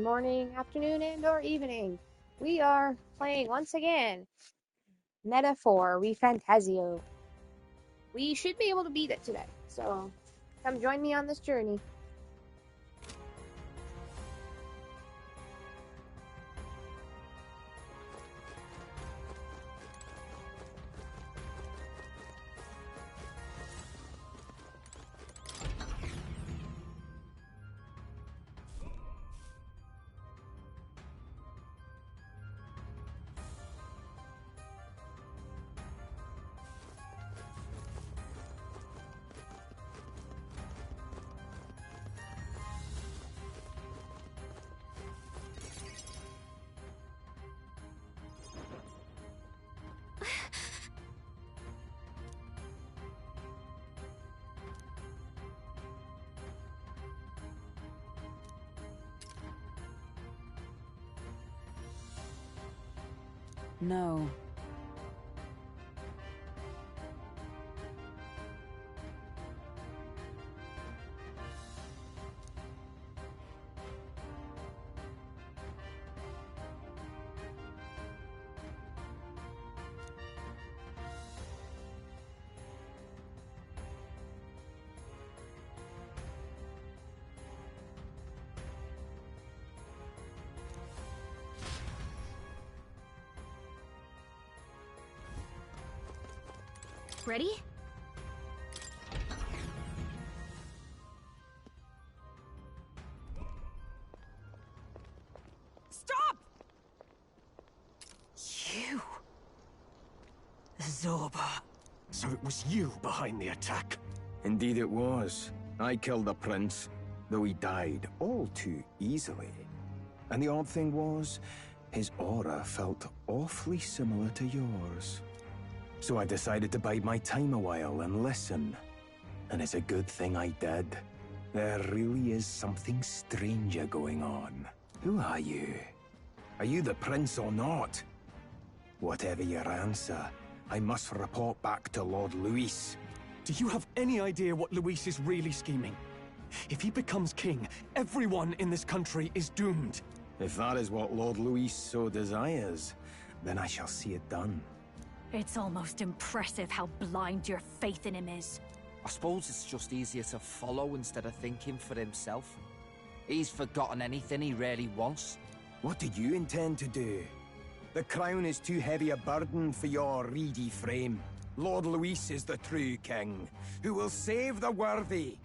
morning, afternoon, and or evening. We are playing once again Meta 4 ReFantazio. We should be able to beat it today, so come join me on this journey. No. Ready? Stop! You... Zorba. So it was you behind the attack? Indeed it was. I killed the prince, though he died all too easily. And the odd thing was, his aura felt awfully similar to yours. So I decided to bide my time a while and listen. And it's a good thing I did. There really is something stranger going on. Who are you? Are you the prince or not? Whatever your answer, I must report back to Lord Luis. Do you have any idea what Luis is really scheming? If he becomes king, everyone in this country is doomed. If that is what Lord Luis so desires, then I shall see it done. It's almost impressive how blind your faith in him is. I suppose it's just easier to follow instead of thinking for himself. He's forgotten anything he really wants. What did you intend to do? The crown is too heavy a burden for your reedy frame. Lord Luis is the true king, who will save the worthy.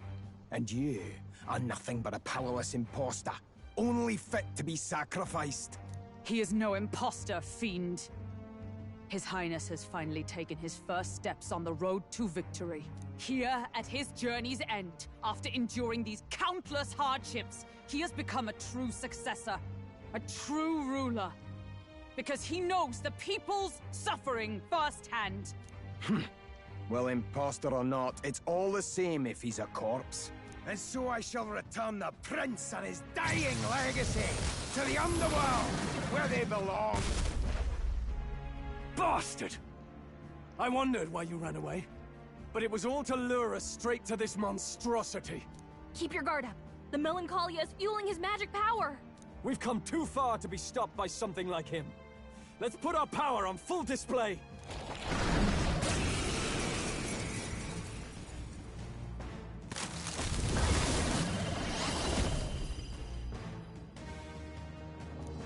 And you are nothing but a powerless impostor, only fit to be sacrificed. He is no imposter, fiend. His Highness has finally taken his first steps on the road to victory. Here, at his journey's end, after enduring these countless hardships, he has become a true successor, a true ruler. Because he knows the people's suffering firsthand. Well, imposter or not, it's all the same if he's a corpse. And so I shall return the prince and his dying legacy to the underworld, where they belong. Bastard! I wondered why you ran away. But it was all to lure us straight to this monstrosity. Keep your guard up. The Melancholia is fueling his magic power. We've come too far to be stopped by something like him. Let's put our power on full display.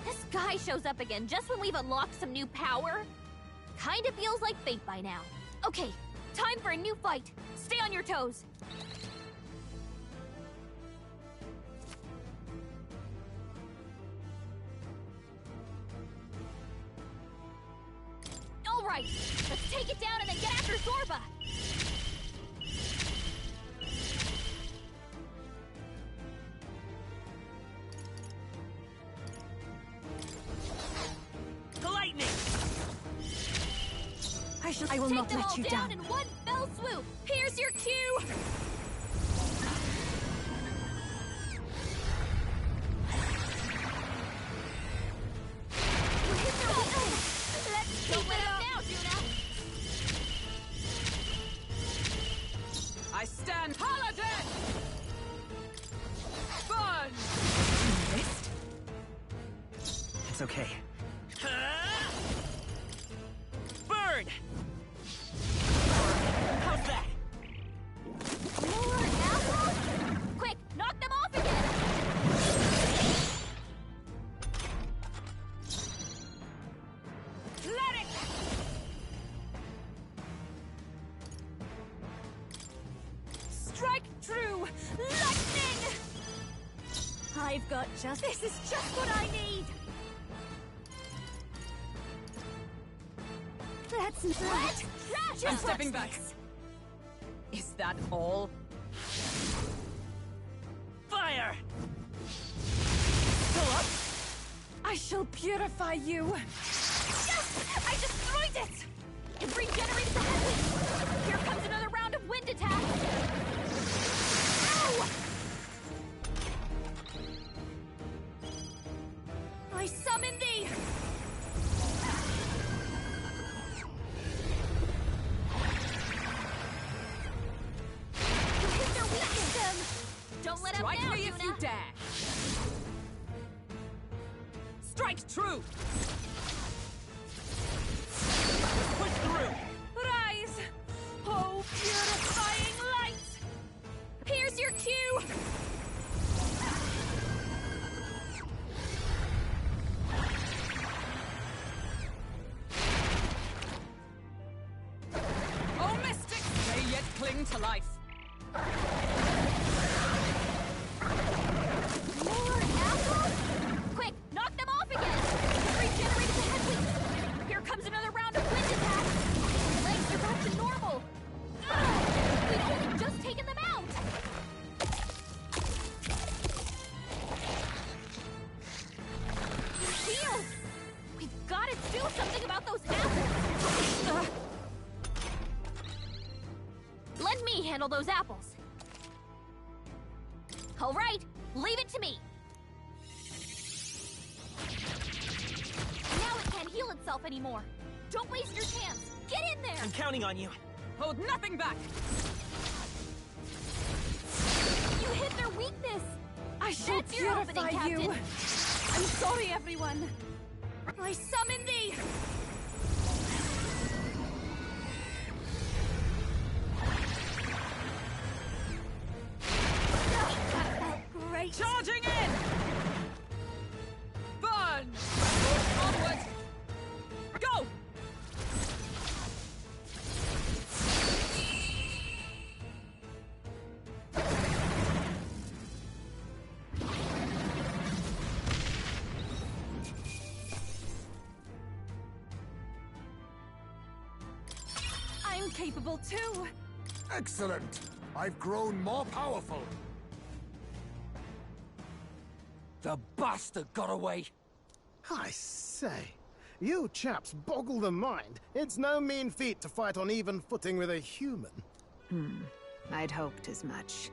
This guy shows up again just when we've unlocked some new power. Kinda feels like fate by now. Okay, time for a new fight. Stay on your toes. All right, let's take it down and then get after Zorba. Lightning! I will not let you down in one fell swoop. Here's your cue. Let's keep it up now, Juna. I stand Paladin! Burn! Missed? That's okay. Burn! How's that? More apples? Quick, knock them off again! Let it! Strike true! Lightning! I've got just... This is just what I need! Let's not... I'm stepping back. Is that all? Fire! Still up? I shall purify you. Yes! I destroyed it! It regenerated the headwind! Here comes another round of wind attack! Ow! I summon thee! You hit their weakness! Don't let Strike them down, me if you Yuna. dare. Strike true! Push through! Rise! Oh, purifying light! Here's your cue! Oh, mystics may yet cling to life. More apples? Quick, knock them off again! It regenerated the headwind! Here comes another round of wind attack! My legs are back to normal! Ugh! We've only just taken them out! Shield! We've got to do something about those apples! Let me handle those apples. All right, leave it to me. Now it can't heal itself anymore. Don't waste your chance. Get in there. I'm counting on you. Hold nothing back. You hit their weakness. I shall That's your opening, purify you. Captain. I'm sorry, everyone. I summon thee. That felt great. Charging in! Burn! Onward! Go! I'm capable too. Excellent! I've grown more powerful. The bastard got away! I say, you chaps boggle the mind. It's no mean feat to fight on even footing with a human. I'd hoped as much.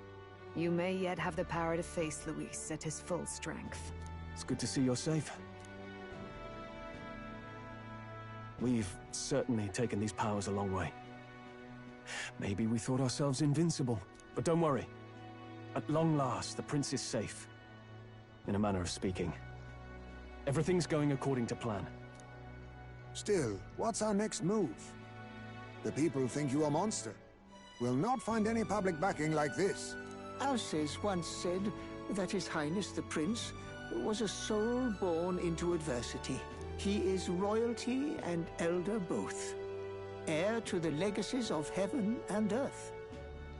You may yet have the power to face Luis at his full strength. It's good to see you're safe. We've certainly taken these powers a long way. Maybe we thought ourselves invincible, but don't worry. At long last, the prince is safe. In a manner of speaking. Everything's going according to plan. Still, what's our next move? The people think you a monster. We'll not find any public backing like this. Alces once said that His Highness the Prince was a soul born into adversity. He is royalty and elder both, heir to the legacies of heaven and earth.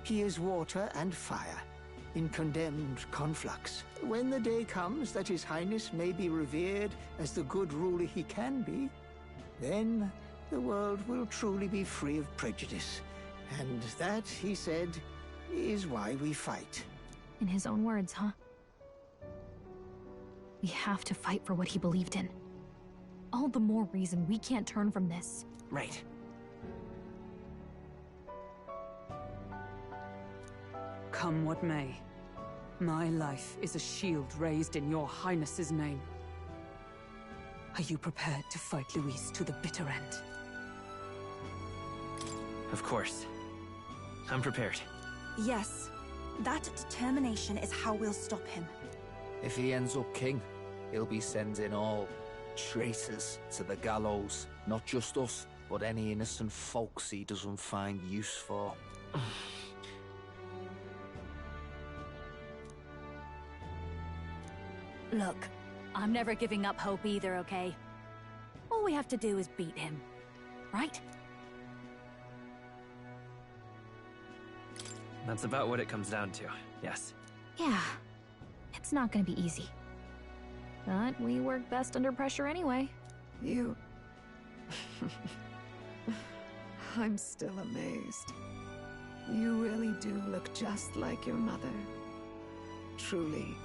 He is water and fire, in condemned conflux. When the day comes that His Highness may be revered as the good ruler he can be, then the world will truly be free of prejudice. And that, he said, is why we fight. In his own words, huh? We have to fight for what he believed in. All the more reason we can't turn from this. Right. Come what may, my life is a shield raised in your highness's name. Are you prepared to fight Luis to the bitter end? Of course. I'm prepared. Yes. That determination is how we'll stop him. If he ends up king, he'll be sending all traitors to the gallows. Not just us, but any innocent folks he doesn't find use for. Look, I'm never giving up hope either, okay? All we have to do is beat him, right? That's about what it comes down to, yes. Yeah, it's not gonna be easy. But we work best under pressure anyway. You... I'm still amazed. You really do look just like your mother. Truly,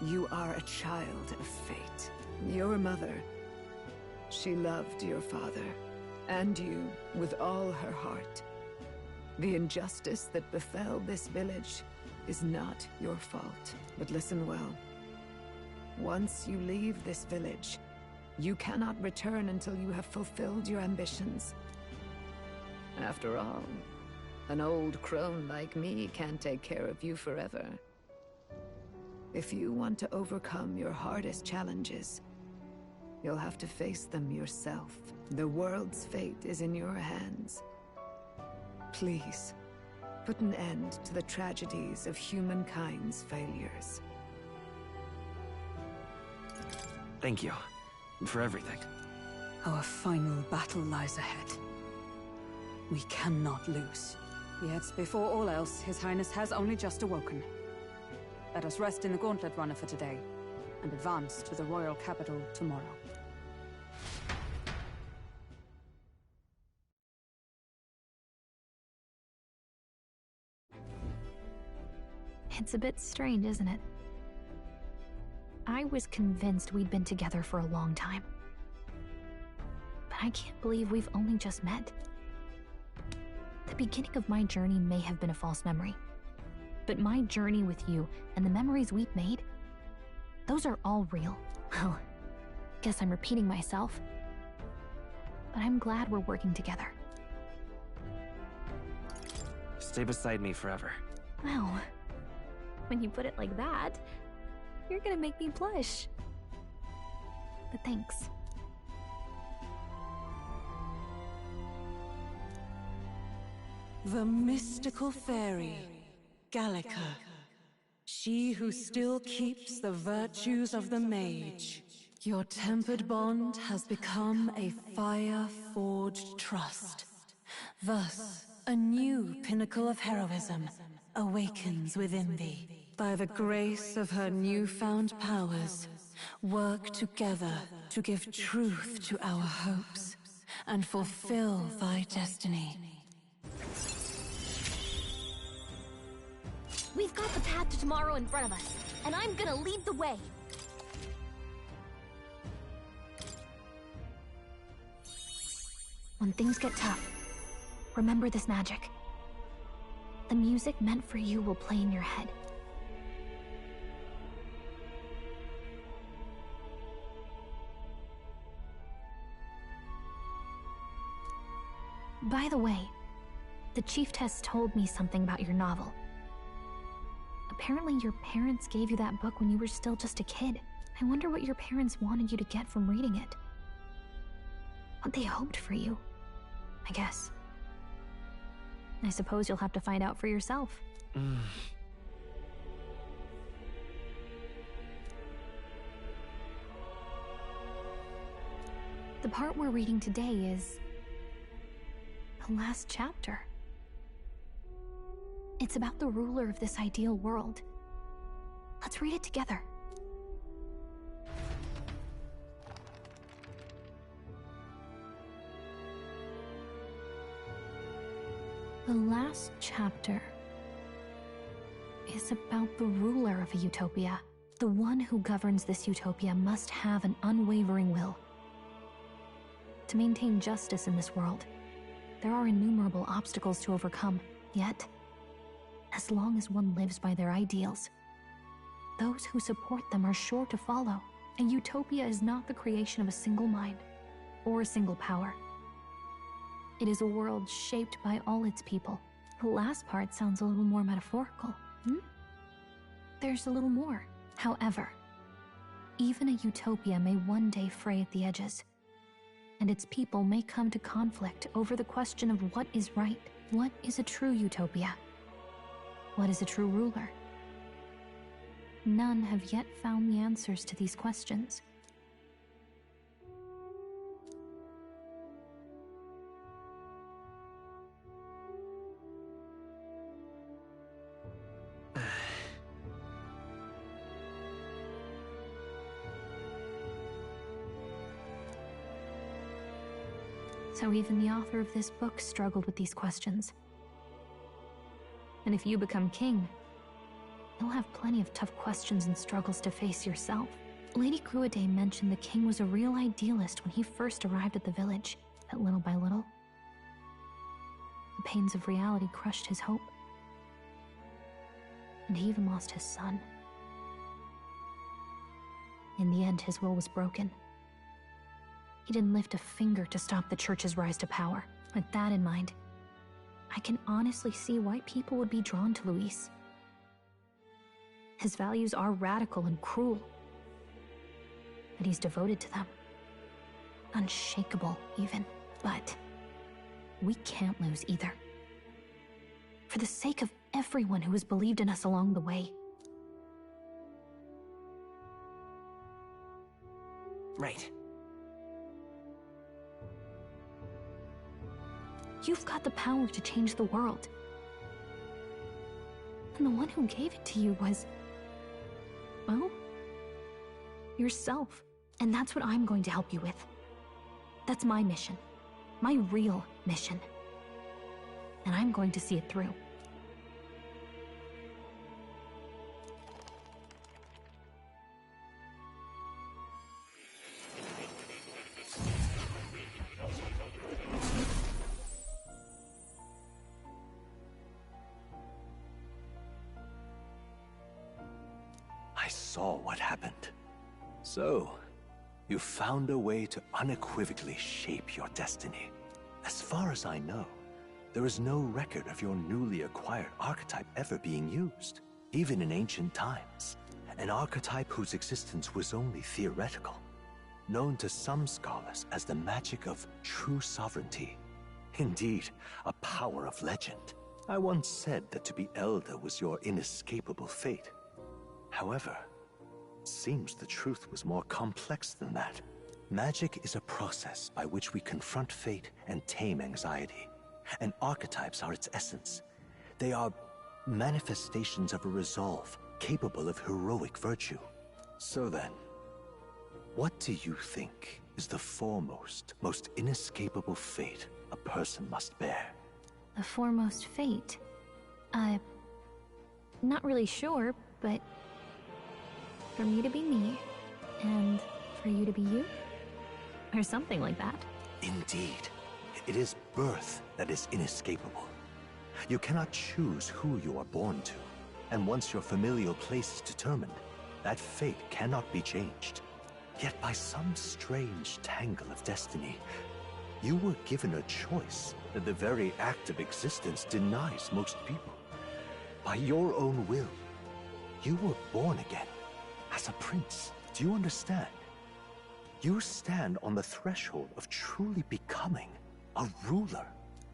you are a child of fate. Your mother, she loved your father, and you with all her heart. The injustice that befell this village is not your fault. But listen well. Once you leave this village, you cannot return until you have fulfilled your ambitions. After all, an old crone like me can't take care of you forever. If you want to overcome your hardest challenges, you'll have to face them yourself. The world's fate is in your hands. Please, put an end to the tragedies of humankind's failures. Thank you. For everything. Our final battle lies ahead. We cannot lose. Yet, before all else, His Highness has only just awoken. Let us rest in the Gauntlet Runner for today, and advance to the royal capital tomorrow. It's a bit strange, isn't it? I was convinced we'd been together for a long time. But I can't believe we've only just met. The beginning of my journey may have been a false memory. But my journey with you and the memories we've made, those are all real. Well, guess I'm repeating myself. But I'm glad we're working together. Stay beside me forever. Well, when you put it like that, you're gonna make me blush. But thanks. The mystical fairy, Gallica. She who still keeps the virtues of the mage. Your tempered bond has become a fire-forged trust. Thus, a new pinnacle of heroism awakens within thee. By the grace of her newfound powers, work together to give truth to our hopes and fulfill thy destiny. We've got the path to tomorrow in front of us, and I'm gonna lead the way. When things get tough, remember this magic. The music meant for you will play in your head. By the way, the Chiefess told me something about your novel. Apparently your parents gave you that book when you were still just a kid. I wonder what your parents wanted you to get from reading it. What they hoped for you, I guess. I suppose you'll have to find out for yourself. The part we're reading today is the last chapter. It's about the ruler of this ideal world. Let's read it together. The last chapter is about the ruler of a utopia. The one who governs this utopia must have an unwavering will. To maintain justice in this world, there are innumerable obstacles to overcome, yet, as long as one lives by their ideals, those who support them are sure to follow. A utopia is not the creation of a single mind or a single power. It is a world shaped by all its people. The last part sounds a little more metaphorical. There's a little more. However, Even a utopia may one day fray at the edges, and its people may come to conflict over the question of what is right. What is a true utopia? What is a true ruler? None have yet found the answers to these questions. So even the author of this book struggled with these questions. And if you become king, you'll have plenty of tough questions and struggles to face yourself. Lady Gruaday mentioned the king was a real idealist when he first arrived at the village, but little by little, the pains of reality crushed his hope. And he even lost his son. In the end, his will was broken. He didn't lift a finger to stop the church's rise to power. With that in mind, I can honestly see why people would be drawn to Luis. His values are radical and cruel, but he's devoted to them. Unshakable, even. But we can't lose either. For the sake of everyone who has believed in us along the way. Right. You've got the power to change the world. And the one who gave it to you was, well, yourself. And that's what I'm going to help you with. That's my mission. My real mission. And I'm going to see it through. I saw what happened. So, you found a way to unequivocally shape your destiny. As far as I know, there is no record of your newly acquired archetype ever being used, even in ancient times. An archetype whose existence was only theoretical, known to some scholars as the magic of true sovereignty. Indeed, a power of legend. I once said that to be Elder was your inescapable fate. However, it seems the truth was more complex than that. Magic is a process by which we confront fate and tame anxiety, and archetypes are its essence. They are manifestations of a resolve capable of heroic virtue. So then, what do you think is the foremost, most inescapable fate a person must bear? The foremost fate? Not really sure, but for me to be me, and for you to be you? Or something like that. Indeed. It is birth that is inescapable. You cannot choose who you are born to, and once your familial place is determined, that fate cannot be changed. Yet by some strange tangle of destiny, you were given a choice that the very act of existence denies most people. By your own will, you were born again. As a prince, do you understand? You stand on the threshold of truly becoming a ruler,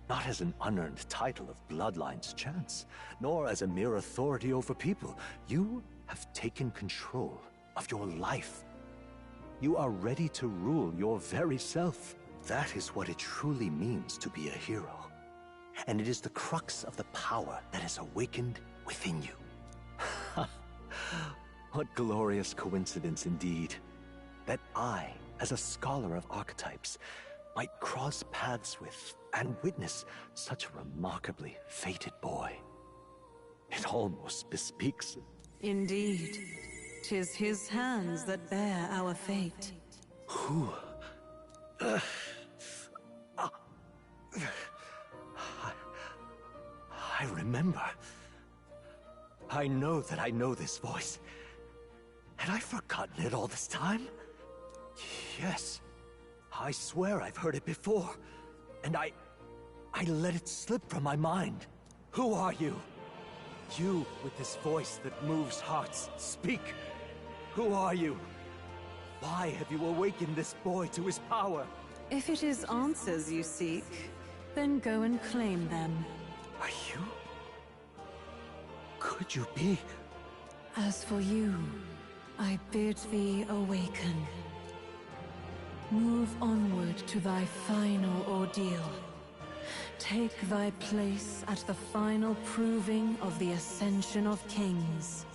not as an unearned title of bloodline's chance, nor as a mere authority over people. You have taken control of your life. You are ready to rule your very self. That is what it truly means to be a hero. And it is the crux of the power that is awakened within you. What glorious coincidence indeed, that I, as a scholar of archetypes, might cross paths with and witness such a remarkably fated boy. It almost bespeaks... Indeed. 'Tis his hands that bear our fate. Who? I remember. I know that I know this voice. Had I forgotten it all this time? Yes. I swear I've heard it before. And I let it slip from my mind. Who are you? You with this voice that moves hearts. Speak. Who are you? Why have you awakened this boy to his power? If it is answers you seek, then go and claim them. Are you? Could you be? As for you, I bid thee awaken. Move onward to thy final ordeal. Take thy place at the final proving of the Ascension of Kings.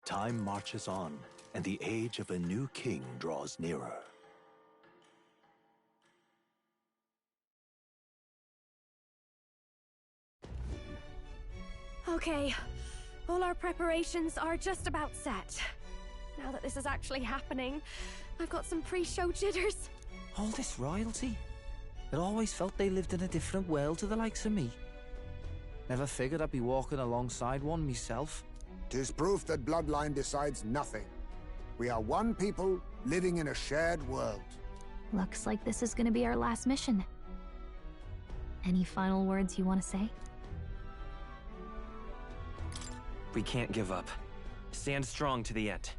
Time marches on, and the age of a new king draws nearer. Okay, all our preparations are just about set. Now that this is actually happening, I've got some pre-show jitters. All this royalty? It always felt they lived in a different world to the likes of me. Never figured I'd be walking alongside one myself. 'Tis proof that bloodline decides nothing. We are one people living in a shared world. Looks like this is gonna be our last mission. Any final words you want to say? We can't give up. Stand strong to the end.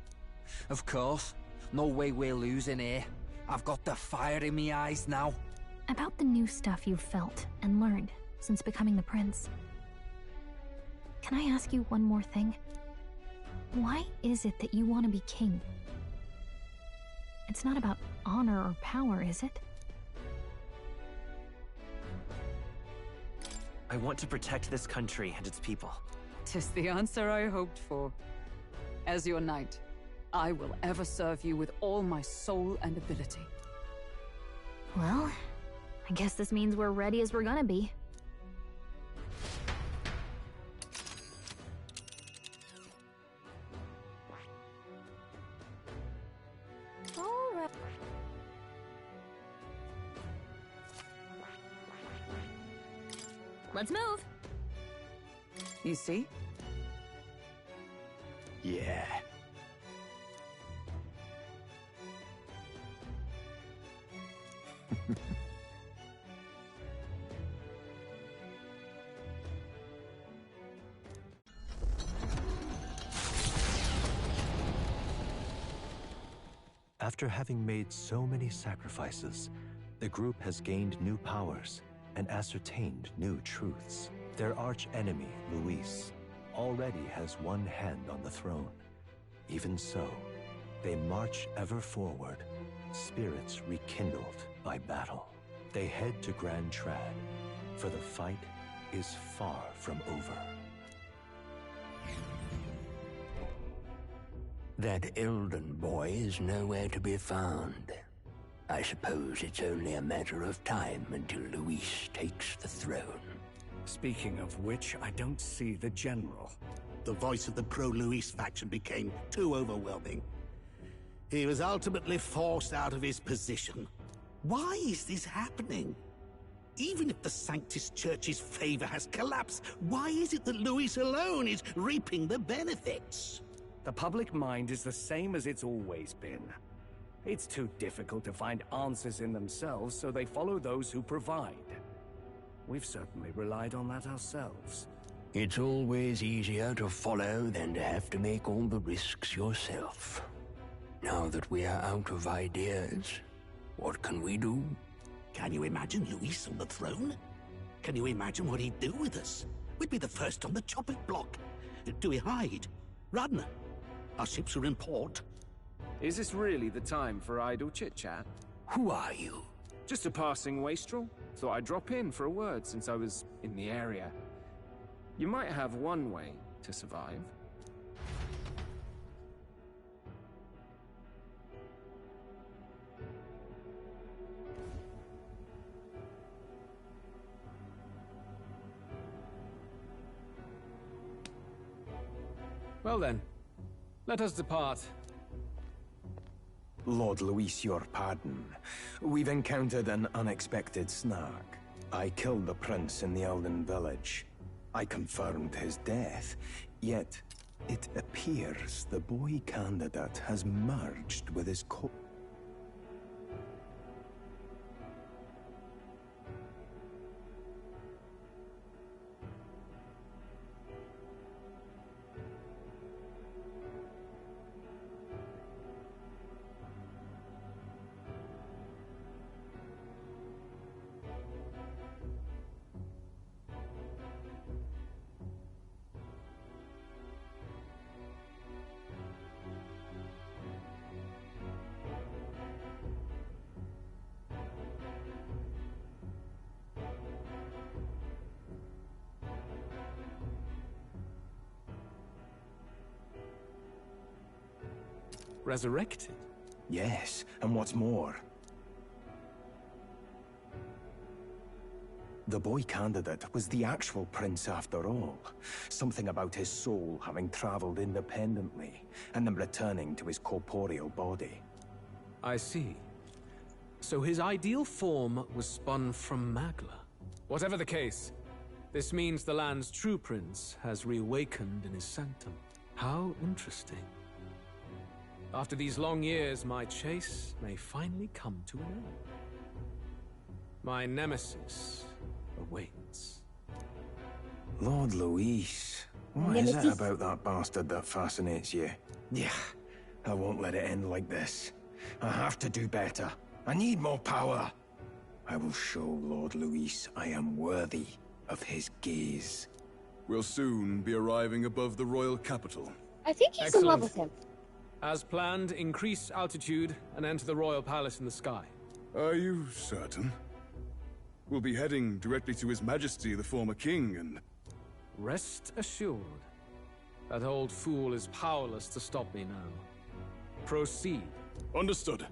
Of course. No way we're losing here. I've got the fire in my eyes now. About the new stuff you've felt and learned since becoming the prince. Can I ask you one more thing? Why is it that you want to be king? It's not about honor or power, is it? I want to protect this country and its people. 'Tis the answer I hoped for. As your knight, I will ever serve you with all my soul and ability. Well, I guess this means we're ready as we're gonna be. All right. Let's move. You see? Yeah. After having made so many sacrifices, the group has gained new powers and ascertained new truths. Their arch-enemy, Luis, already has one hand on the throne. Even so, they march ever forward, spirits rekindled by battle. They head to Grand Trad, for the fight is far from over. That Elden boy is nowhere to be found. I suppose it's only a matter of time until Luis takes the throne. Speaking of which, I don't see the general. The voice of the pro-Luis faction became too overwhelming. He was ultimately forced out of his position. Why is this happening? Even if the Sanctus Church's favor has collapsed, why is it that Luis alone is reaping the benefits? The public mind is the same as it's always been. It's too difficult to find answers in themselves, so they follow those who provide. We've certainly relied on that ourselves. It's always easier to follow than to have to make all the risks yourself. Now that we are out of ideas, what can we do? Can you imagine Luis on the throne? Can you imagine what he'd do with us? We'd be the first on the chopping block. Do we hide? Run? Our ships are in port. Is this really the time for idle chit-chat? Who are you? Just a passing wastrel. Thought I'd drop in for a word since I was in the area. You might have one way to survive. Well then, let us depart. Lord Luis, your pardon. We've encountered an unexpected snag. I killed the prince in the Elden village. I confirmed his death, yet it appears the boy candidate has merged with his Resurrected? Yes, and what's more, the boy candidate was the actual prince after all. Something about his soul having traveled independently, and then returning to his corporeal body. I see. So his ideal form was spun from Magla. Whatever the case, this means the land's true prince has reawakened in his sanctum. How interesting. After these long years, my chase may finally come to an end. My nemesis awaits. Lord Luis, what is it about that bastard that fascinates you? Yeah, I won't let it end like this. I have to do better. I need more power. I will show Lord Luis I am worthy of his gaze. We'll soon be arriving above the royal capital. I think he's in love with him. As planned, increase altitude and enter the royal palace in the sky. Are you certain? We'll be heading directly to His Majesty, the former king, and... Rest assured, that old fool is powerless to stop me now. Proceed. Understood.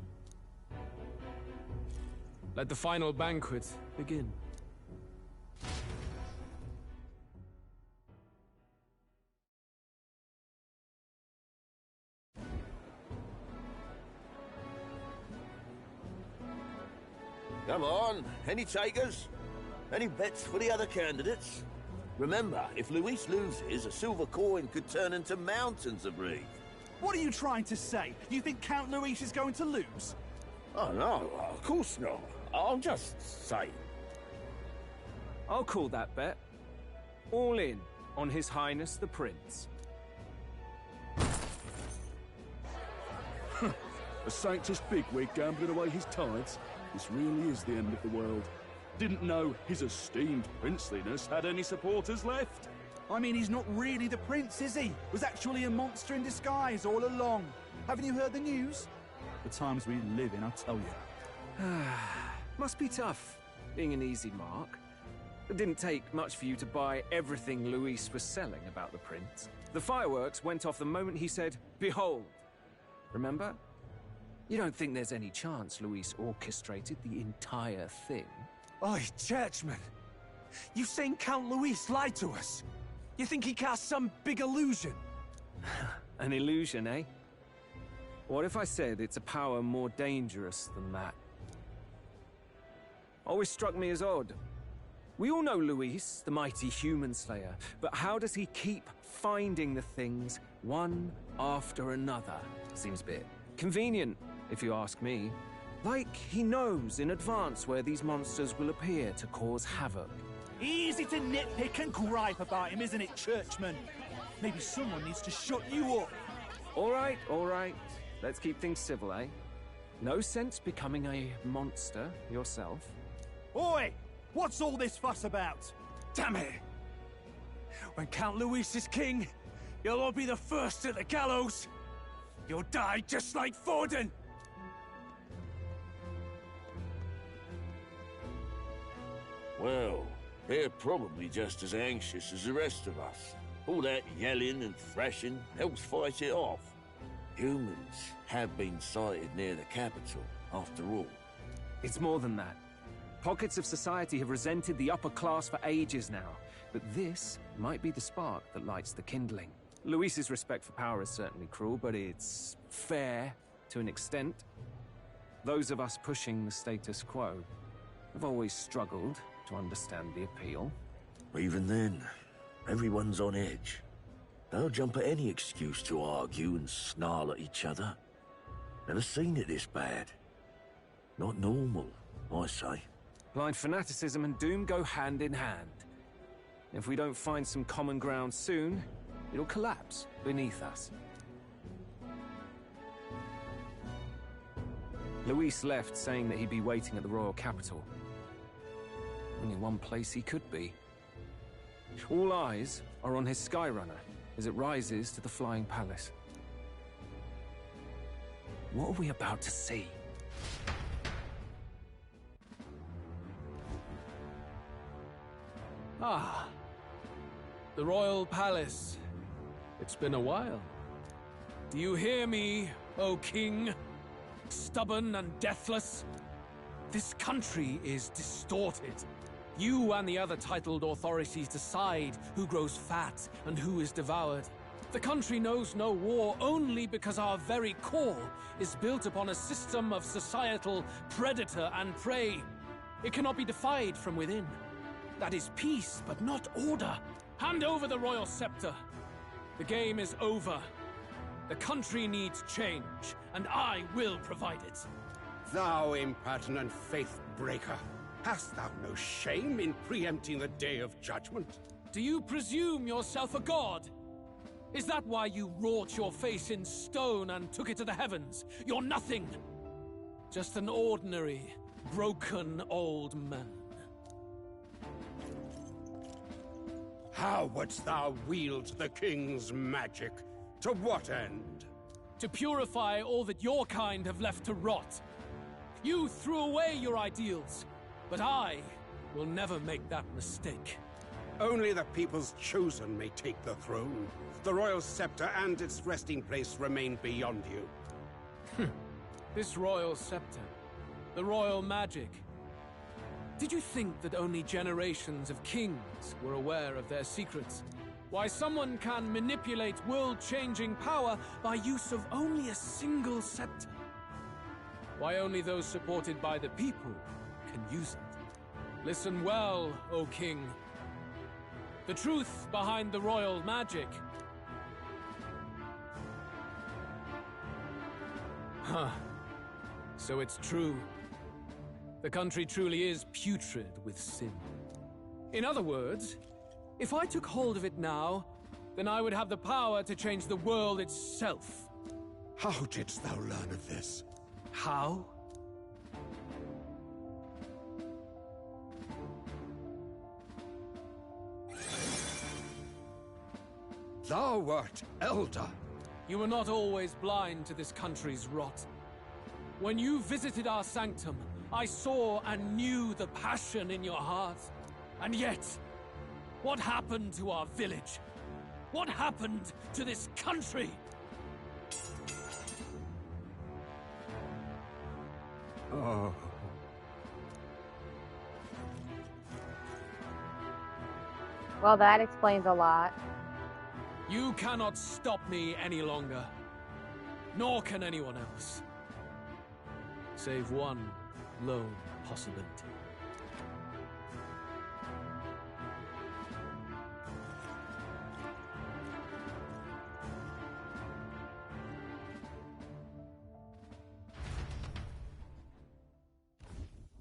Let the final banquet begin. Come on, any takers? Any bets for the other candidates? Remember, if Luis loses, a silver coin could turn into mountains of Reeve. What are you trying to say? You think Count Luis is going to lose? Oh, no, of course not. I'm just saying. I'll call that bet. All in on His Highness the Prince. A Sanctus bigwig gambling away his tithes? This really is the end of the world. Didn't know his esteemed princeliness had any supporters left. I mean, he's not really the prince, is he? Was actually a monster in disguise all along. Haven't you heard the news? The times we live in, I tell you. Must be tough, being an easy mark. It didn't take much for you to buy everything Luis was selling about the prince. The fireworks went off the moment he said, "Behold." Remember? You don't think there's any chance Luis orchestrated the entire thing? Oi, churchman! You've seen Count Luis lie to us? You think he cast some big illusion? An illusion, eh? What if I said it's a power more dangerous than that? Always struck me as odd. We all know Luis, the mighty human slayer, but how does he keep finding the things one after another? Seems a bit convenient, if you ask me. Like he knows in advance where these monsters will appear to cause havoc. Easy to nitpick and gripe about him, isn't it, churchman? Maybe someone needs to shut you up. All right, all right. Let's keep things civil, eh? No sense becoming a monster yourself. Oi! What's all this fuss about? Damn it! When Count Luis is king, you'll all be the first at the gallows. You'll die just like Forden. Well, they're probably just as anxious as the rest of us. All that yelling and thrashing helps fight it off. Humans have been sighted near the capital, after all. It's more than that. Pockets of society have resented the upper class for ages now, but this might be the spark that lights the kindling. Luis's respect for power is certainly cruel, but it's fair to an extent. Those of us pushing the status quo have always struggled to understand the appeal. Even then, everyone's on edge. They'll jump at any excuse to argue and snarl at each other. Never seen it this bad. Not normal, I say. Blind fanaticism and doom go hand in hand. If we don't find some common ground soon, it'll collapse beneath us. Luis left saying that he'd be waiting at the royal capital. Only one place he could be. All eyes are on his Skyrunner as it rises to the flying palace. What are we about to see? Ah, the royal palace. It's been a while. Do you hear me, O king. Stubborn and deathless. This country is distorted. You and the other titled authorities decide who grows fat and who is devoured. The country knows no war only because our very core is built upon a system of societal predator and prey. It cannot be defied from within. That is peace, but not order. Hand over the royal scepter. The game is over. The country needs change, and I will provide it. Thou impertinent faith breaker, hast thou no shame in preempting the day of judgment? Do you presume yourself a god? Is that why you wrought your face in stone and took it to the heavens? You're nothing. Just an ordinary, broken old man. How wouldst thou wield the king's magic? To what end? To purify all that your kind have left to rot. You threw away your ideals, but I will never make that mistake. Only the people's chosen may take the throne. The royal scepter and its resting place remain beyond you. This royal scepter, the royal magic. Did you think that only generations of kings were aware of their secrets? Why someone can manipulate world-changing power by use of only a single scepter? Why only those supported by the people can use it? Listen well, O king. The truth behind the royal magic. Huh. So it's true. The country truly is putrid with sin. In other words, if I took hold of it now, then I would have the power to change the world itself. How didst thou learn of this? How? Thou wert elder. You were not always blind to this country's rot. When you visited our sanctum, I saw and knew the passion in your heart. And yet, what happened to our village? What happened to this country? Oh. Well, that explains a lot. You cannot stop me any longer. Nor can anyone else. Save one lone possibility.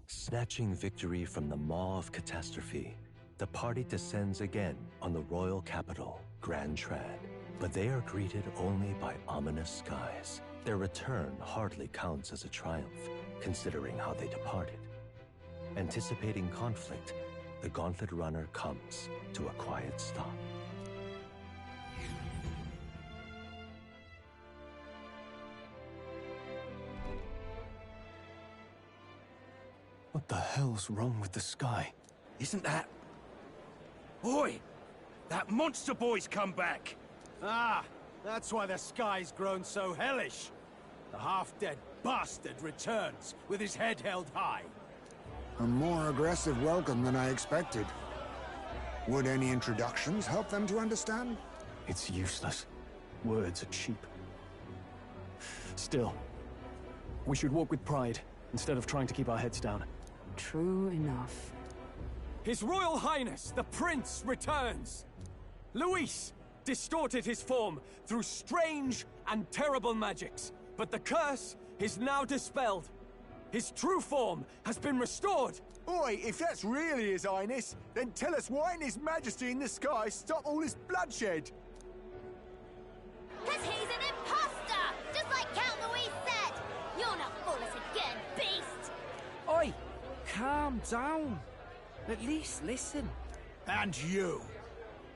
Snatching victory from the maw of catastrophe, the party descends again on the royal capital, Grand Trad. But they are greeted only by ominous skies. Their return hardly counts as a triumph, considering how they departed. Anticipating conflict, the Gauntlet Runner comes to a quiet stop. What the hell's wrong with the sky? Isn't that... Oi! That monster boy's come back! Ah, that's why the sky's grown so hellish. The half-dead bastard returns with his head held high. A more aggressive welcome than I expected. Would any introductions help them to understand? It's useless. Words are cheap. Still, we should walk with pride instead of trying to keep our heads down. True enough. His Royal Highness, the Prince, returns! Luis distorted his form through strange and terrible magics, but the curse is now dispelled. His true form has been restored! Oi, if that's really His Highness, then tell us why didn't His Majesty in the sky stop all this bloodshed? 'Cause he's an imposter! Just like Count Luis said! You'll not fool us again, beast! Oi! Calm down. At least listen. And you!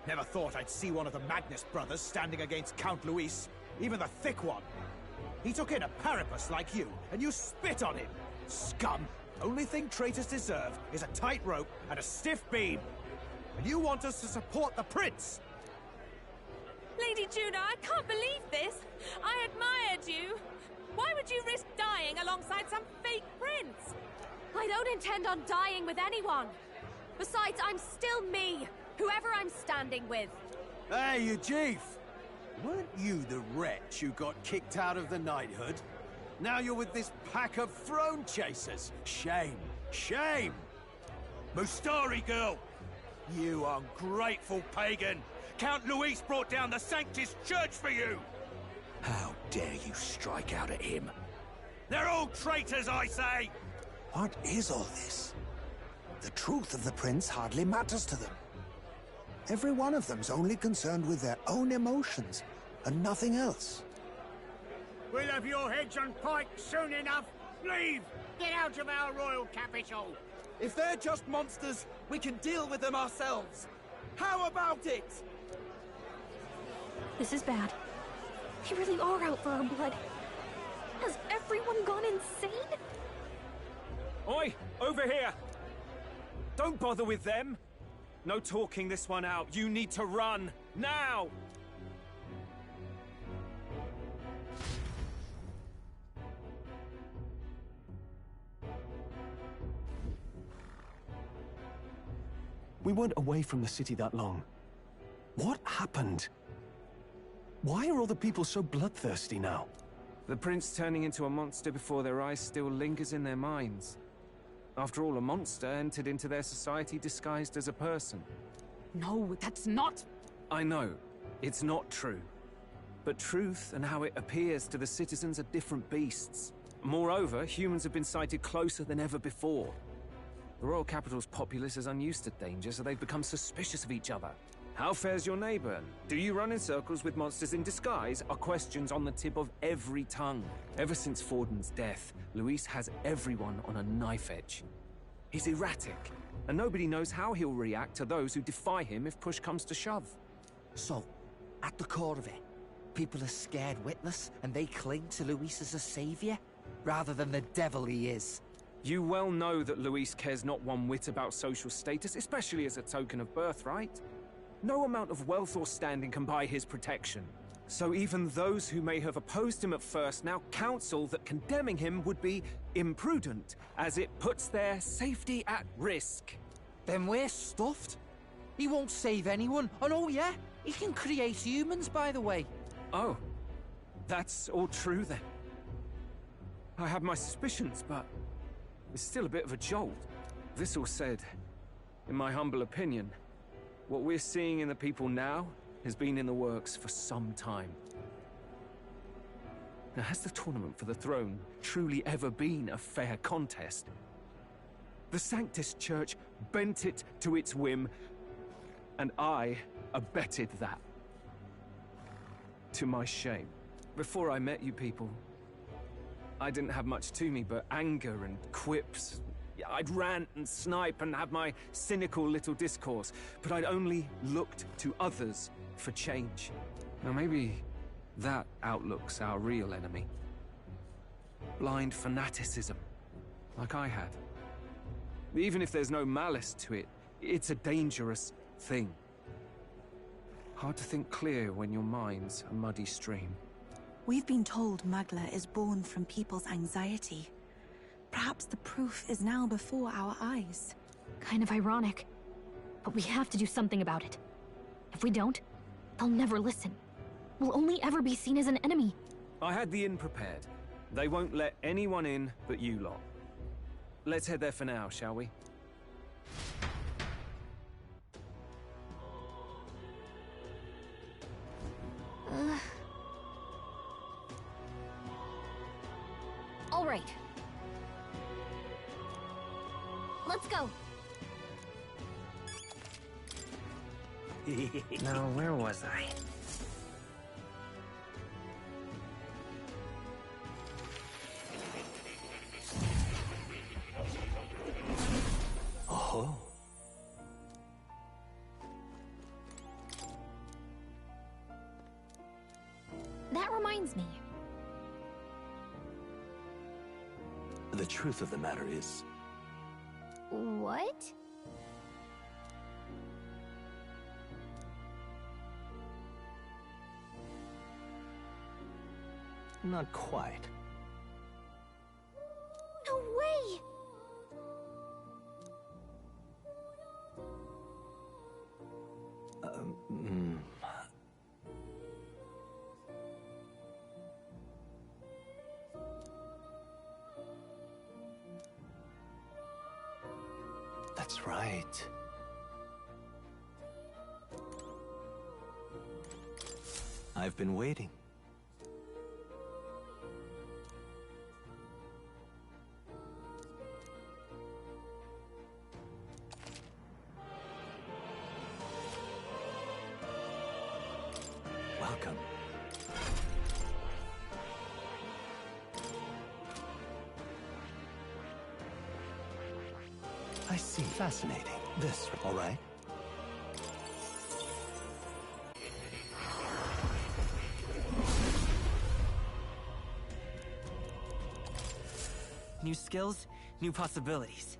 Never thought I'd see one of the Magnus brothers standing against Count Luis, even the thick one. He took in a Paripus like you, and you spit on him! Scum! Only thing traitors deserve is a tight rope and a stiff beam. And you want us to support the prince! Lady Juna, I can't believe this. I admired you, Why would you risk dying alongside some fake prince? I don't intend on dying with anyone. Besides, I'm still me, whoever I'm standing with. Hey, you chief! Weren't you the wretch who got kicked out of the knighthood? Now you're with this pack of throne chasers. Shame. Shame! Mustari girl! You ungrateful pagan! Count Luis brought down the Sanctus Church for you! How dare you strike out at him? They're all traitors, I say! What is all this? The truth of the prince hardly matters to them. Every one of them's only concerned with their own emotions, and nothing else. We'll have your heads on pike soon enough. Leave! Get out of our royal capital! If they're just monsters, we can deal with them ourselves. How about it? This is bad. They really are out for our blood. Has everyone gone insane? Oi! Over here! Don't bother with them! No talking this one out. You need to run! Now! We weren't away from the city that long. What happened? Why are all the people so bloodthirsty now? The prince turning into a monster before their eyes still lingers in their minds. After all, a monster entered into their society disguised as a person. No, that's not... I know, it's not true. But truth and how it appears to the citizens are different beasts. Moreover, humans have been sighted closer than ever before. The royal capital's populace is unused to danger, so they've become suspicious of each other. How fares your neighbor? Do you run in circles with monsters in disguise? Are questions on the tip of every tongue. Ever since Forden's death, Luis has everyone on a knife edge. He's erratic, and nobody knows how he'll react to those who defy him if push comes to shove. So, at the core of it, people are scared witless, and they cling to Luis as a savior, rather than the devil he is. You well know that Luis cares not one whit about social status, especially as a token of birthright. No amount of wealth or standing can buy his protection. So even those who may have opposed him at first now counsel that condemning him would be imprudent, as it puts their safety at risk. Then we're stuffed. He won't save anyone. And oh yeah, he can create humans, by the way. Oh, that's all true then. I have my suspicions, but it's still a bit of a jolt. This all said, in my humble opinion, what we're seeing in the people now has been in the works for some time. Now, has the tournament for the throne truly ever been a fair contest? The Sanctus Church bent it to its whim, and I abetted that. To my shame. Before I met you people, I didn't have much to me but anger and quips. I'd rant and snipe and have my cynical little discourse, but I'd only looked to others for change. Now maybe that outlook's our real enemy. Blind fanaticism, like I had. Even if there's no malice to it, it's a dangerous thing. Hard to think clear when your mind's a muddy stream. We've been told Magla is born from people's anxiety. Perhaps the proof is now before our eyes. Kind of ironic. But we have to do something about it. If we don't, they'll never listen. We'll only ever be seen as an enemy. I had the inn prepared. They won't let anyone in but you lot. Let's head there for now, shall we? All right. Let's go. Now, where was I? Oh. That reminds me. The truth of the matter is, What? not quite. That's right. I've been waiting. Welcome. I see. Fascinating. This, all right? New skills, new possibilities.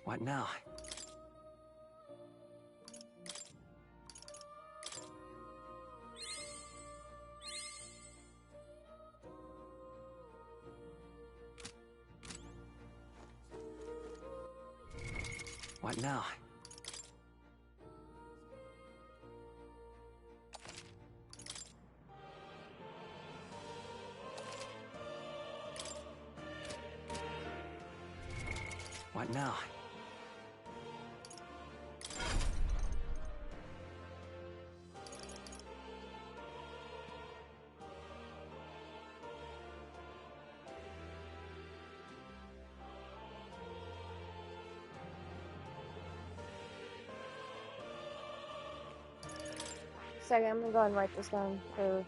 What now? What now? What now? Second, I'm gonna go and write this down for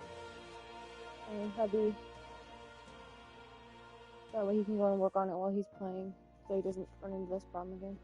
hubby. That way he can go and work on it while he's playing, so he doesn't run into this problem again.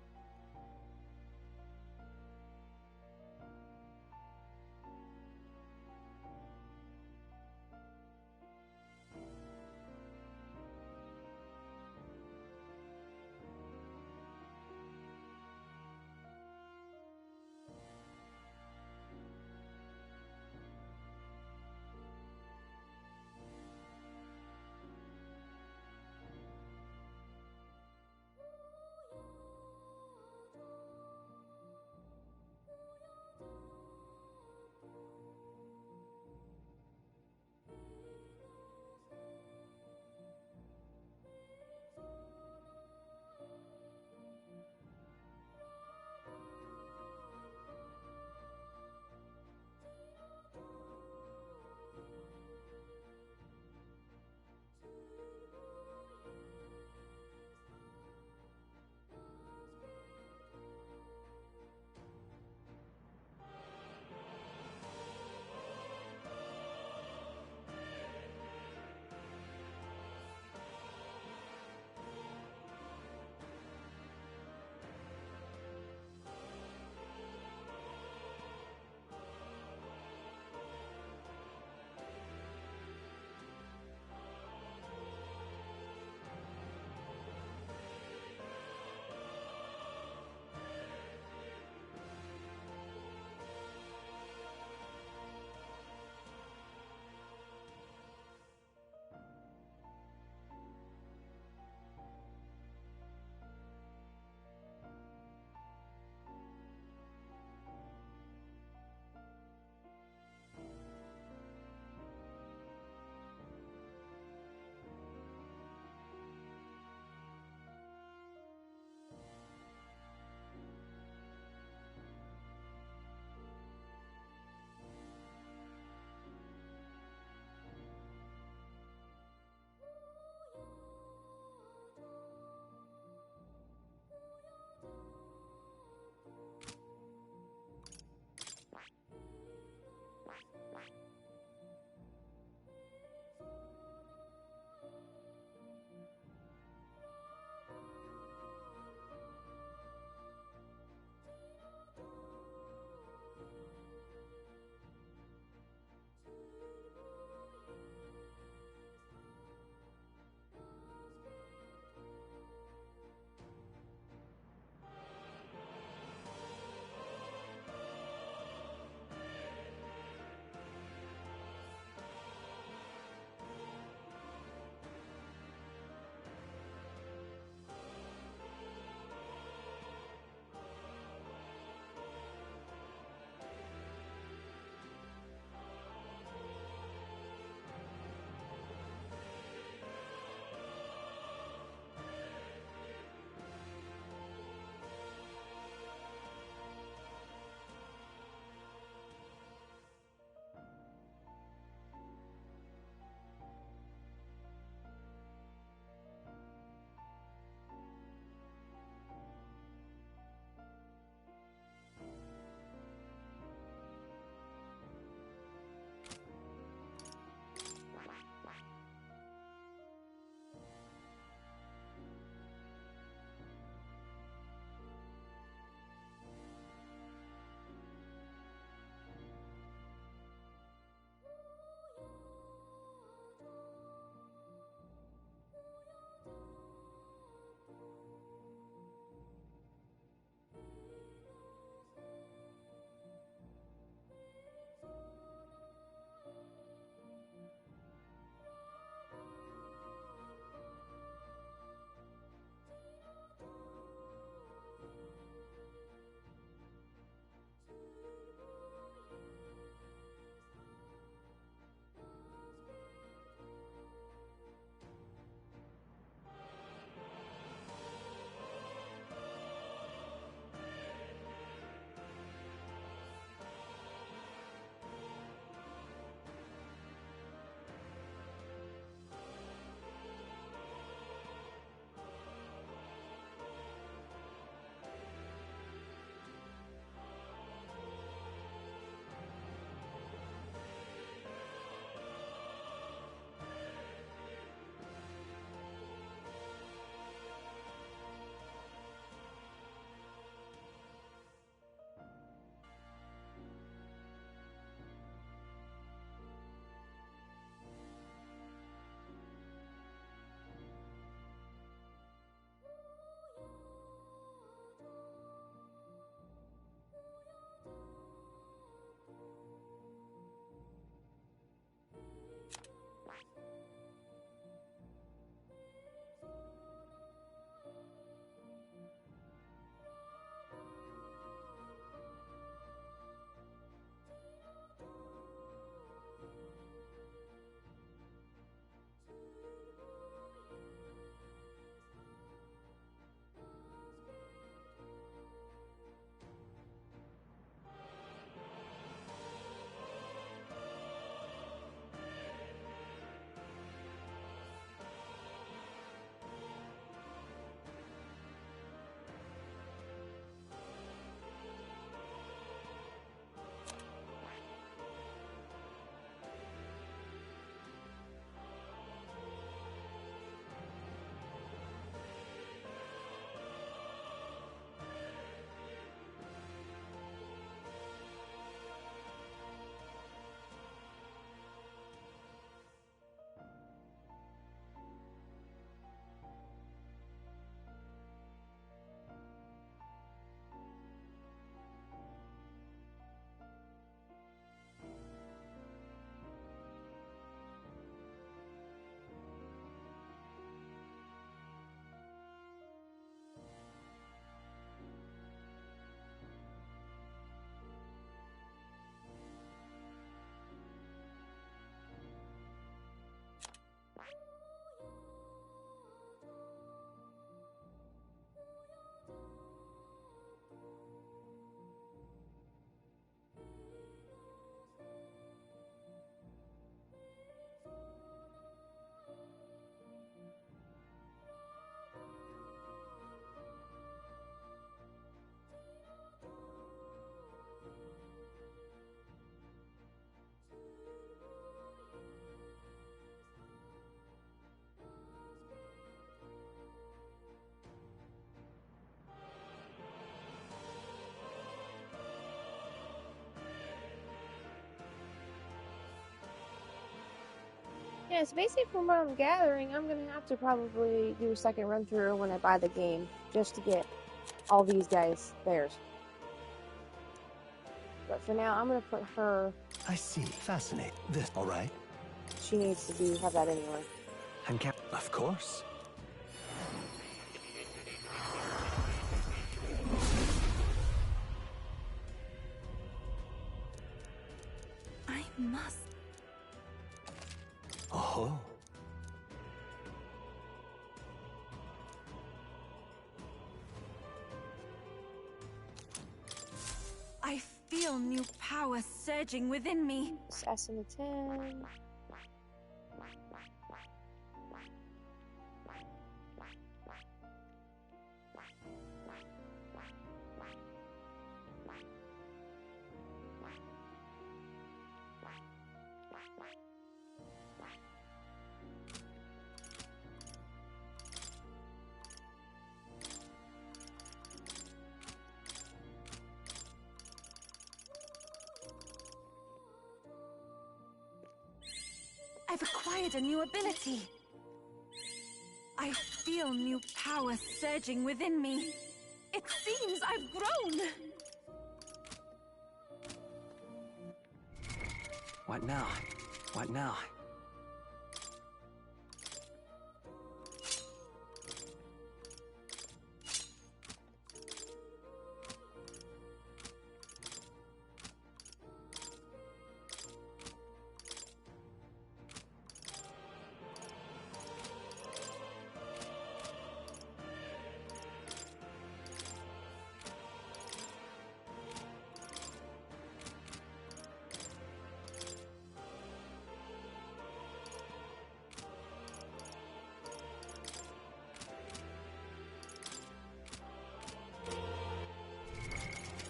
Yeah, so basically from what I'm gathering, I'm gonna have to probably do a second run through when I buy the game, just to get all these guys theirs. But for now, I'm gonna put her. I see. Fascinating. This, all right? She needs to have that anyway. And of course. I must. Oh. I feel new power surging within me. Assassin the 10. I've acquired a new ability. I feel new power surging within me. It seems I've grown. What now? What now?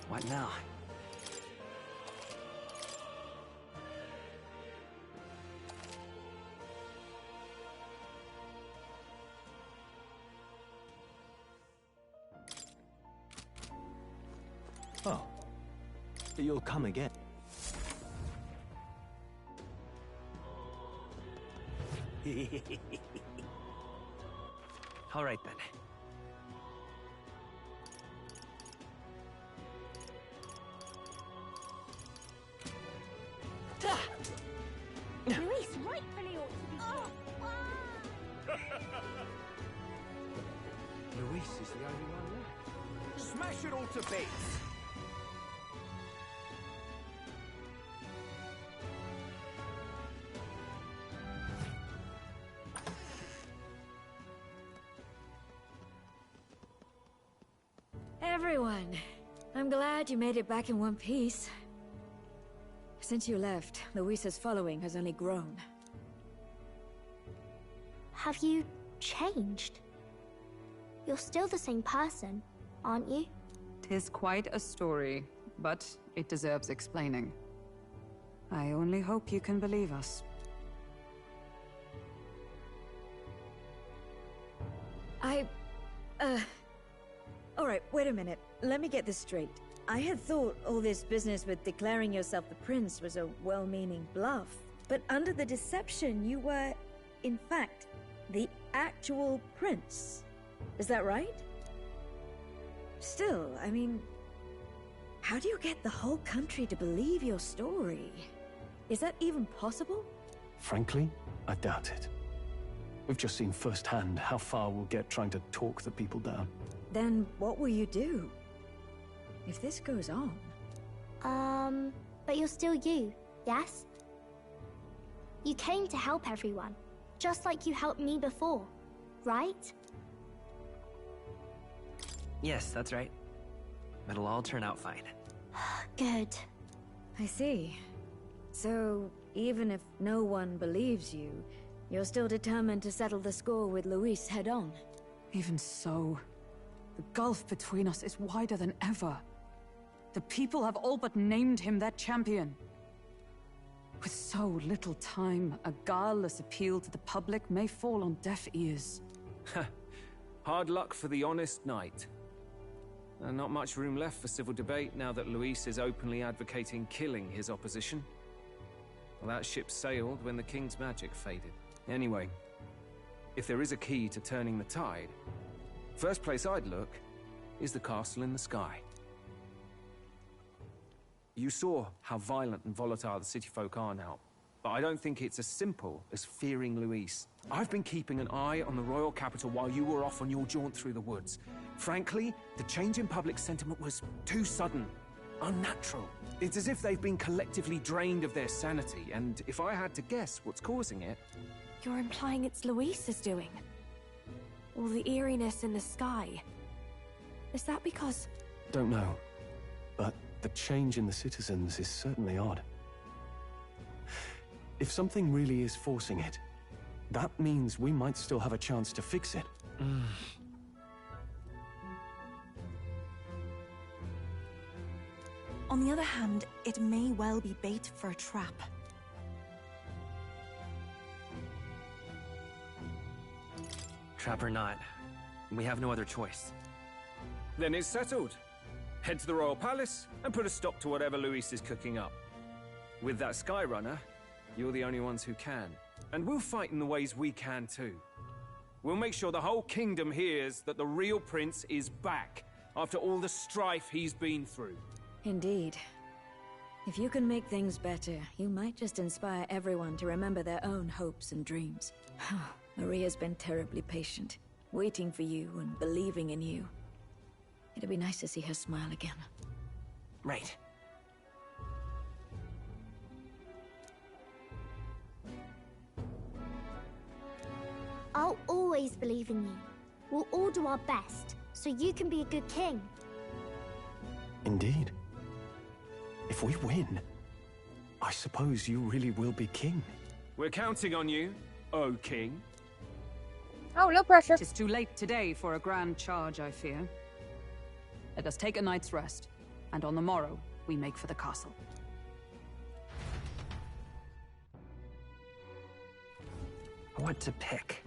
What now? Oh. You'll come again. All right then. Luis rightfully ought to be Luis is the only one left. Smash it all to bits! Everyone, I'm glad you made it back in one piece. Since you left, Luis's following has only grown. Have you changed? You're still the same person, aren't you? 'Tis quite a story, but it deserves explaining. I only hope you can believe us. Alright, wait a minute. Let me get this straight. I had thought all this business with declaring yourself the prince was a well-meaning bluff. But under the deception, you were, in fact, the actual prince. Is that right? Still, I mean, how do you get the whole country to believe your story? Is that even possible? Frankly, I doubt it. We've just seen firsthand how far we'll get trying to talk the people down. Then what will you do? If this goes on... But you're still you, yes? You came to help everyone, just like you helped me before, right? Yes, that's right. It'll all turn out fine. Good. I see. So, even if no one believes you, you're still determined to settle the score with Luis head-on? Even so, the gulf between us is wider than ever. The people have all but named him their champion. With so little time, a guileless appeal to the public may fall on deaf ears. Hard luck for the honest knight. And not much room left for civil debate now that Luis is openly advocating killing his opposition. Well, that ship sailed when the king's magic faded. Anyway, if there is a key to turning the tide, first place I'd look is the castle in the sky. You saw how violent and volatile the city folk are now, but I don't think it's as simple as fearing Luis. I've been keeping an eye on the royal capital while you were off on your jaunt through the woods. Frankly, the change in public sentiment was too sudden, unnatural. It's as if they've been collectively drained of their sanity, and if I had to guess what's causing it... You're implying it's Luis's doing? All the eeriness in the sky. Is that because... Don't know, but the change in the citizens is certainly odd. If something really is forcing it, that means we might still have a chance to fix it. On the other hand, it may well be bait for a trap. Trap or not, we have no other choice. Then it's settled. Head to the Royal Palace and put a stop to whatever Luis is cooking up. With that Skyrunner, you're the only ones who can. And we'll fight in the ways we can too. We'll make sure the whole kingdom hears that the real prince is back after all the strife he's been through. Indeed. If you can make things better, you might just inspire everyone to remember their own hopes and dreams. Maria's been terribly patient, waiting for you and believing in you. It'd be nice to see her smile again. Right. I'll always believe in you. We'll all do our best, so you can be a good king. Indeed. If we win, I suppose you really will be king. We're counting on you, O king. Oh, no pressure. It is too late today for a grand charge, I fear. Let us take a night's rest, and on the morrow, we make for the castle. What to pick?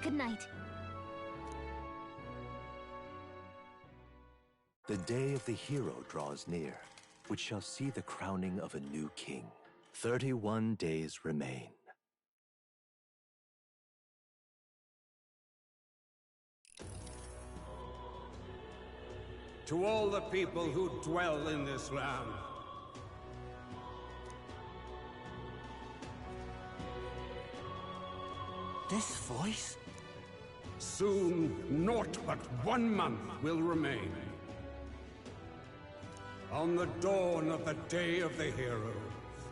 Good night. The day of the hero draws near, which shall see the crowning of a new king. 31 days remain. To all the people who dwell in this land, this voice? Soon, naught but 1 month will remain. On the dawn of the Day of the Hero,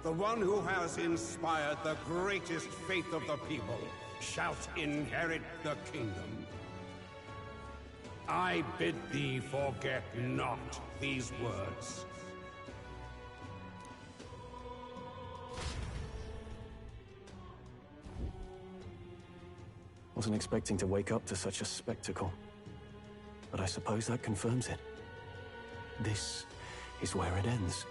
the one who has inspired the greatest faith of the people shalt inherit the kingdom. I bid thee forget not these words. Wasn't expecting to wake up to such a spectacle, but I suppose that confirms it. This is where it ends.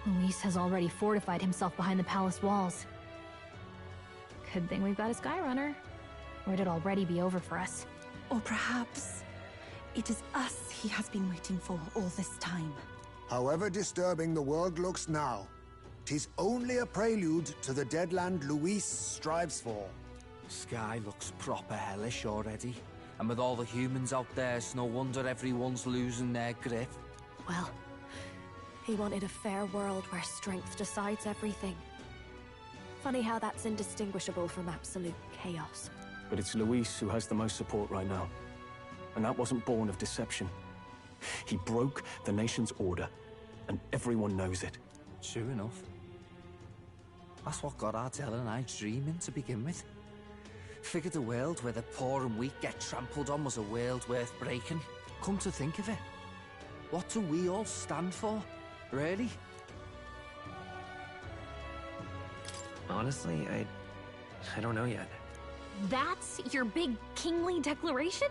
Luis has already fortified himself behind the palace walls. Good thing we've got a Skyrunner, or it'd already be over for us. Or perhaps it is us he has been waiting for all this time. However disturbing the world looks now, 'tis only a prelude to the deadland Luis strives for. Sky looks proper hellish already. And with all the humans out there, it's no wonder everyone's losing their grip. Well, he wanted a fair world where strength decides everything. Funny how that's indistinguishable from absolute chaos. But it's Luis who has the most support right now. And that wasn't born of deception. He broke the nation's order, and everyone knows it. True enough. That's what got Ardell and I dreaming to begin with. Figured a world where the poor and weak get trampled on was a world worth breaking. Come to think of it, what do we all stand for, really? Honestly, I don't know yet. That's your big kingly declaration?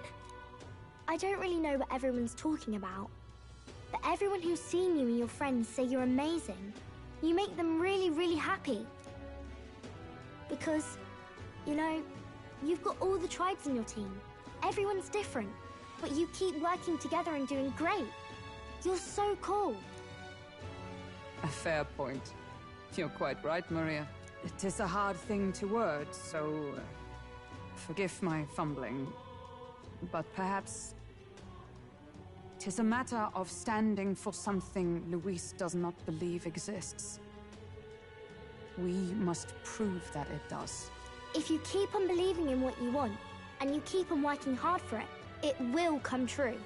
I don't really know what everyone's talking about, but everyone who's seen you and your friends say you're amazing. You make them really, really happy. Because, you know, you've got all the tribes in your team. Everyone's different, but you keep working together and doing great. You're so cool. A fair point. You're quite right, Maria. It is a hard thing to word, so forgive my fumbling. But perhaps 'tis a matter of standing for something Luis does not believe exists. We must prove that it does. If you keep on believing in what you want, and you keep on working hard for it, it will come true.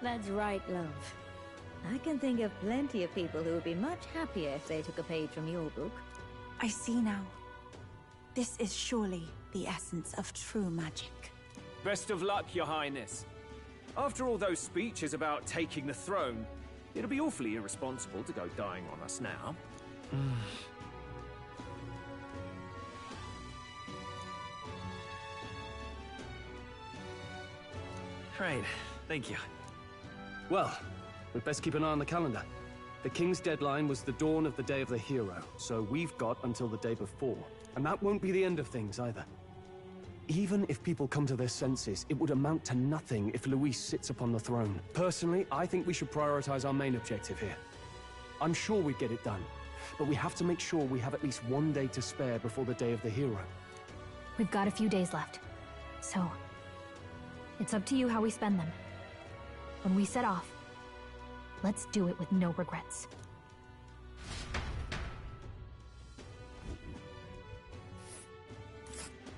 That's right, love. I can think of plenty of people who would be much happier if they took a page from your book. I see now. This is surely the essence of true magic. Best of luck, Your Highness. After all those speeches about taking the throne, it'll be awfully irresponsible to go dying on us now. Right, thank you. Well, we'd best keep an eye on the calendar. The King's deadline was the dawn of the Day of the Hero, so we've got until the day before. And that won't be the end of things, either. Even if people come to their senses, it would amount to nothing if Luis sits upon the throne. Personally, I think we should prioritize our main objective here. I'm sure we'd get it done, but we have to make sure we have at least one day to spare before the Day of the Hero. We've got a few days left, so it's up to you how we spend them. When we set off, let's do it with no regrets.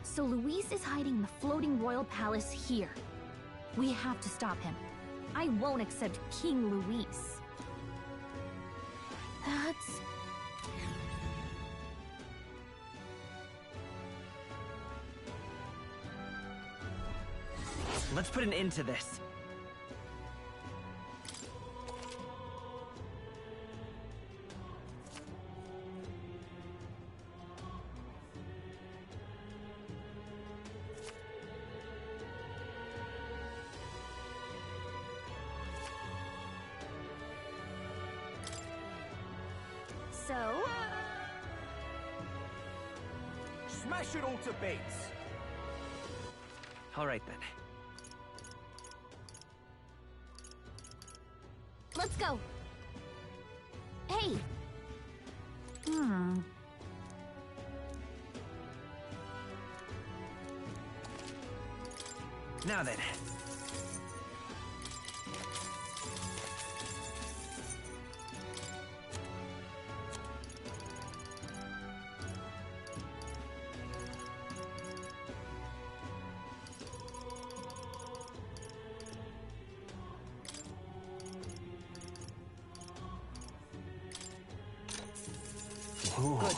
So Luis is hiding in the floating royal palace here. We have to stop him. I won't accept King Luis. That's... Let's put an end to this. So... Smash it all to bits! All right, then. Let's go! Hey! Now then. Good.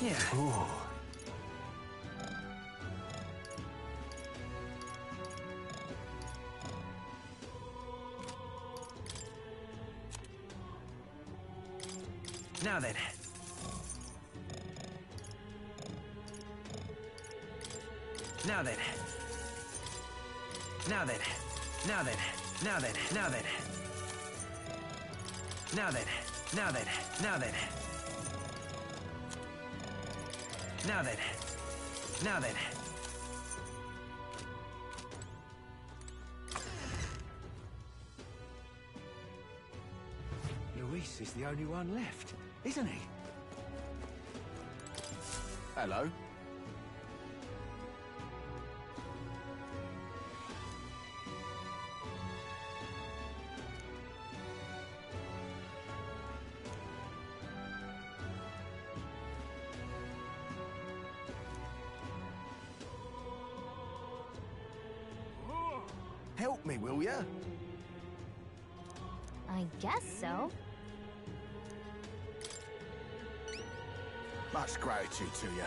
Yeah. Ooh. Now then. Now then. Now then. Now then. Now then. Now then. Now then. Now then. Now then. Now then. Now then. Luis is the only one left, isn't he? Hello. Help me, will ya? I guess so. Much gratitude to you.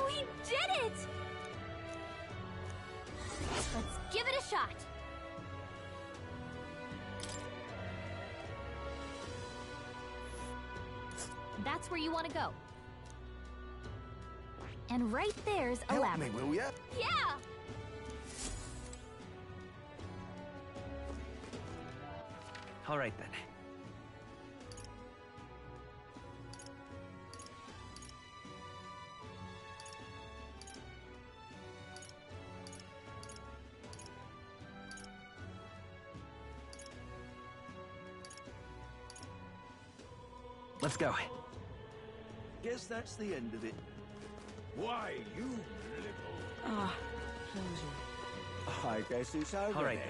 We did it! Let's give it a shot. That's where you want to go. And right there's a Help labyrinth. me, will ya? Yeah! All right then. Let's go. Guess that's the end of it. Why, you little... Ah, closure. I guess it's over All right then.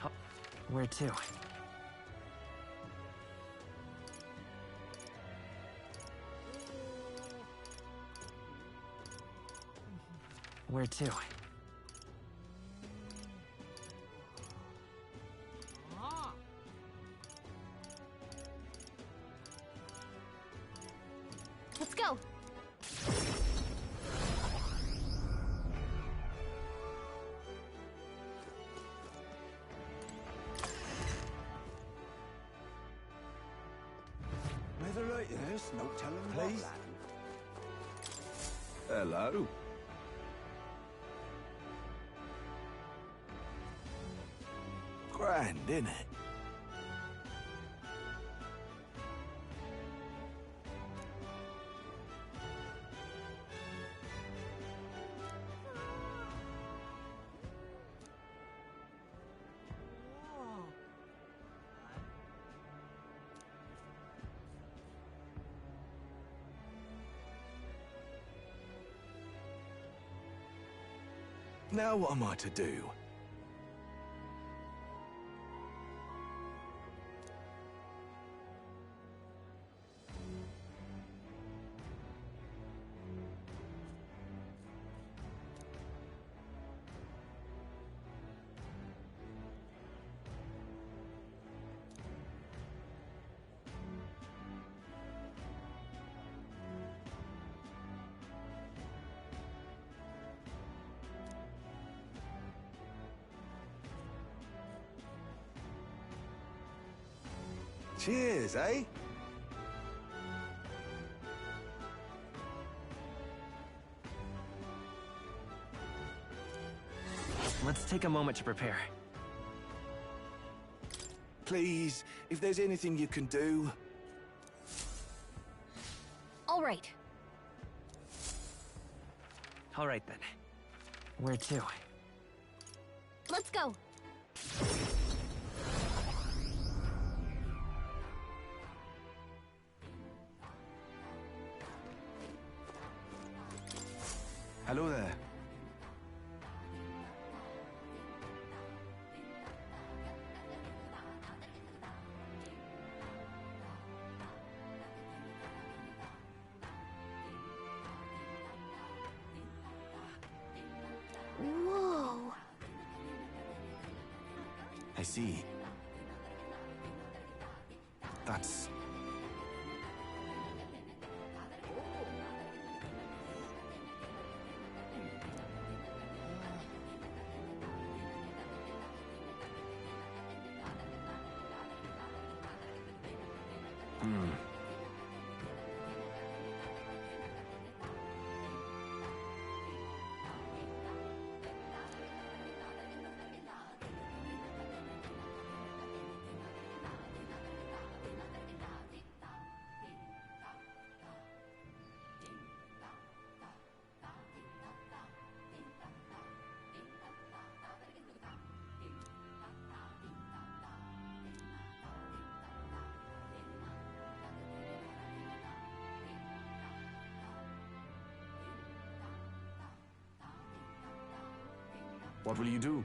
then. Where to? Where to? Let's go. Weather like this, no telling Please? what Hello? Grand, innit? Now what am I to do? Cheers, eh? Let's take a moment to prepare. Please, if there's anything you can do. All right. All right then. Where to? Let's go. Hello there. Whoa. I see. That's... What will you do?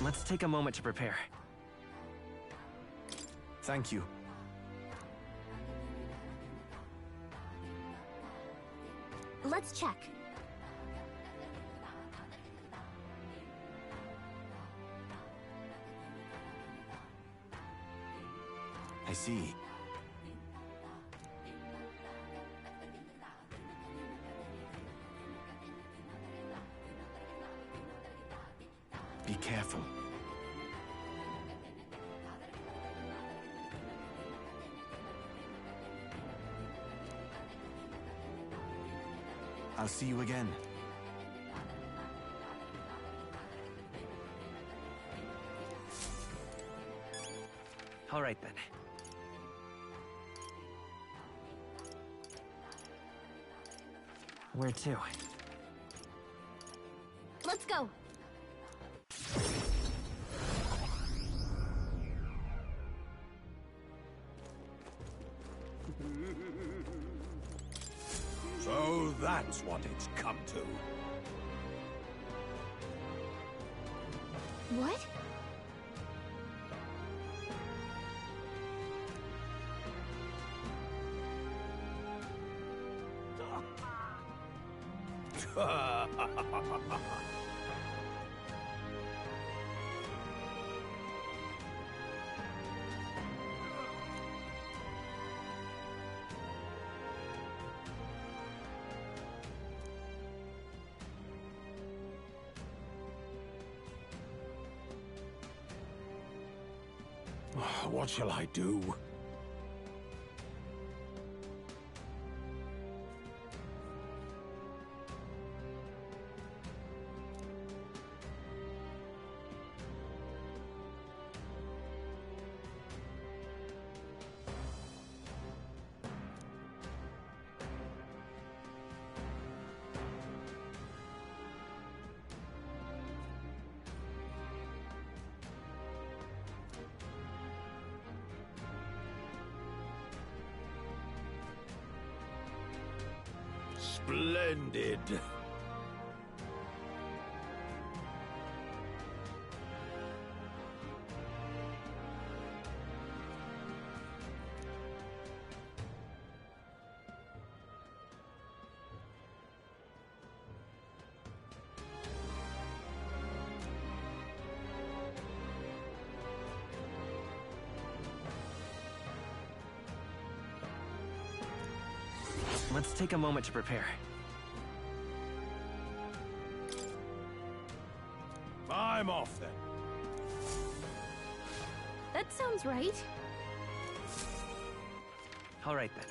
Let's take a moment to prepare. Thank you. Let's check. I see. Be careful. I'll see you again. All right then. Where to? Let's go. So that's what it's come to. What? What shall I do? Splendid. Let's take a moment to prepare. I'm off then. That sounds right. All right then.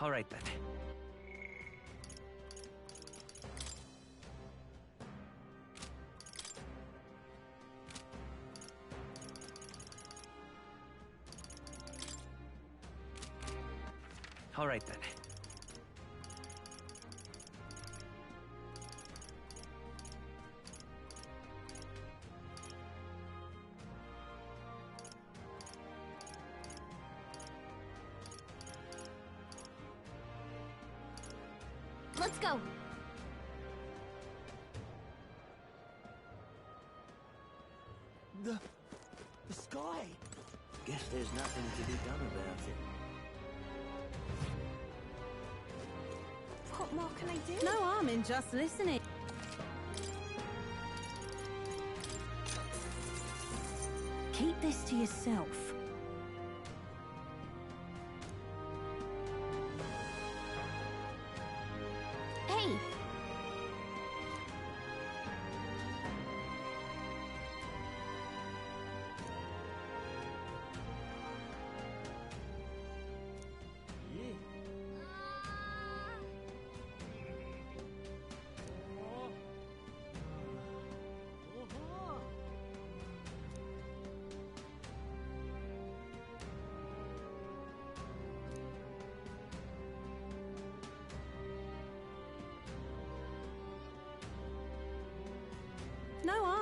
All right then. All right then. Let's go. The sky. Guess there's nothing to be done about it. What more can I do? No harm in just listening. Keep this to yourself. Hey!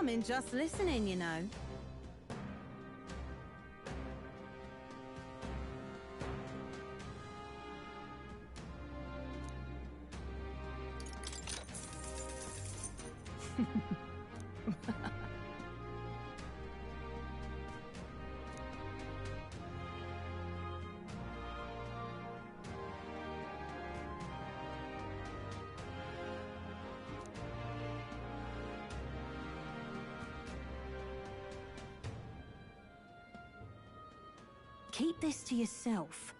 harm in just listening, you know. Keep this to yourself.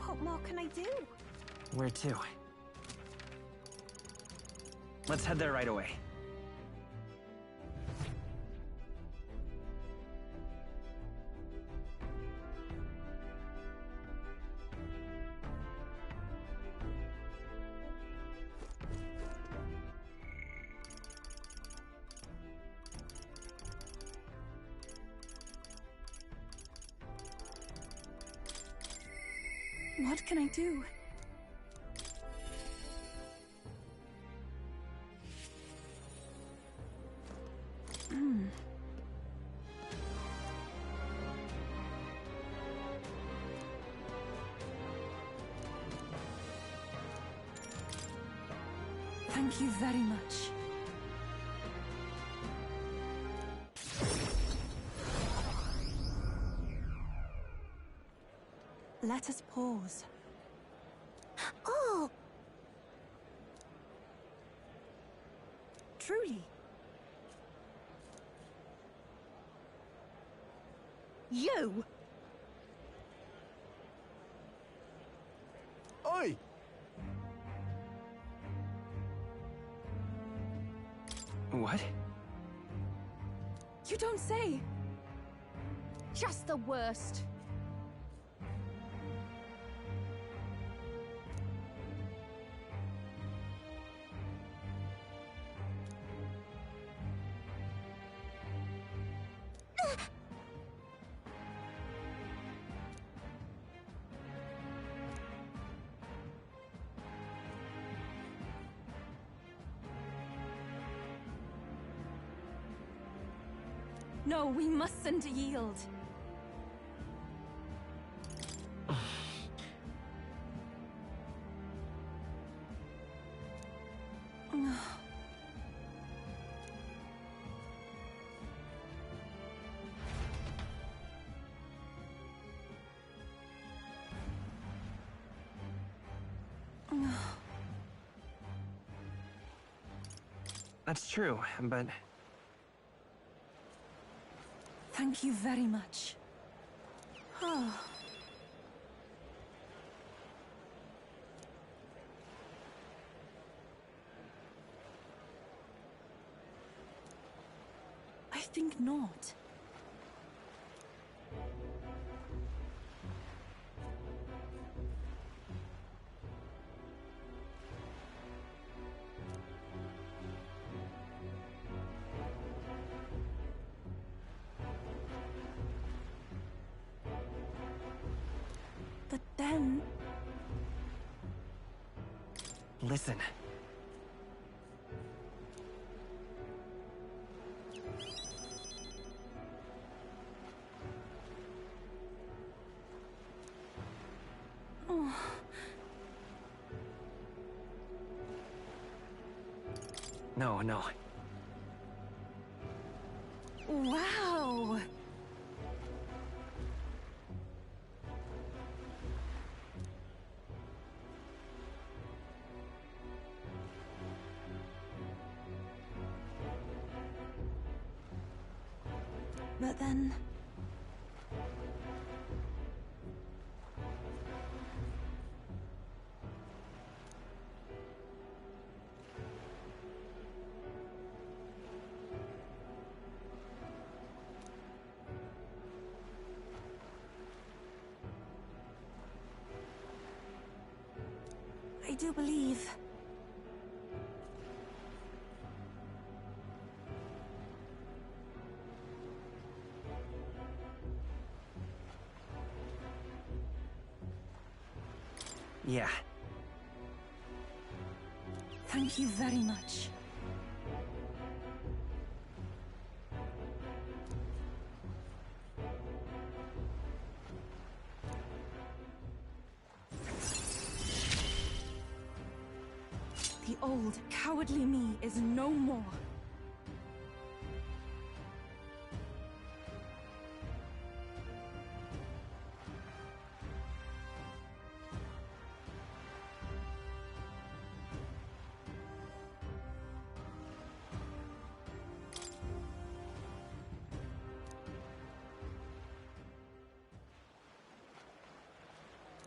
What more can I do? Where to? Let's head there right away. What can I do? Thank you very much. Let us pause. Oh! Truly. You! Oi! What? You don't say! Just the worst. No, we mustn't yield. That's true, but... Thank you very much. I think not. But then... Listen. Oh. No, no. Wow! But then... I do believe... Yeah. Thank you very much. The old, cowardly me is no more.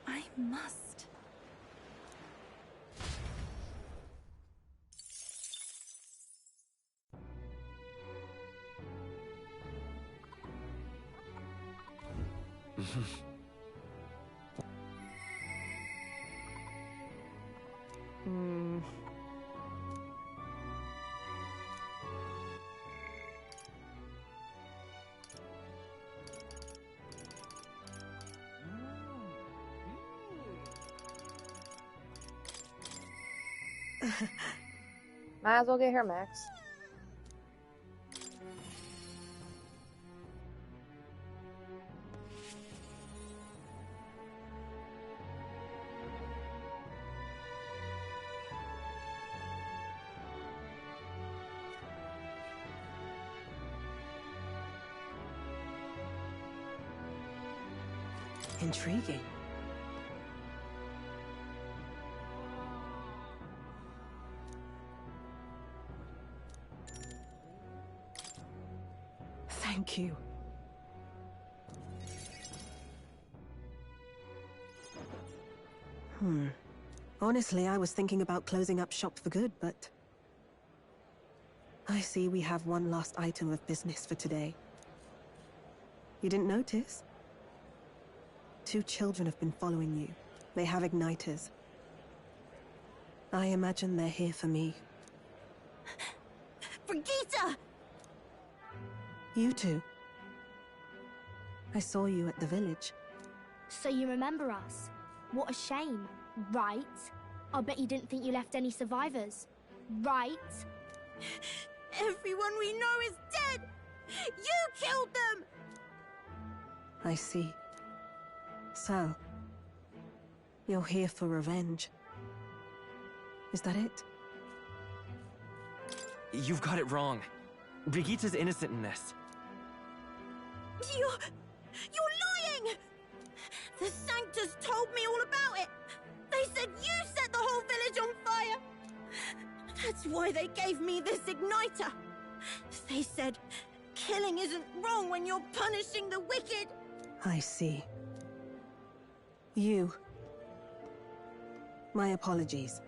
I must. Might as well get her, Max. Intriguing. Thank you. Honestly, I was thinking about closing up shop for good, but... I see we have one last item of business for today. You didn't notice? 2 children have been following you. They have igniters. I imagine they're here for me. Brigitte! You two. I saw you at the village. So you remember us? What a shame, right? I'll bet you didn't think you left any survivors, right? Everyone we know is dead! You killed them! I see. So, you're here for revenge. Is that it? You've got it wrong. Brigitte's innocent in this. You're lying! The Sanctus told me all about it! They said you set the whole village on fire! That's why they gave me this igniter! They said, killing isn't wrong when you're punishing the wicked! I see. You. My apologies.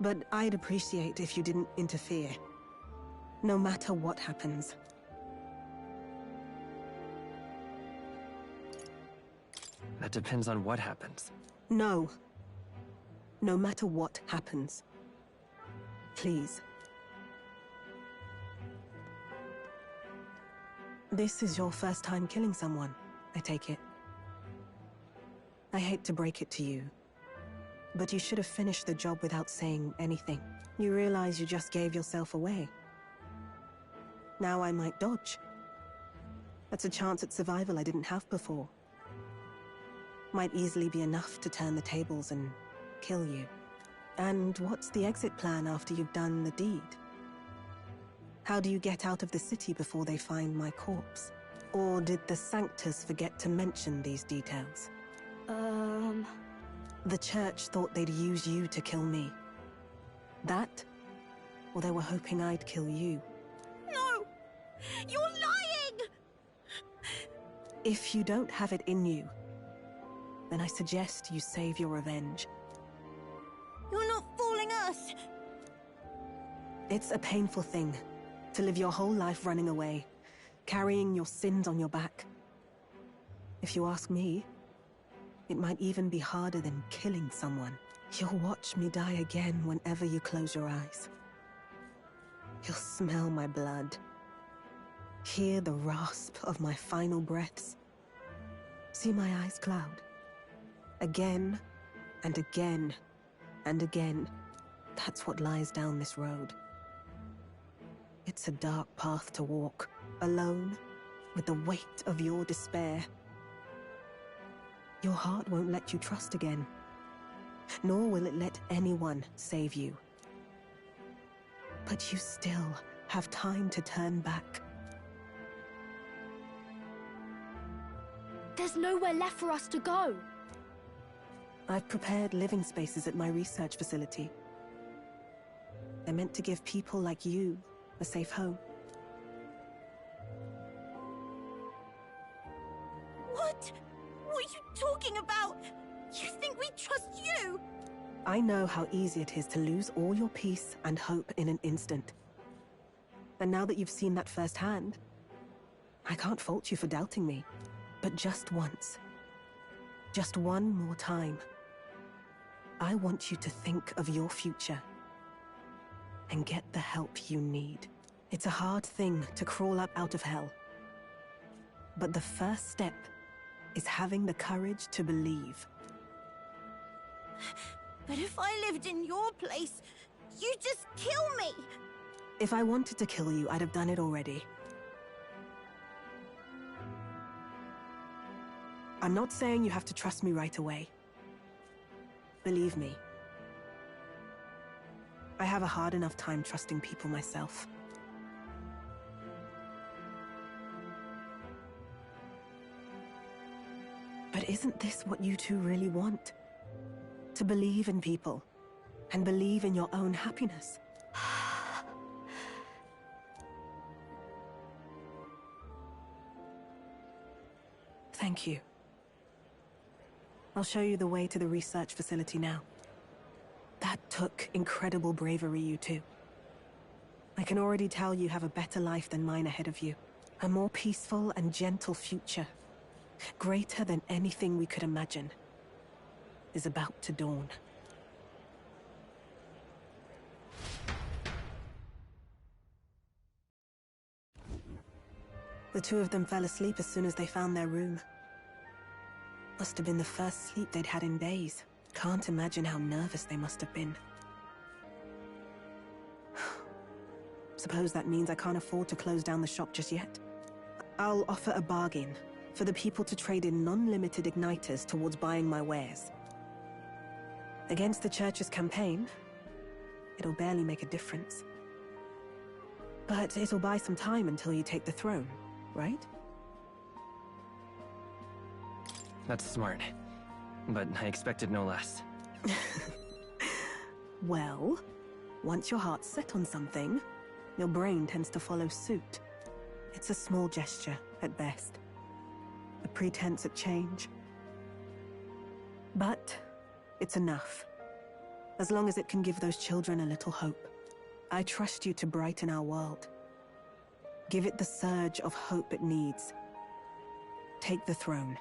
But I'd appreciate if you didn't interfere. No matter what happens. That depends on what happens. No. No matter what happens. Please. This is your first time killing someone, I take it. I hate to break it to you, but you should have finished the job without saying anything. You realize you just gave yourself away. Now I might dodge. That's a chance at survival I didn't have before. Might easily be enough to turn the tables and kill you. And what's the exit plan after you've done the deed? How do you get out of the city before they find my corpse? Or did the Sanctus forget to mention these details? The church thought they'd use you to kill me. That? Or they were hoping I'd kill you? No! You're lying! If you don't have it in you, then I suggest you save your revenge. You're not fooling us! It's a painful thing to live your whole life running away, carrying your sins on your back. If you ask me, it might even be harder than killing someone. You'll watch me die again whenever you close your eyes. You'll smell my blood, hear the rasp of my final breaths, see my eyes cloud. Again and again and again. That's what lies down this road. It's a dark path to walk, alone, with the weight of your despair. Your heart won't let you trust again, nor will it let anyone save you. But you still have time to turn back. There's nowhere left for us to go. I've prepared living spaces at my research facility. They're meant to give people like you a safe home. What? What are you talking about? You think we trust you? I know how easy it is to lose all your peace and hope in an instant. And now that you've seen that firsthand, I can't fault you for doubting me. But just once, just one more time, I want you to think of your future and get the help you need. It's a hard thing to crawl up out of hell. But the first step is having the courage to believe. But if I lived in your place, you'd just kill me! If I wanted to kill you, I'd have done it already. I'm not saying you have to trust me right away. Believe me, I have a hard enough time trusting people myself. But isn't this what you two really want? To believe in people, and believe in your own happiness. Thank you. I'll show you the way to the research facility now. That took incredible bravery, you two. I can already tell you have a better life than mine ahead of you. A more peaceful and gentle future, greater than anything we could imagine, is about to dawn. The two of them fell asleep as soon as they found their room. Must have been the first sleep they'd had in days. Can't imagine how nervous they must have been. Suppose that means I can't afford to close down the shop just yet. I'll offer a bargain for the people to trade in non-limited igniters towards buying my wares. Against the Church's campaign, it'll barely make a difference. But it'll buy some time until you take the throne, right? That's smart. But I expected no less. Well, once your heart's set on something, your brain tends to follow suit. It's a small gesture, at best. A pretense at change. But it's enough. As long as it can give those children a little hope. I trust you to brighten our world. Give it the surge of hope it needs. Take the throne,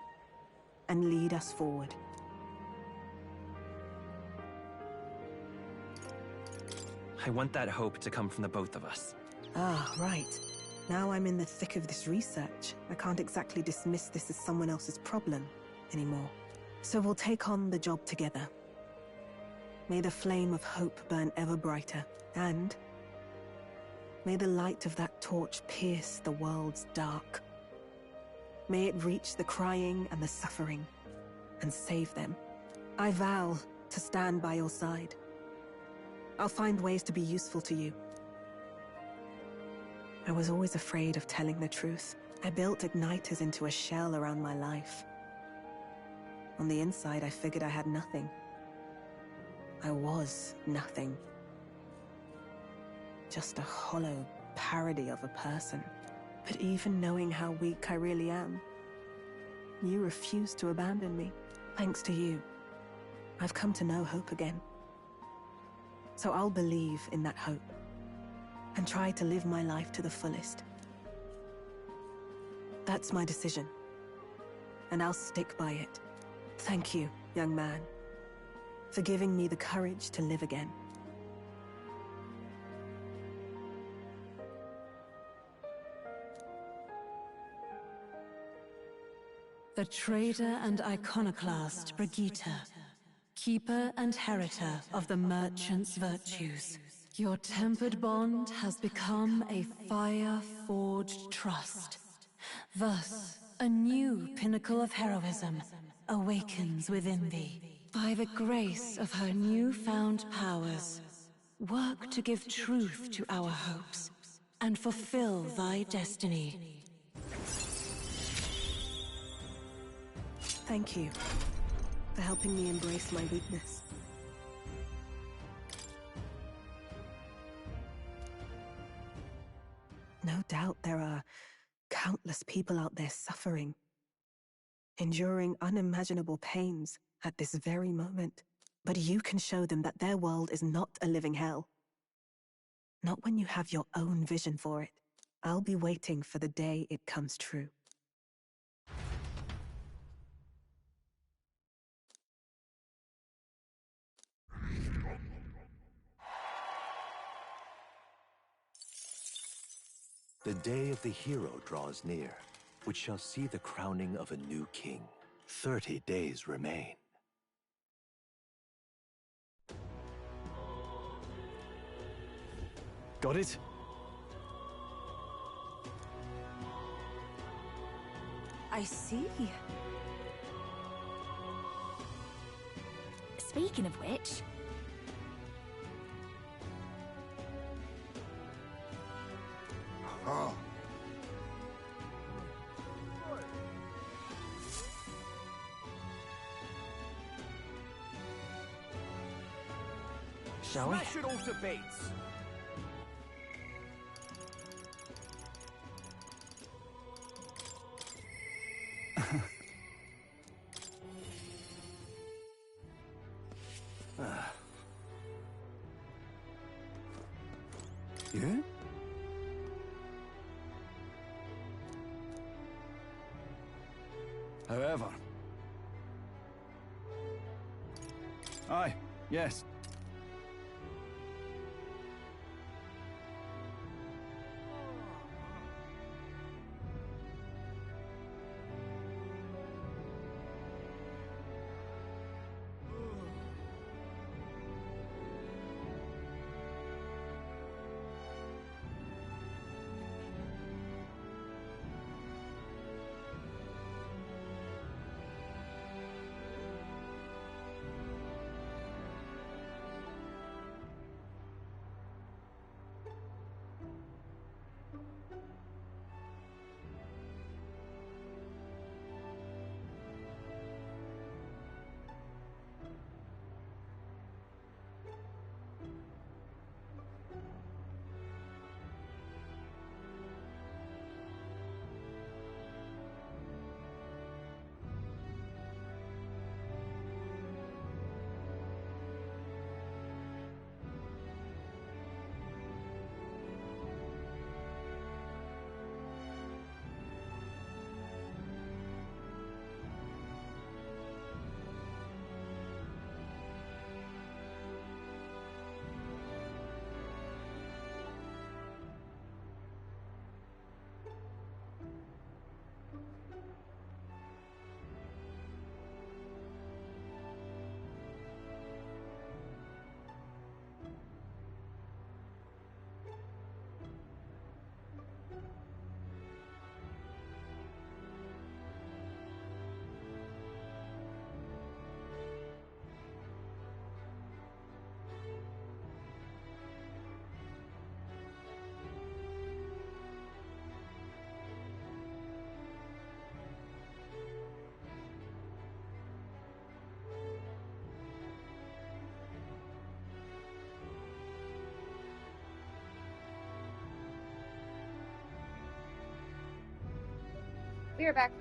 and lead us forward. I want that hope to come from the both of us. Ah, right. Now I'm in the thick of this research. I can't exactly dismiss this as someone else's problem anymore. So we'll take on the job together. May the flame of hope burn ever brighter, and may the light of that torch pierce the world's dark. May it reach the crying and the suffering, and save them. I vow to stand by your side. I'll find ways to be useful to you. I was always afraid of telling the truth. I built igniters into a shell around my life. On the inside, I figured I had nothing. I was nothing. Just a hollow parody of a person. But even knowing how weak I really am, You refused to abandon me. Thanks to you, I've come to know hope again. So I'll believe in that hope and try to live my life to the fullest. That's my decision, and I'll stick by it. Thank you, young man, for giving me the courage to live again. The trader and iconoclast Brigitte, keeper and heritor of the merchant's virtues. Your tempered bond has become a fire-forged trust. Thus, a new pinnacle of heroism awakens within thee. By the grace of her newfound powers, work to give truth to our hopes and fulfill thy destiny. Thank you for helping me embrace my weakness. No doubt there are countless people out there suffering, enduring unimaginable pains at this very moment. But you can show them that their world is not a living hell. Not when you have your own vision for it. I'll be waiting for the day it comes true. The day of the hero draws near, which shall see the crowning of a new king. 30 days remain. Got it? I see. Speaking of which... Oh. Shall we? Smash it all to bits! Yeah? However... Aye, yes. We are back.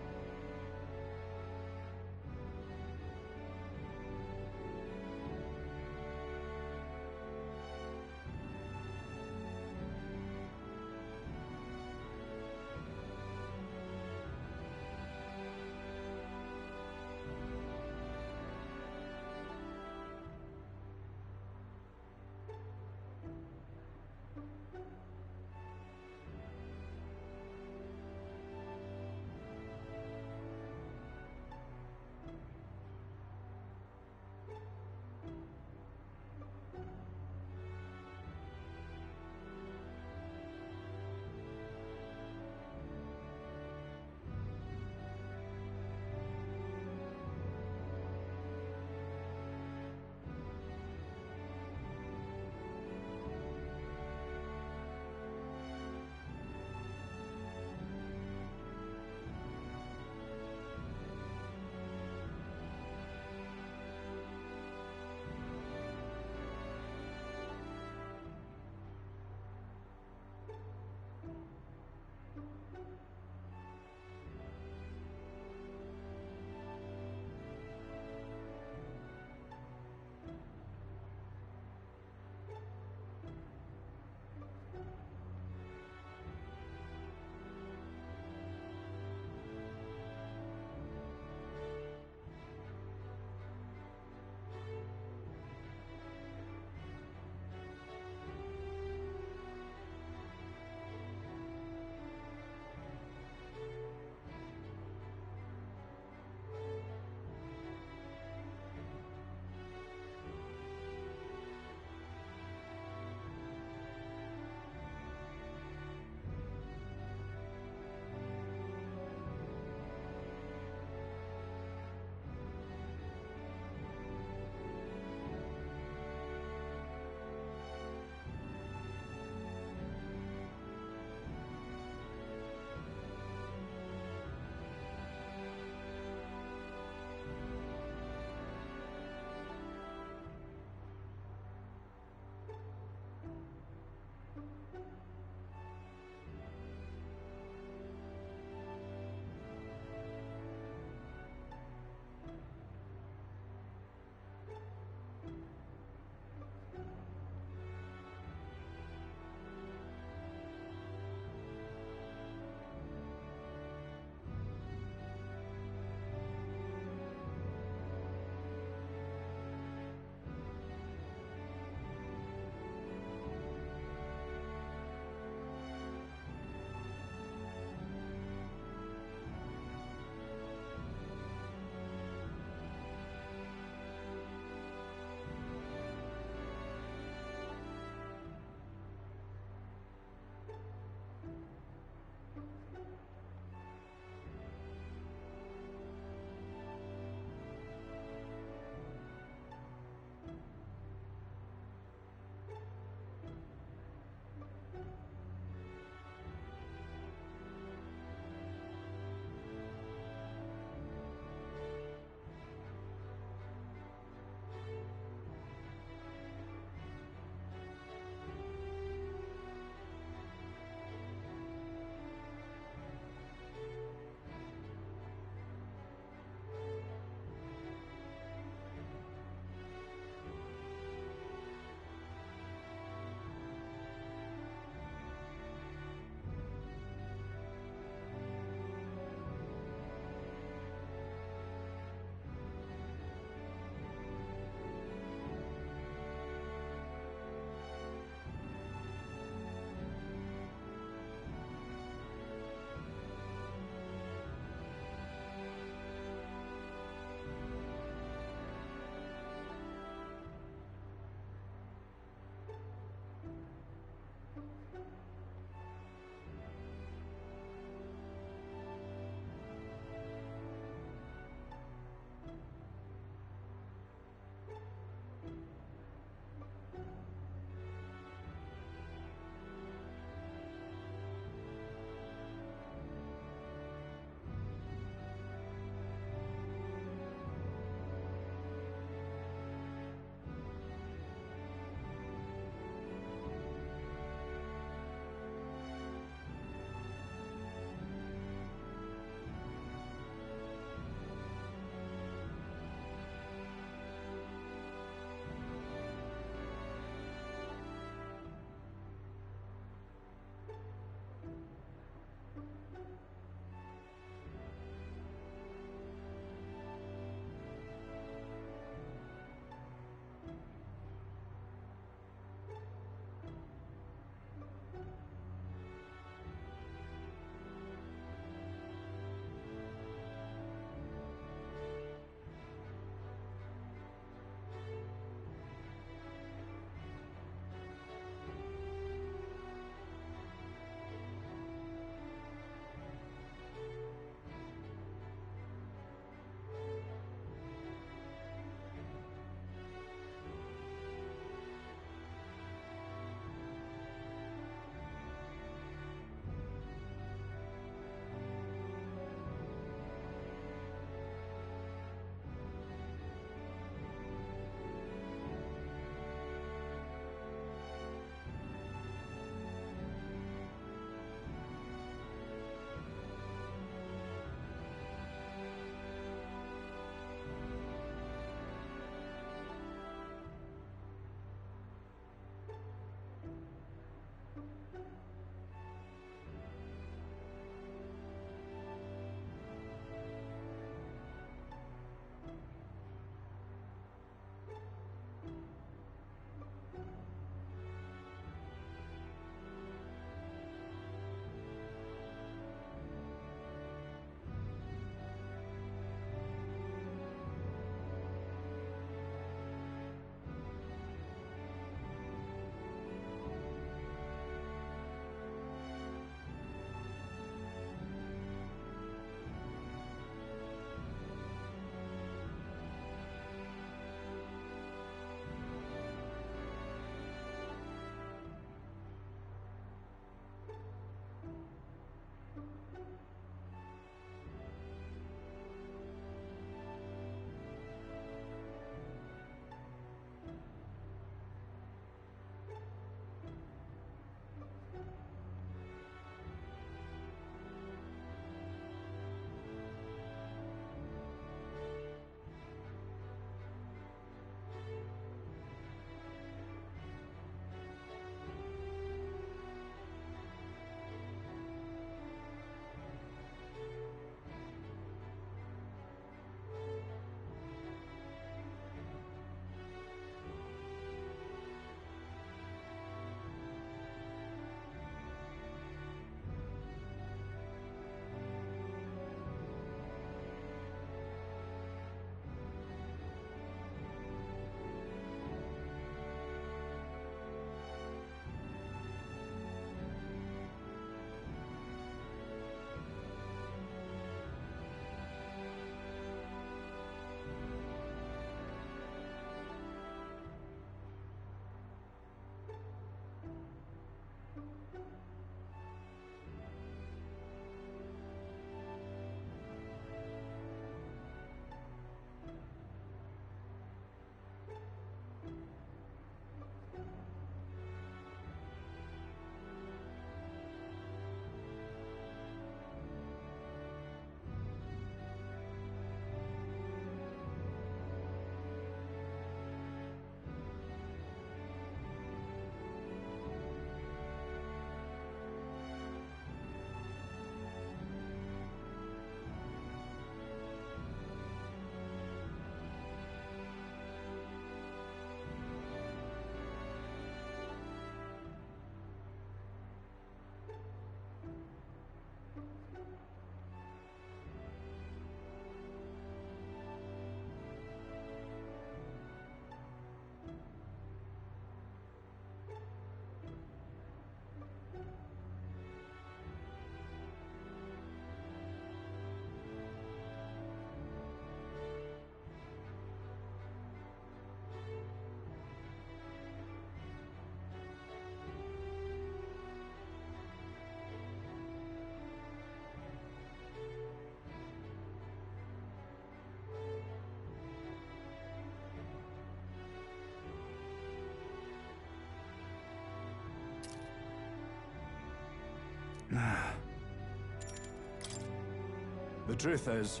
The truth is...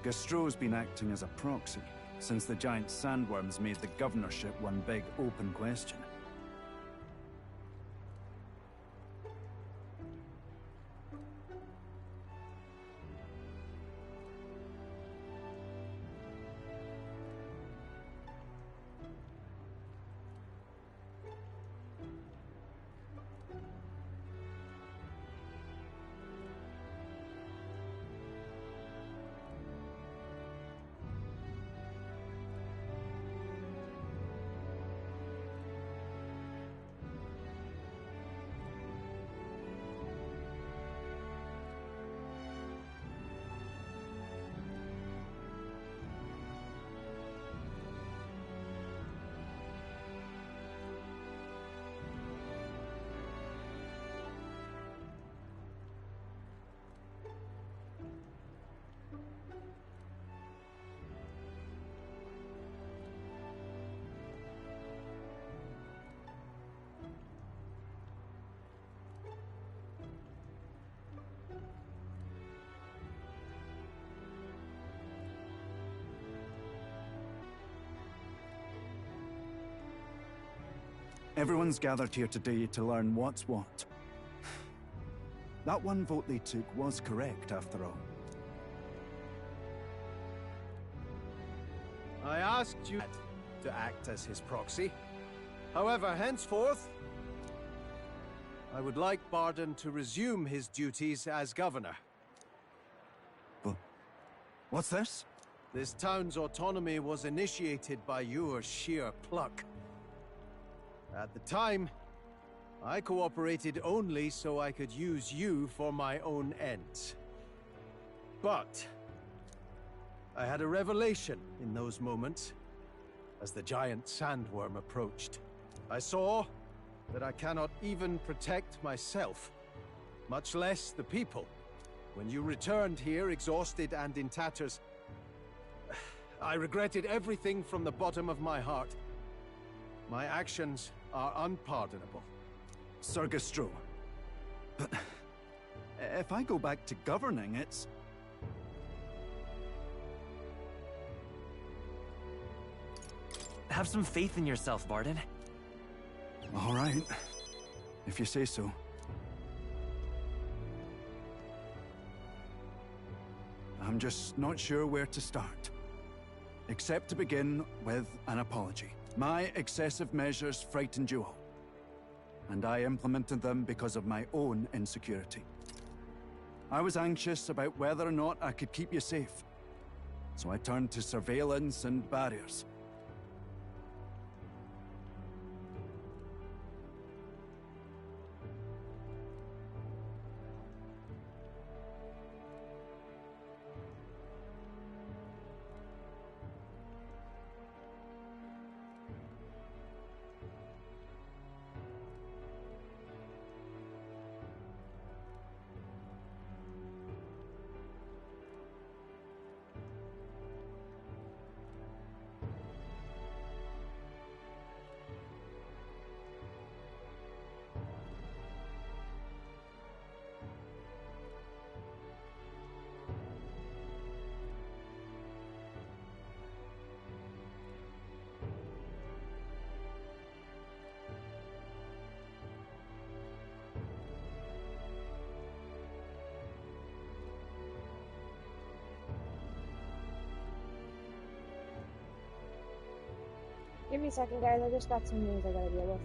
Gastro's been acting as a proxy since the giant sandworms made the governorship one big open question. Everyone's gathered here today to learn what's what. That one vote they took was correct, after all. I asked you to act as his proxy. However, henceforth, I would like Barden to resume his duties as governor. But what's this? This town's autonomy was initiated by your sheer pluck. At the time, I cooperated only so I could use you for my own ends. But I had a revelation in those moments as the giant sandworm approached. I saw that I cannot even protect myself, much less the people. When you returned here exhausted and in tatters, I regretted everything from the bottom of my heart. My actions are unpardonable. Sir Gastro. But if I go back to governing, it's... Have some faith in yourself, Barden. All right. If you say so. I'm just not sure where to start. Except to begin with an apology. My excessive measures frightened you all. And I implemented them because of my own insecurity. I was anxious about whether or not I could keep you safe. So I turned to surveillance and barriers. Give me a second, guys. I just got some news I gotta deal with.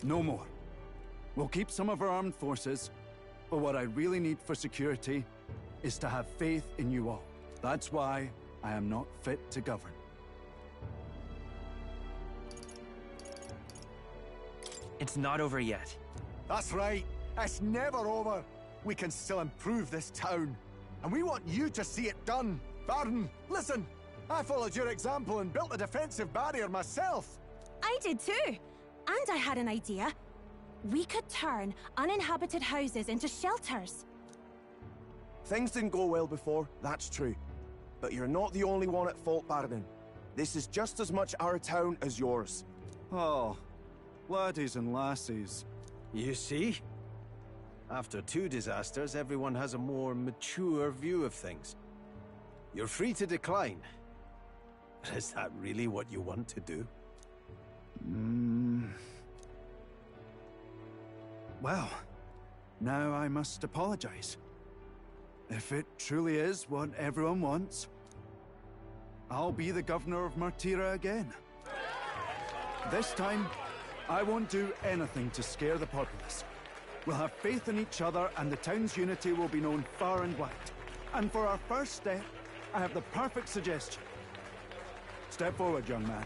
No more. We'll keep some of our armed forces, but what I really need for security is to have faith in you all. That's why I am not fit to govern. It's not over yet. That's right. It's never over. We can still improve this town. And we want you to see it done. Varden, listen. I followed your example and built a defensive barrier myself. I did too. And I had an idea. We could turn uninhabited houses into shelters. Things didn't go well before, that's true. But you're not the only one at fault, Varden. This is just as much our town as yours. Oh, laddies and lassies. You see? After 2 disasters, everyone has a more mature view of things. You're free to decline. But is that really what you want to do? Well, now I must apologize. If it truly is what everyone wants, I'll be the governor of Martira again. This time, I won't do anything to scare the populace. We'll have faith in each other and the town's unity will be known far and wide. And for our first step, I have the perfect suggestion. Step forward, young man.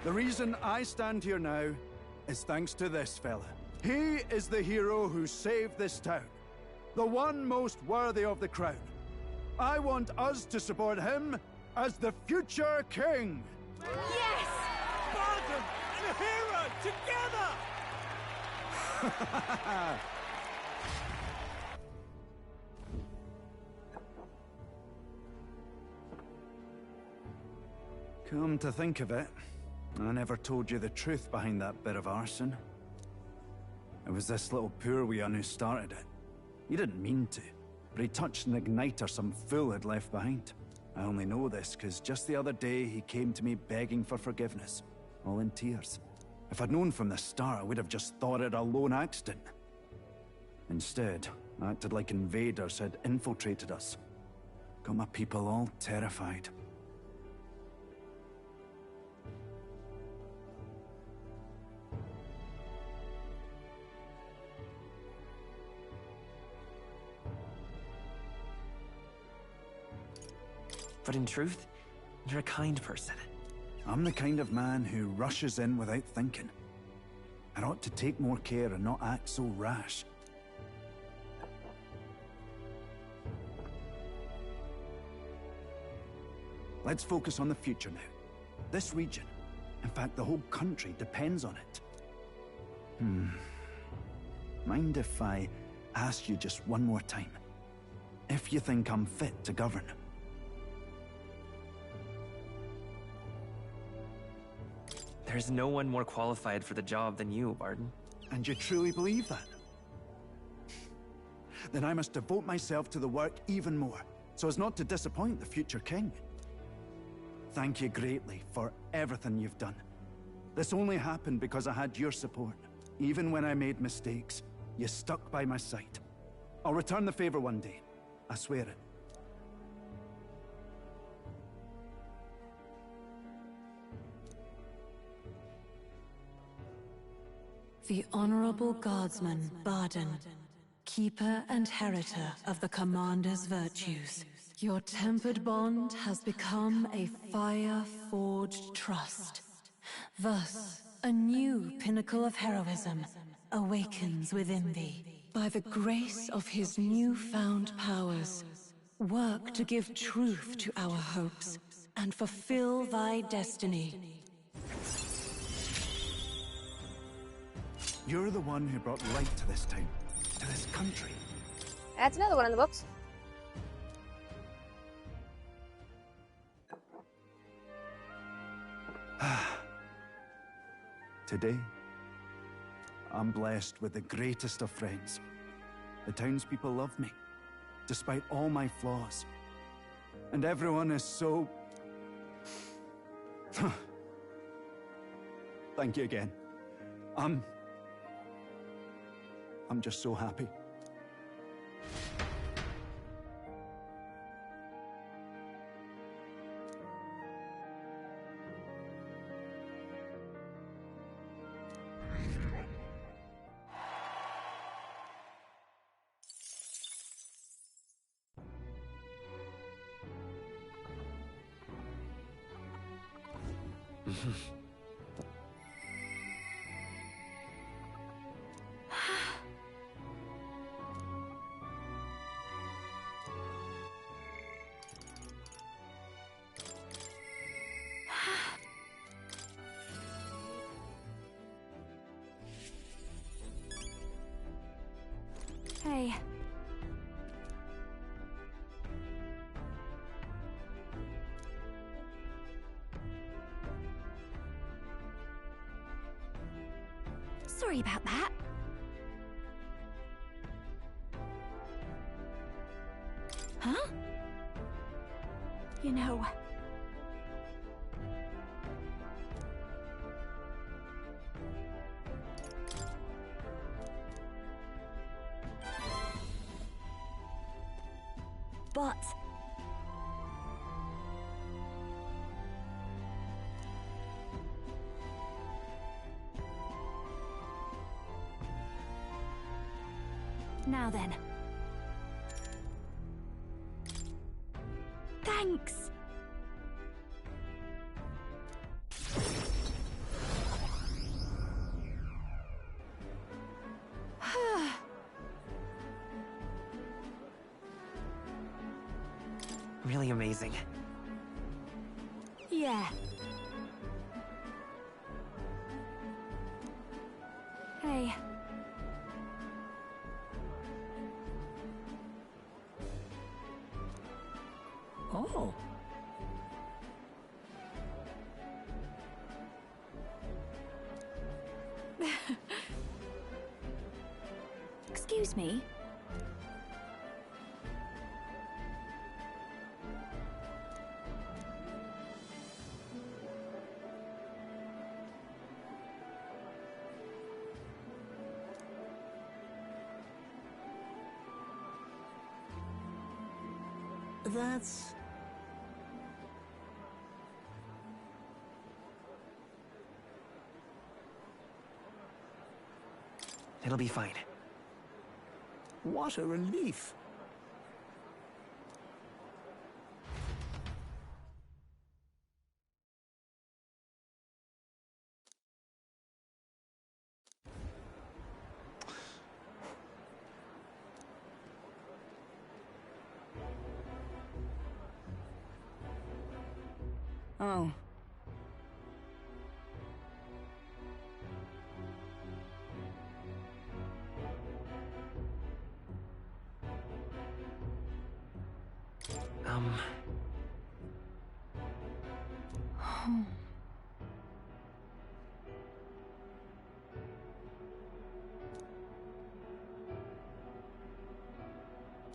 The reason I stand here now is thanks to this fella. He is the hero who saved this town. The one most worthy of the crown. I want us to support him as the future king. Yes! Varden and a hero together! Come to think of it, I never told you the truth behind that bit of arson. It was this little poor wee un who started it. He didn't mean to, but he touched an igniter some fool had left behind. I only know this because just the other day he came to me begging for forgiveness, all in tears. If I'd known from the start, I would have just thought it a lone accident. Instead, I acted like invaders had infiltrated us. Got my people all terrified. But in truth, you're a kind person. I'm the kind of man who rushes in without thinking. I ought to take more care and not act so rash. Let's focus on the future now. This region, in fact the whole country, depends on it. Mind if I ask you just one more time? If you think I'm fit to govern? There's no one more qualified for the job than you, Varden. And you truly believe that? Then I must devote myself to the work even more, so as not to disappoint the future king. Thank you greatly for everything you've done. This only happened because I had your support. Even when I made mistakes, you stuck by my side. I'll return the favor one day. I swear it. The Honorable Guardsman, Varden, Keeper and Heriter of the Commander's Virtues. Your tempered bond has become a fire-forged trust. Thus, a new pinnacle of heroism awakens within thee. By the grace of his newfound powers, work to give truth to our hopes and fulfill thy destiny. You're the one who brought light to this town, to this country. That's another one in the books. Today, I'm blessed with the greatest of friends. The townspeople love me, despite all my flaws. And everyone is so... Thank you again. I'm just so happy. Hey. Sorry about that. Huh? You know... But... Now then. Thanks! Really amazing. Yeah. Hey. Oh. Excuse me? That's... It'll be fine. What a relief. Oh.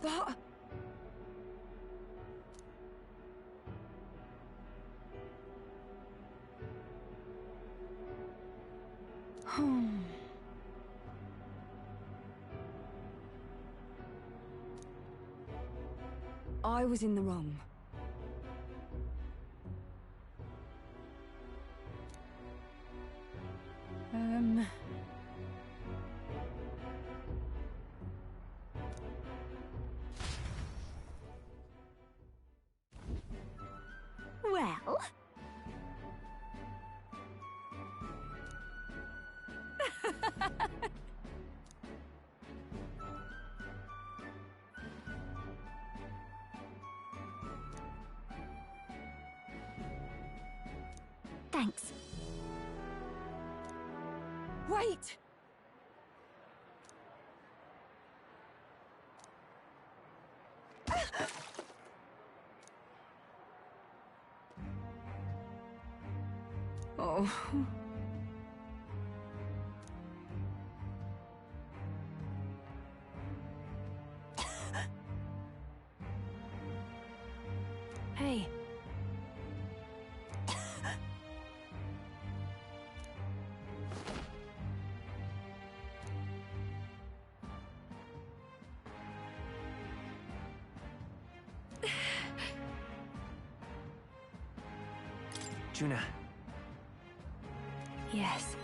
That... I was in the wrong. Well... Thanks. Wait! Oh. Hey. Juna. Yes.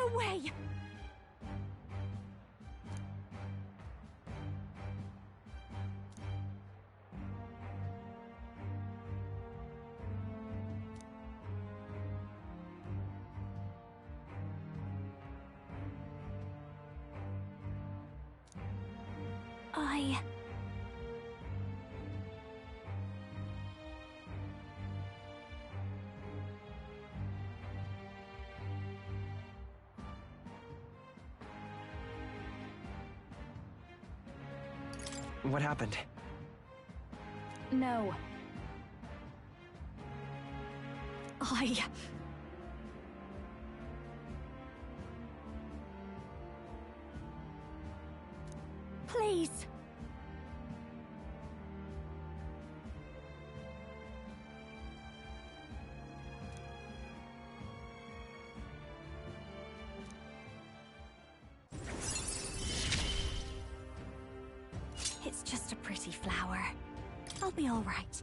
No way! What happened? No. Please. It's just a pretty flower. I'll be all right.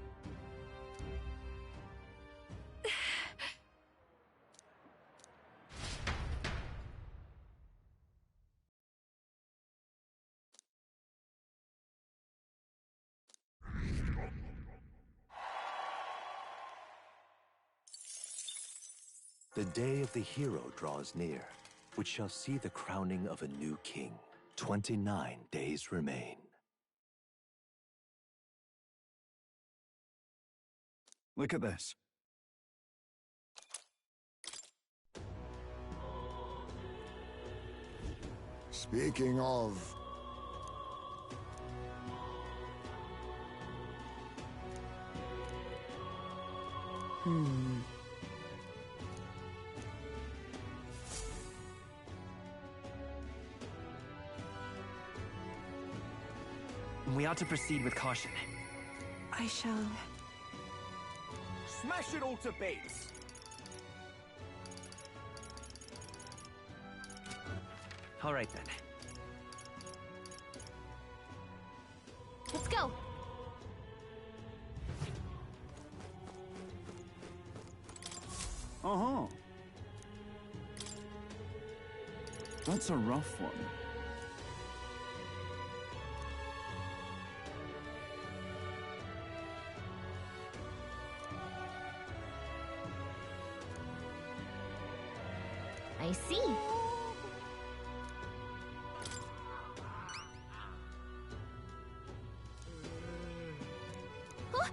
The day of the hero draws near, which shall see the crowning of a new king. 29 days remain. Look at this. Speaking of... We ought to proceed with caution. I shall... Smash it all to bits! All right then. Let's go. Uh-huh. That's a rough one. I see. Huh?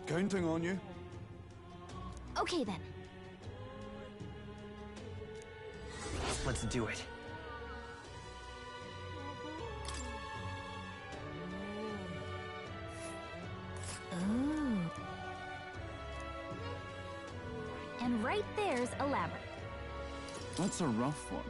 Counting on you. Okay then. Let's do it. Ooh. And right there's a labyrinth. That's a rough one.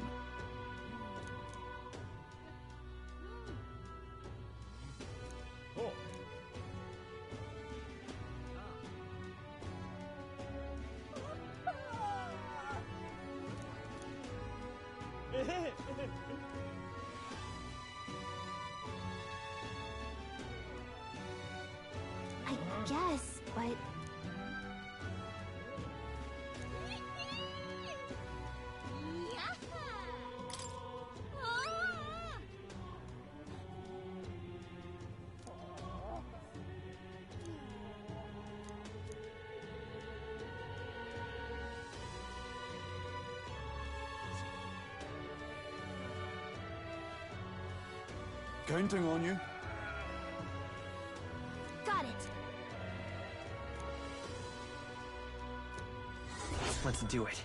I guess, but... Counting on you. Got it. Let's do it.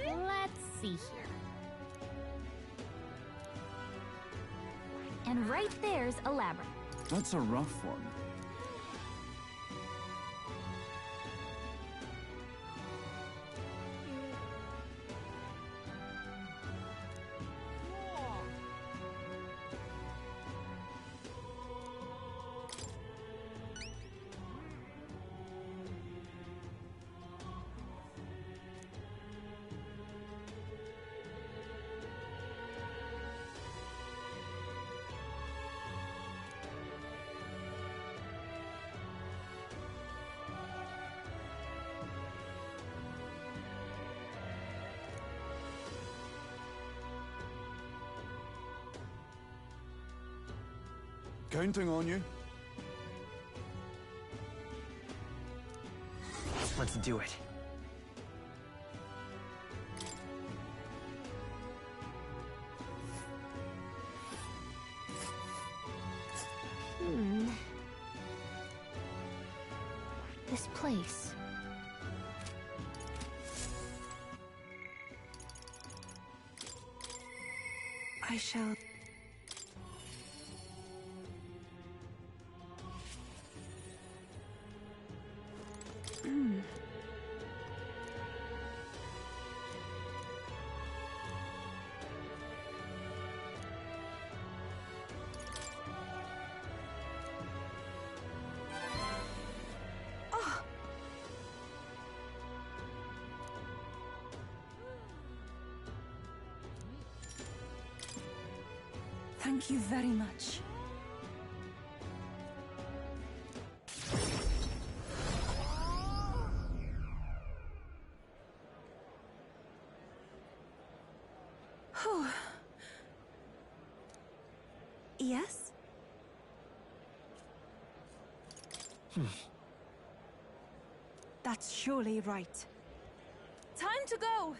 Let's see here. And right there's a labyrinth. That's a rough one. Counting on you. Let's do it. This place. I shall... Thank you very much. Whew. Yes? That's surely right. Time to go!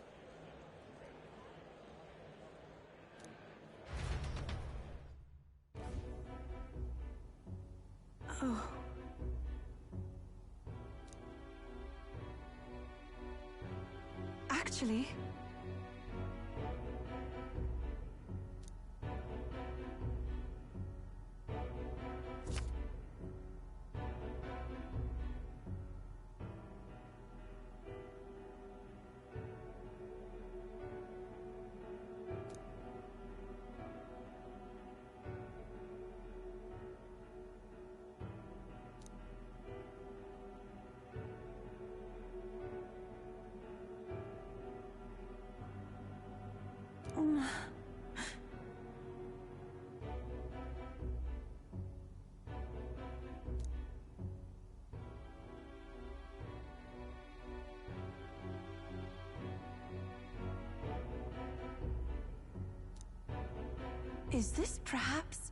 Oh. Actually... Is this perhaps...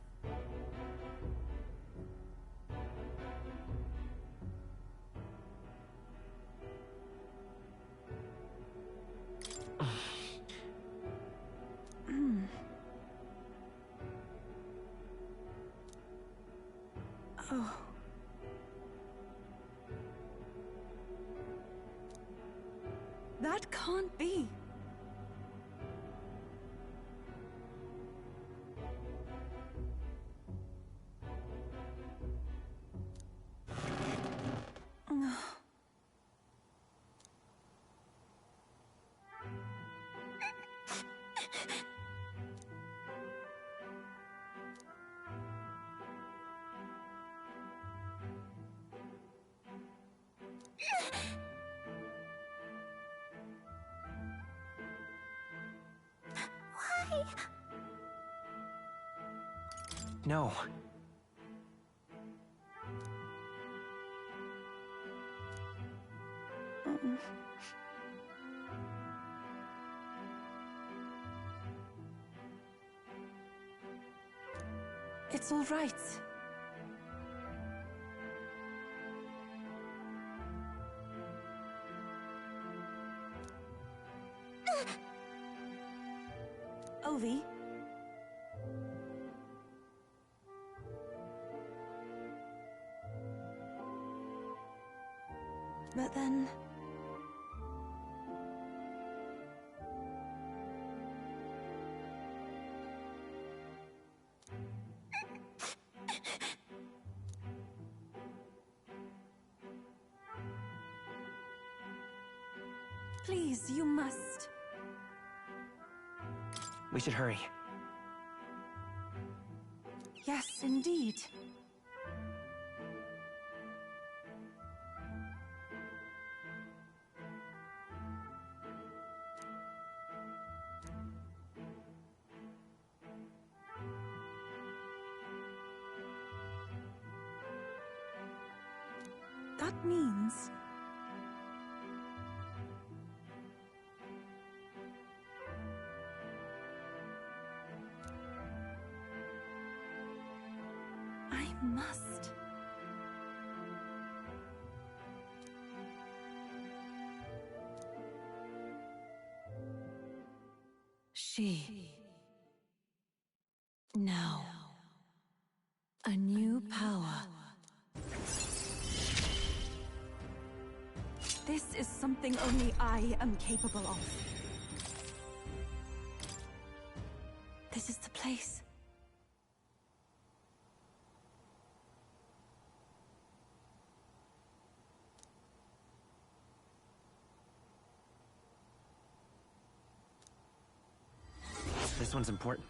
Oh. That can't be. Why? No. It's all right. Ovi? But then... Please, you must. We should hurry. Yes, indeed. That means... must. She. Now. A new power. This is something only I am capable of. This is the place. This one's important.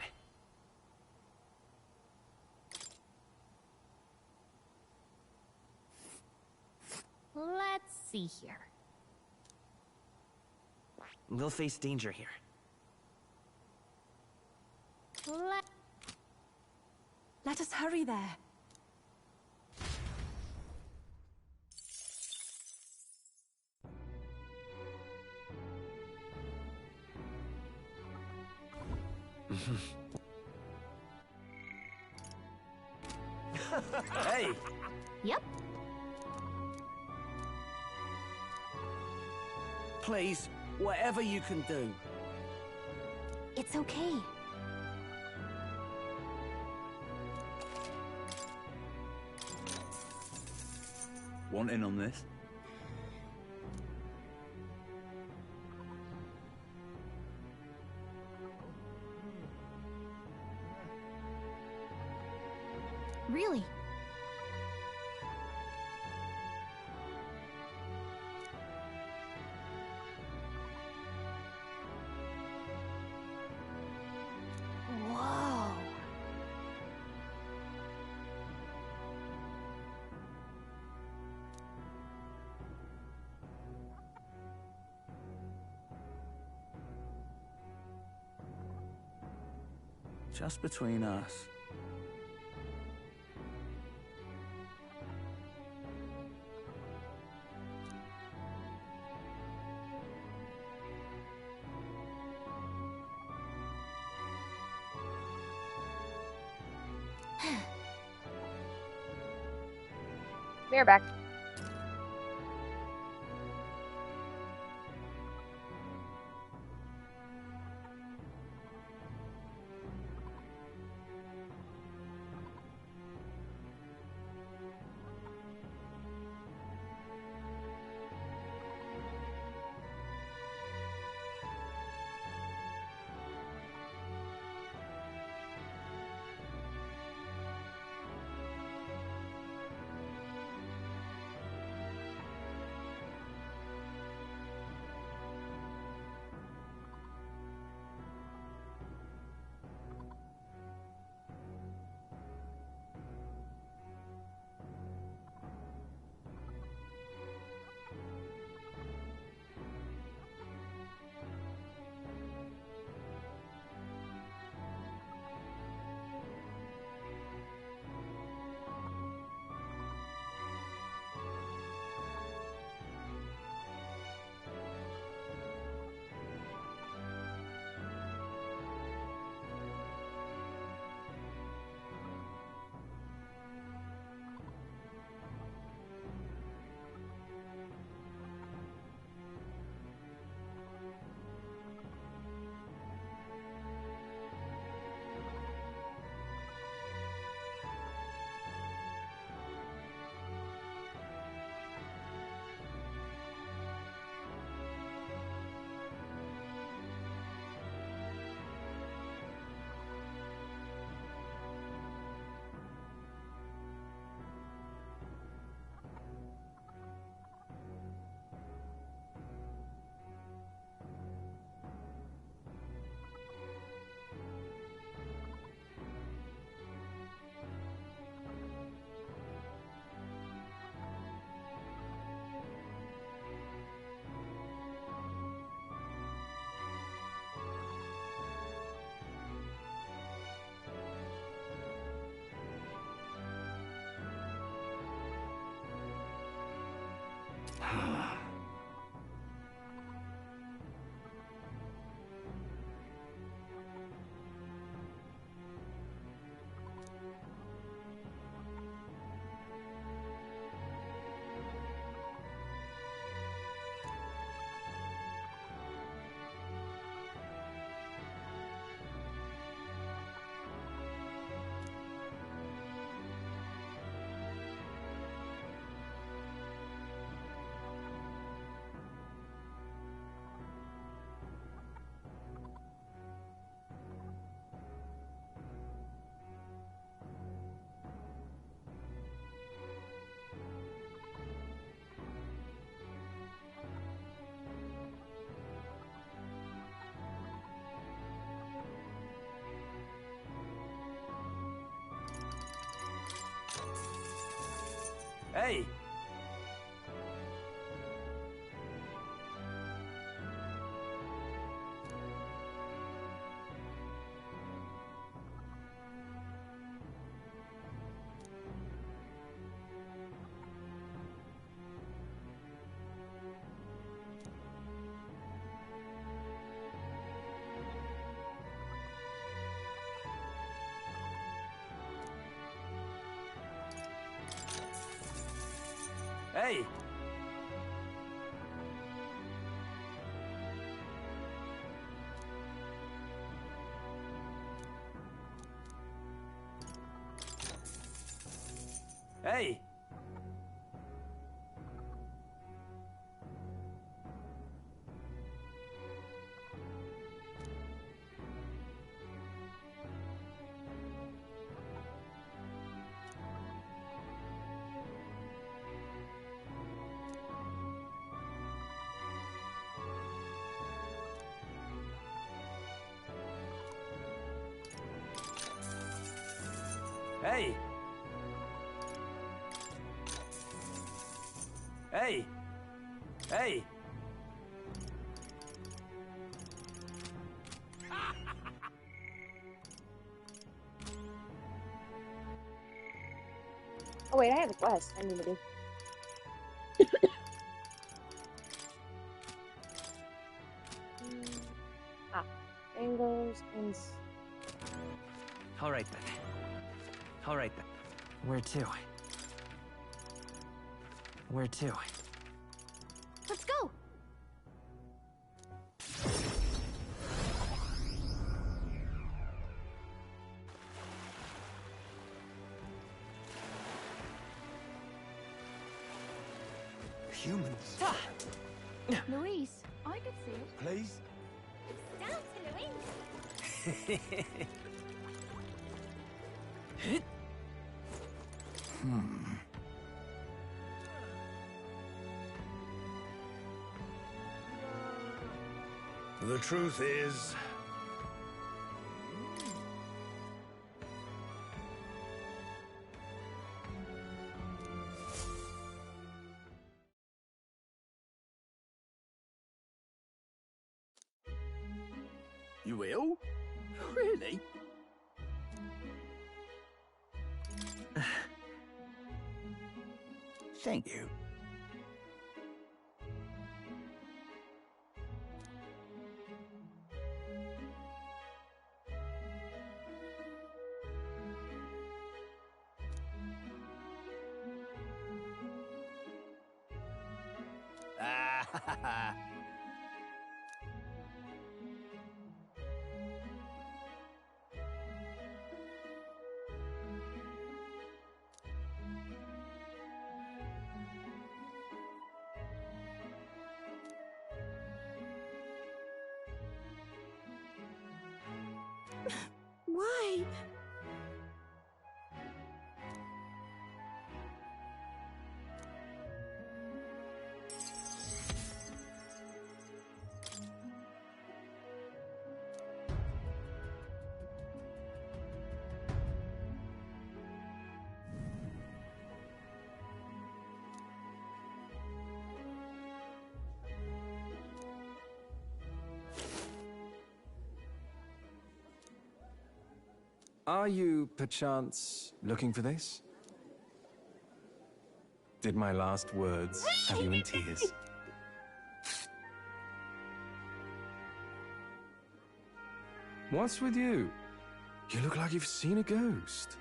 Let's see here. We'll face danger here. Let us hurry there. Hey! Yep. Please, whatever you can do. It's okay. Want in on this? Really? Whoa. Just between us. We're back. Hey! Hey! Hey! Hey! Hey! Hey! Oh wait, I have a quest I need to do. Angles and... Alright then. Alright then. Where to? Where to? Let's go! Humans. Luis, I could see it. Please? Down to Luis. The truth is... You will? Really? Thank you. Why? Are you, perchance, looking for this? Did my last words have you in tears? What's with you? You look like you've seen a ghost.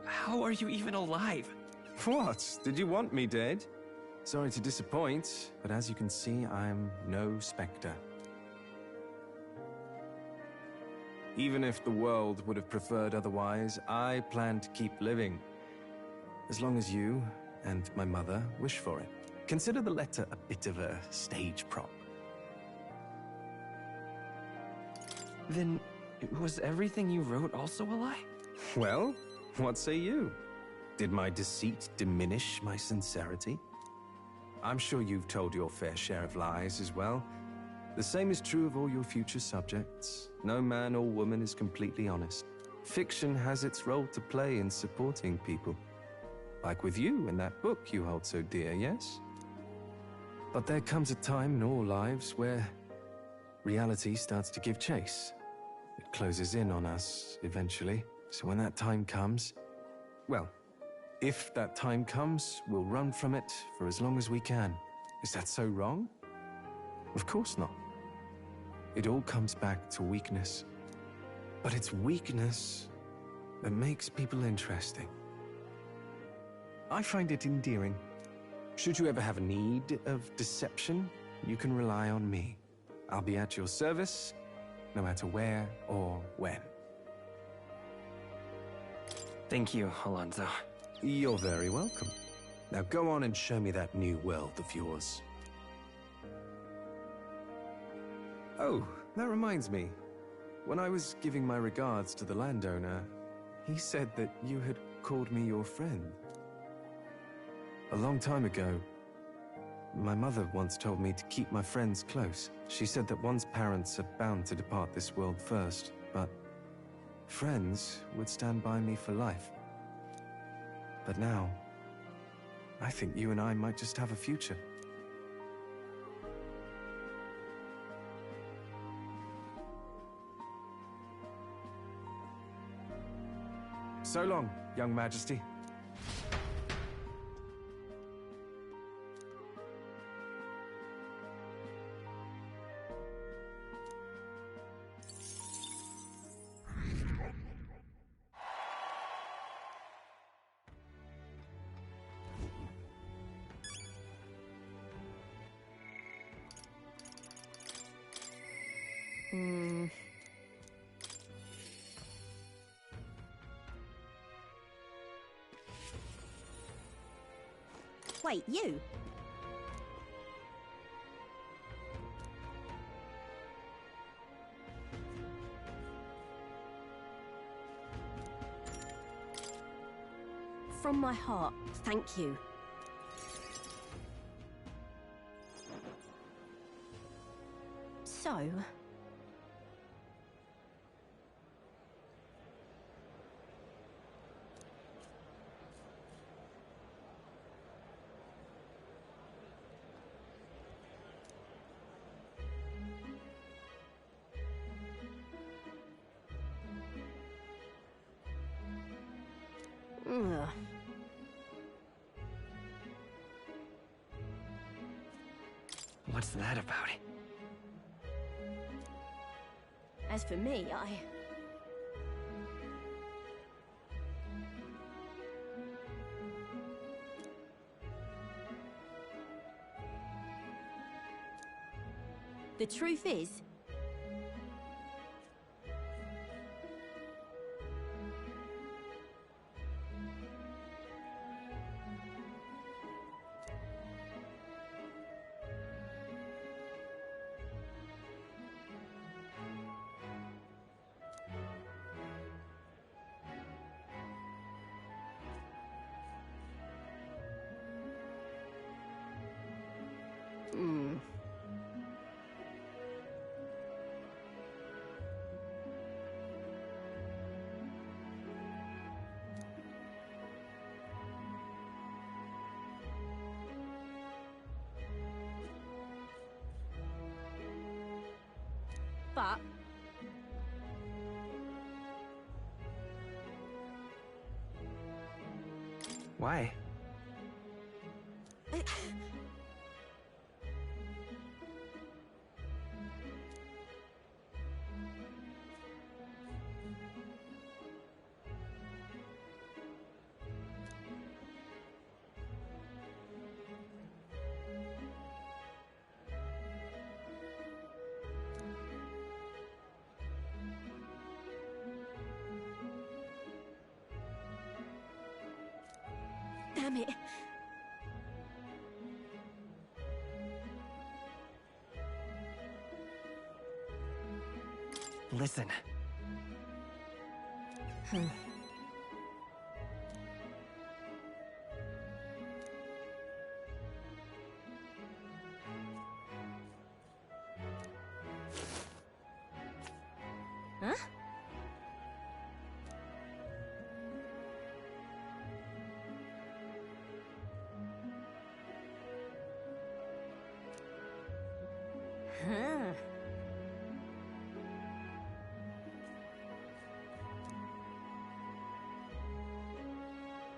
How are you even alive? What? Did you want me dead? Sorry to disappoint, but as you can see, I'm no spectre. Even if the world would have preferred otherwise, I plan to keep living. As long as you and my mother wish for it. Consider the letter a bit of a stage prop. Then, was everything you wrote also a lie? Well, what say you? Did my deceit diminish my sincerity? I'm sure you've told your fair share of lies as well. The same is true of all your future subjects. No man or woman is completely honest. Fiction has its role to play in supporting people. Like with you and that book you hold so dear, yes? But there comes a time in all lives where reality starts to give chase. It closes in on us, eventually. So when that time comes, well, if that time comes, we'll run from it for as long as we can. Is that so wrong? Of course not. It all comes back to weakness. But it's weakness that makes people interesting. I find it endearing. Should you ever have a need of deception, you can rely on me. I'll be at your service, no matter where or when. Thank you, Alonso. You're very welcome. Now go on and show me that new world of yours. Oh, that reminds me. When I was giving my regards to the landowner, he said that you had called me your friend. A long time ago, my mother once told me to keep my friends close. She said that one's parents are bound to depart this world first, but friends would stand by me for life. But now, I think you and I might just have a future. So long, young majesty. Wait, you? From my heart, thank you. So... Ugh. What's that about? As for me, the truth is... But... Why? Damn it. Listen. Huh?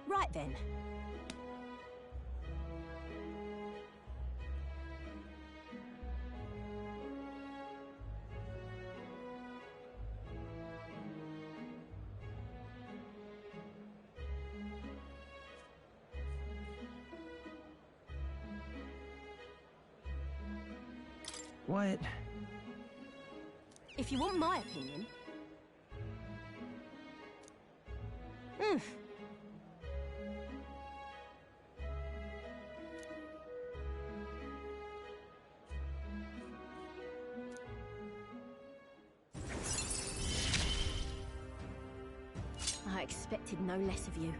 Right then. What? If you want my opinion... I expected no less of you.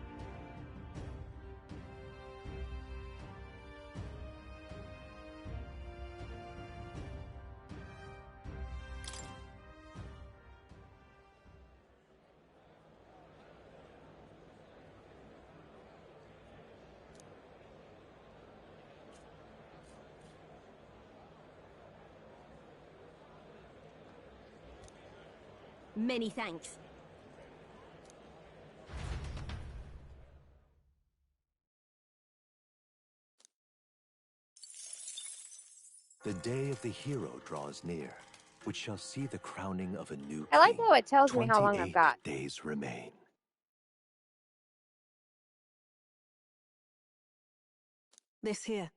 Many thanks. The day of the hero draws near, which shall see the crowning of a new I like king. how it tells me how long I've 28 got. days remain. This here.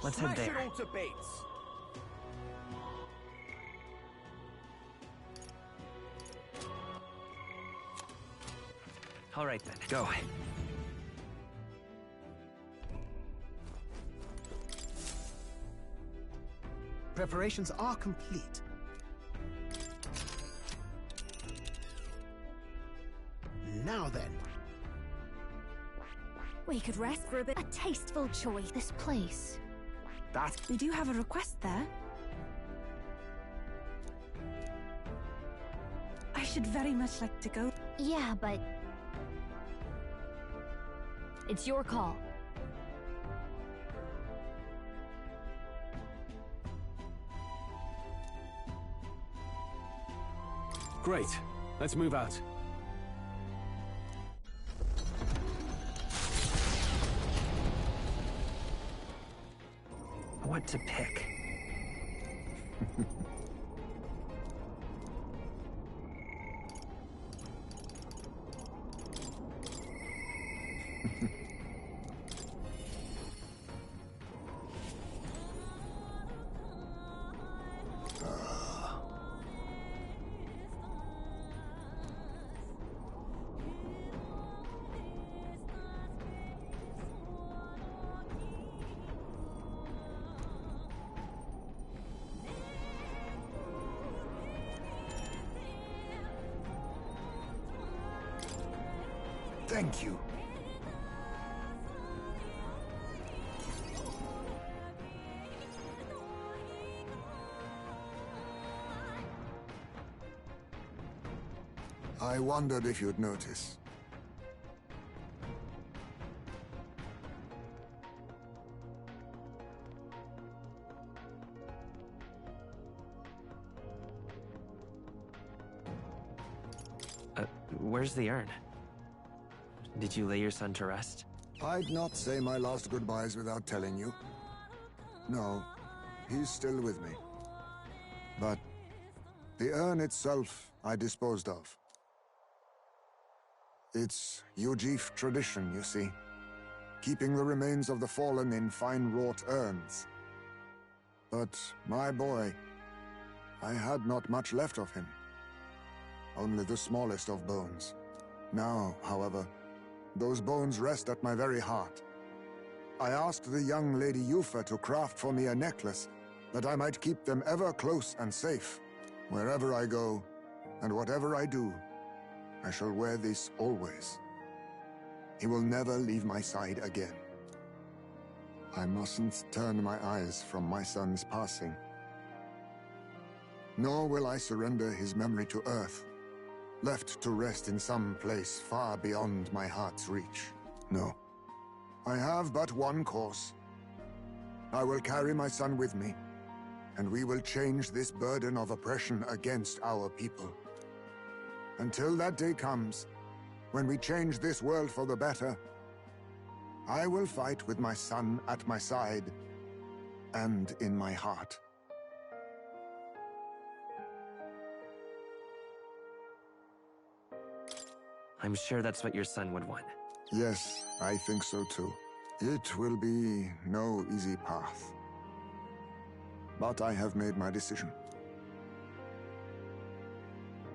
Let's head Smash it there. all to bits. All right then, go. Preparations are complete. Now then. We could rest for a bit. A tasteful choice. This place. That... We do have a request there. I should very much like to go. Yeah, but... It's your call. Great. Let's move out. What to pick? Thank you. I wondered if you'd notice. Where's the urn? Did you lay your son to rest? I'd not say my last goodbyes without telling you. No, he's still with me. But the urn itself I disposed of. It's Yujif tradition, you see. Keeping the remains of the fallen in fine-wrought urns. But my boy, I had not much left of him. Only the smallest of bones. Now, however, those bones rest at my very heart. I asked the young Lady Yufa to craft for me a necklace, that I might keep them ever close and safe. Wherever I go, and whatever I do, I shall wear this always. He will never leave my side again. I mustn't turn my eyes from my son's passing. Nor will I surrender his memory to Earth, left to rest in some place far beyond my heart's reach. No. I have but one course. I will carry my son with me, and we will change this burden of oppression against our people. Until that day comes, when we change this world for the better, I will fight with my son at my side and in my heart. I'm sure that's what your son would want. Yes, I think so too. It will be no easy path. But I have made my decision.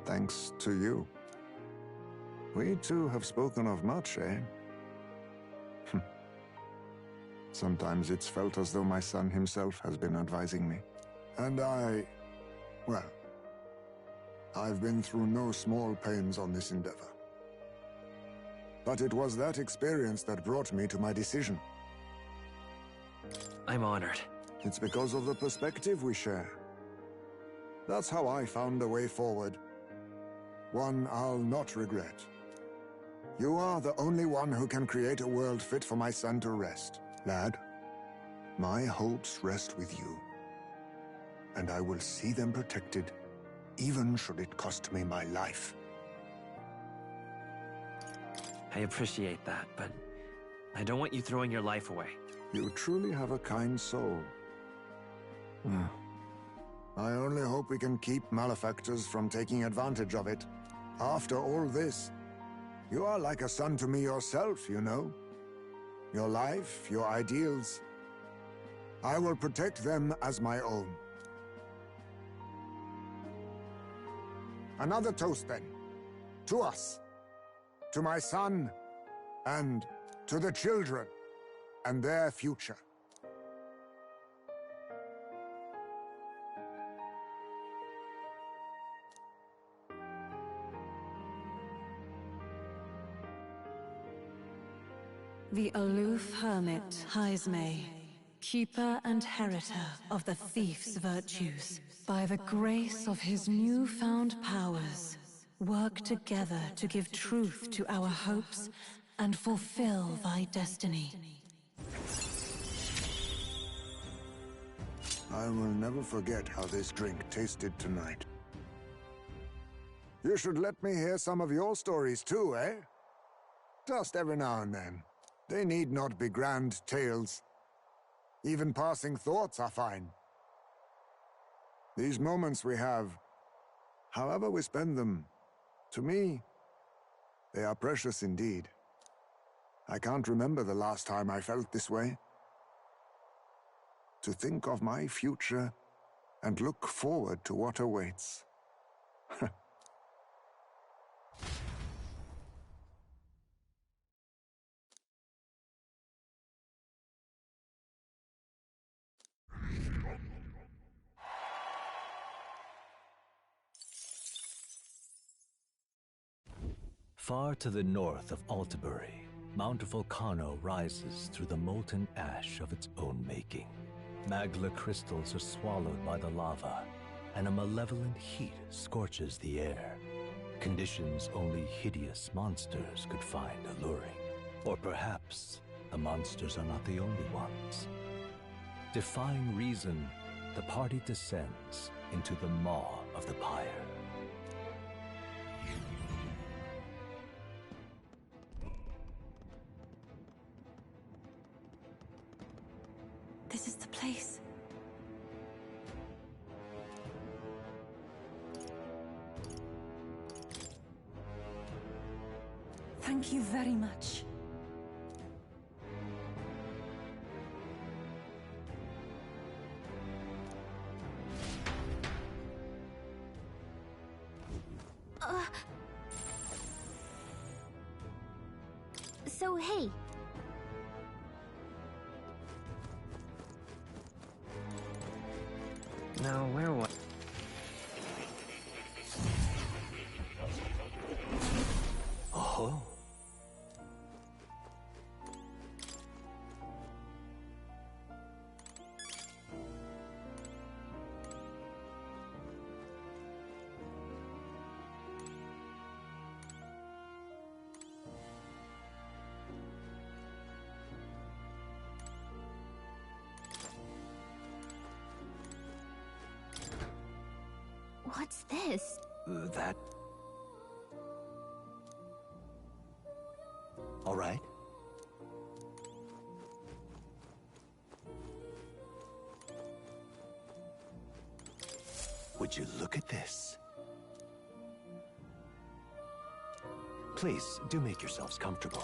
Thanks to you. We two have spoken of much, eh? Sometimes it's felt as though my son himself has been advising me. And well, I've been through no small pains on this endeavor. But it was that experience that brought me to my decision. I'm honored. It's because of the perspective we share. That's how I found a way forward. One I'll not regret. You are the only one who can create a world fit for my son to rest. Lad, my hopes rest with you. And I will see them protected, even should it cost me my life. I appreciate that, but I don't want you throwing your life away. You truly have a kind soul. I only hope we can keep malefactors from taking advantage of it. After all this, you are like a son to me yourself, you know. Your life, your ideals. I will protect them as my own. Another toast, then. To us. To my son, and to the children, and their future. The aloof hermit, Hyzme, keeper and heritor of the thief's virtues, by the grace of his newfound powers, work together to give truth to our hopes and fulfill thy destiny. I will never forget how this drink tasted tonight. You should let me hear some of your stories too, eh? Just every now and then. They need not be grand tales. Even passing thoughts are fine. These moments we have, however we spend them, to me, they are precious indeed. I can't remember the last time I felt this way. To think of my future and look forward to what awaits. Far to the north of Altabury, Mount Volcano rises through the molten ash of its own making. Magla crystals are swallowed by the lava, and a malevolent heat scorches the air. Conditions only hideous monsters could find alluring. Or perhaps the monsters are not the only ones. Defying reason, the party descends into the maw of the pyre. This is the place. Thank you very much. So, hey. Now, where was... Oh. this? That... All right. Would you look at this? Please, do make yourselves comfortable.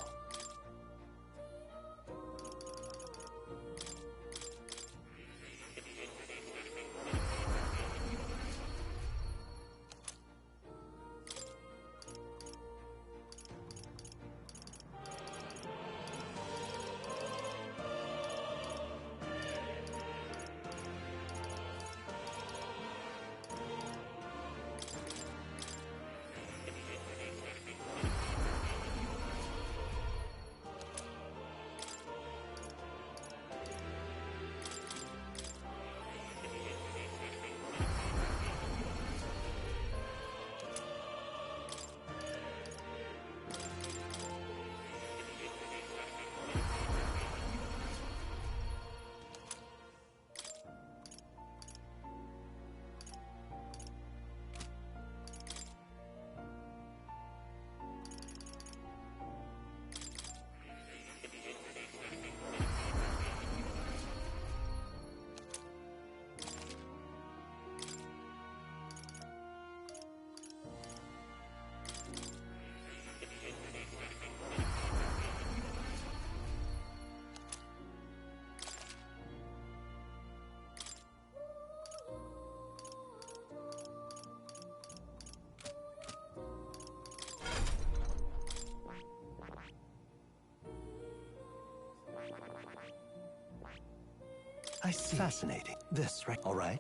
I see. Fascinating. This, right? All right.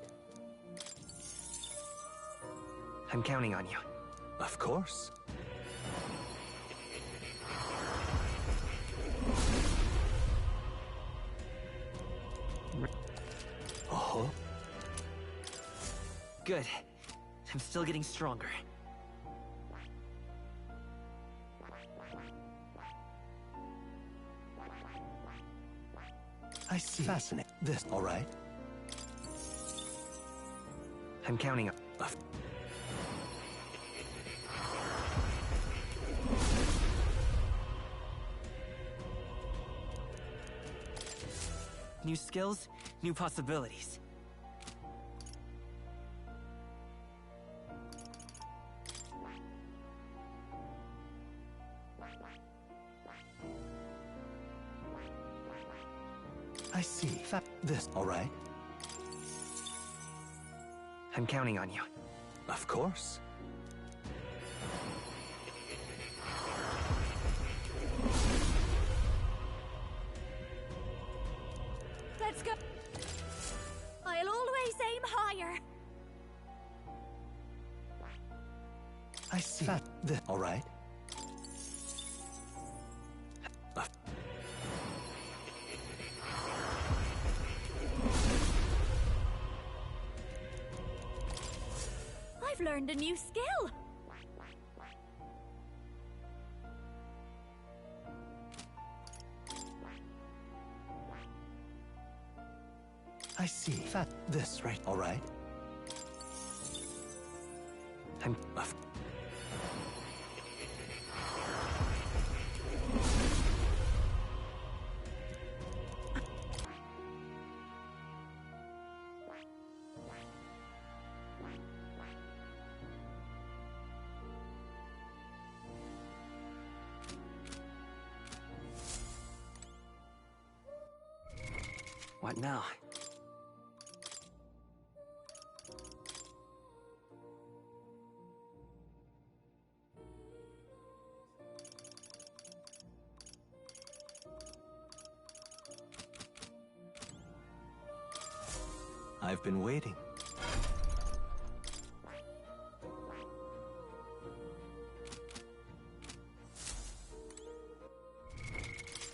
I'm counting on you. Of course. Oh. Good. I'm still getting stronger. I see. Fascinating. This, all right. I'm counting on... New skills, new possibilities. I see. This, all right. I'm counting on you. Of course. Let's go. I'll always aim higher. I see. This, all right. I've learned a new skill. I see. This, right? All right. I'm... What now? I've been waiting.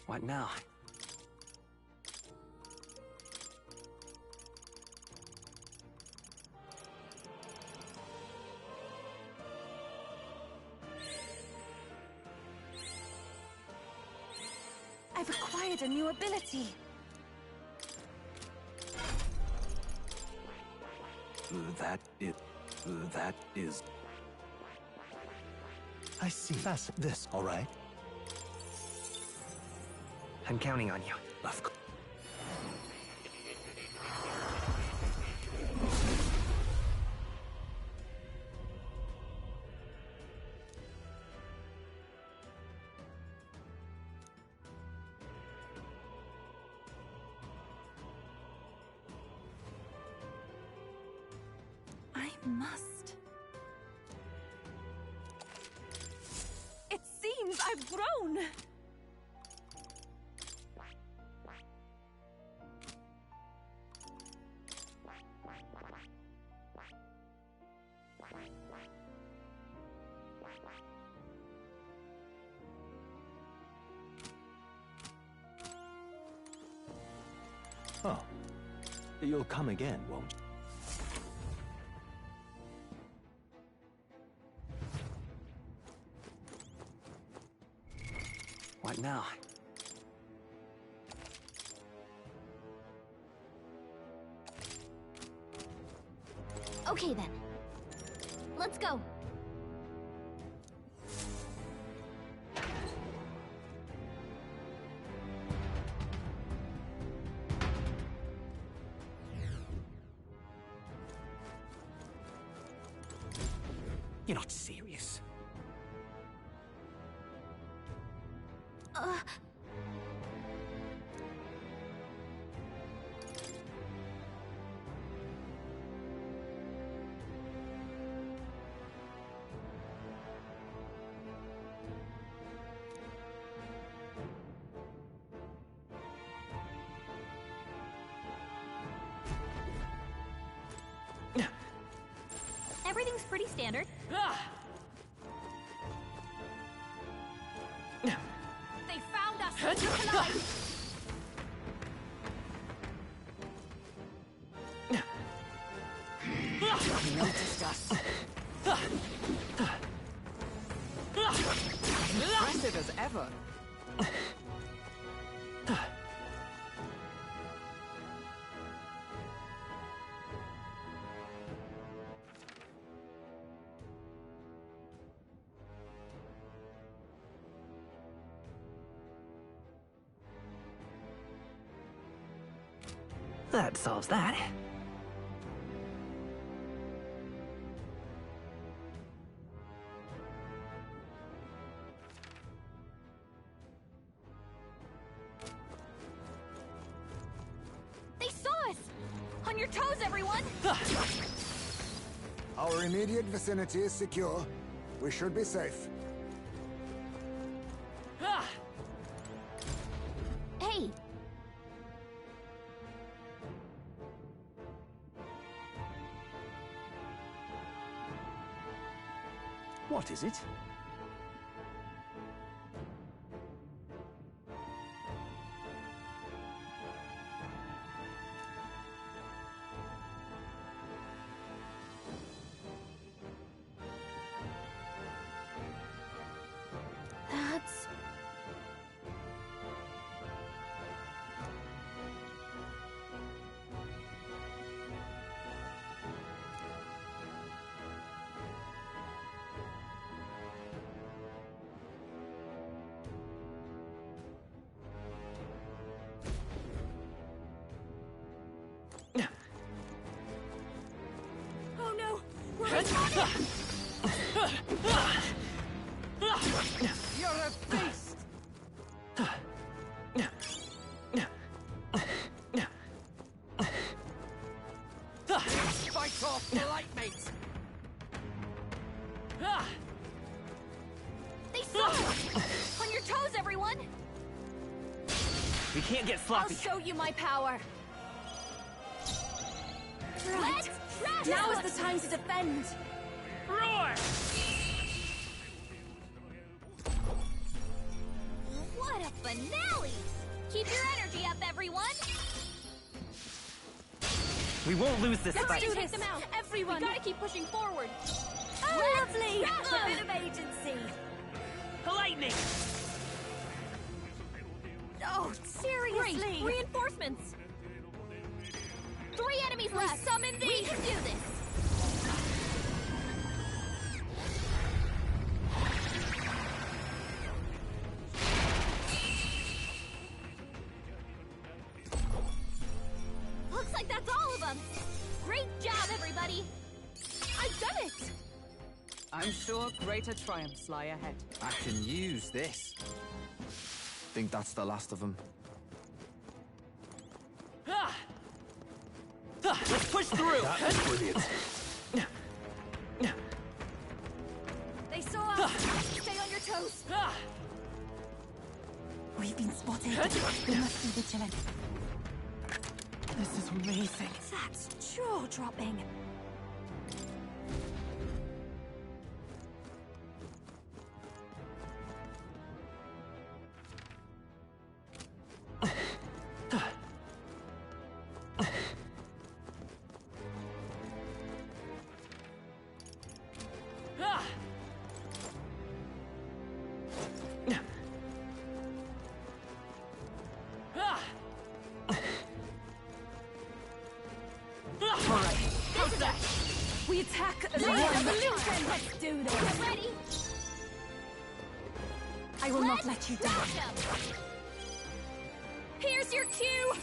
What now? I've acquired a new ability. That is... That is... I see. That's this, all right? I'm counting on you. Of course. I must. It seems I've grown. Oh. You'll come again, won't you? What now? Okay then. Let's go. You're not serious. Everything's pretty standard. They found us! Tonight. Noticed us. Impressive as ever. That solves that. They saw us! On your toes, everyone! Our immediate vicinity is secure. We should be safe. Hey! What is it? That's... Oh no! We're responding! You're a beast! Fight off, polite mate! They saw us! On your toes, everyone! We can't get sloppy. I'll show you my power! Right. Now is the time to defend. Roar! What a finale! Keep your energy up, everyone! We won't lose this Let's fight. do this! Take them out, everyone! We gotta keep pushing forward! Oh, lovely! Let's A bit of agency. Polite me! Oh, seriously! Great. Reinforcements! 3 enemies left! Summon these! We can do this! down. Great job, everybody! I've done it! I'm sure greater triumphs lie ahead. I can use this. Think that's the last of them. Let's push through! That's brilliant. They saw us! Stay on your toes! We've been spotted. We must be vigilant. This is amazing. That's jaw-dropping. We attack as Let's Let's do this. Get ready! I will not let you down. Here's your cue!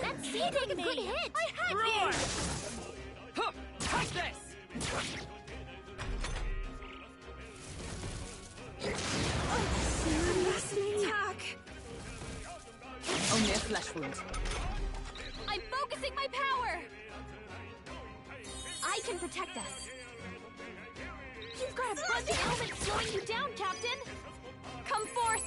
That's hitting a good hit! I had you! Take this! Attack! Only a flesh wound. I'm focusing my power! I can protect us. You've got a bunch of elements slowing you down, Captain! Come forth!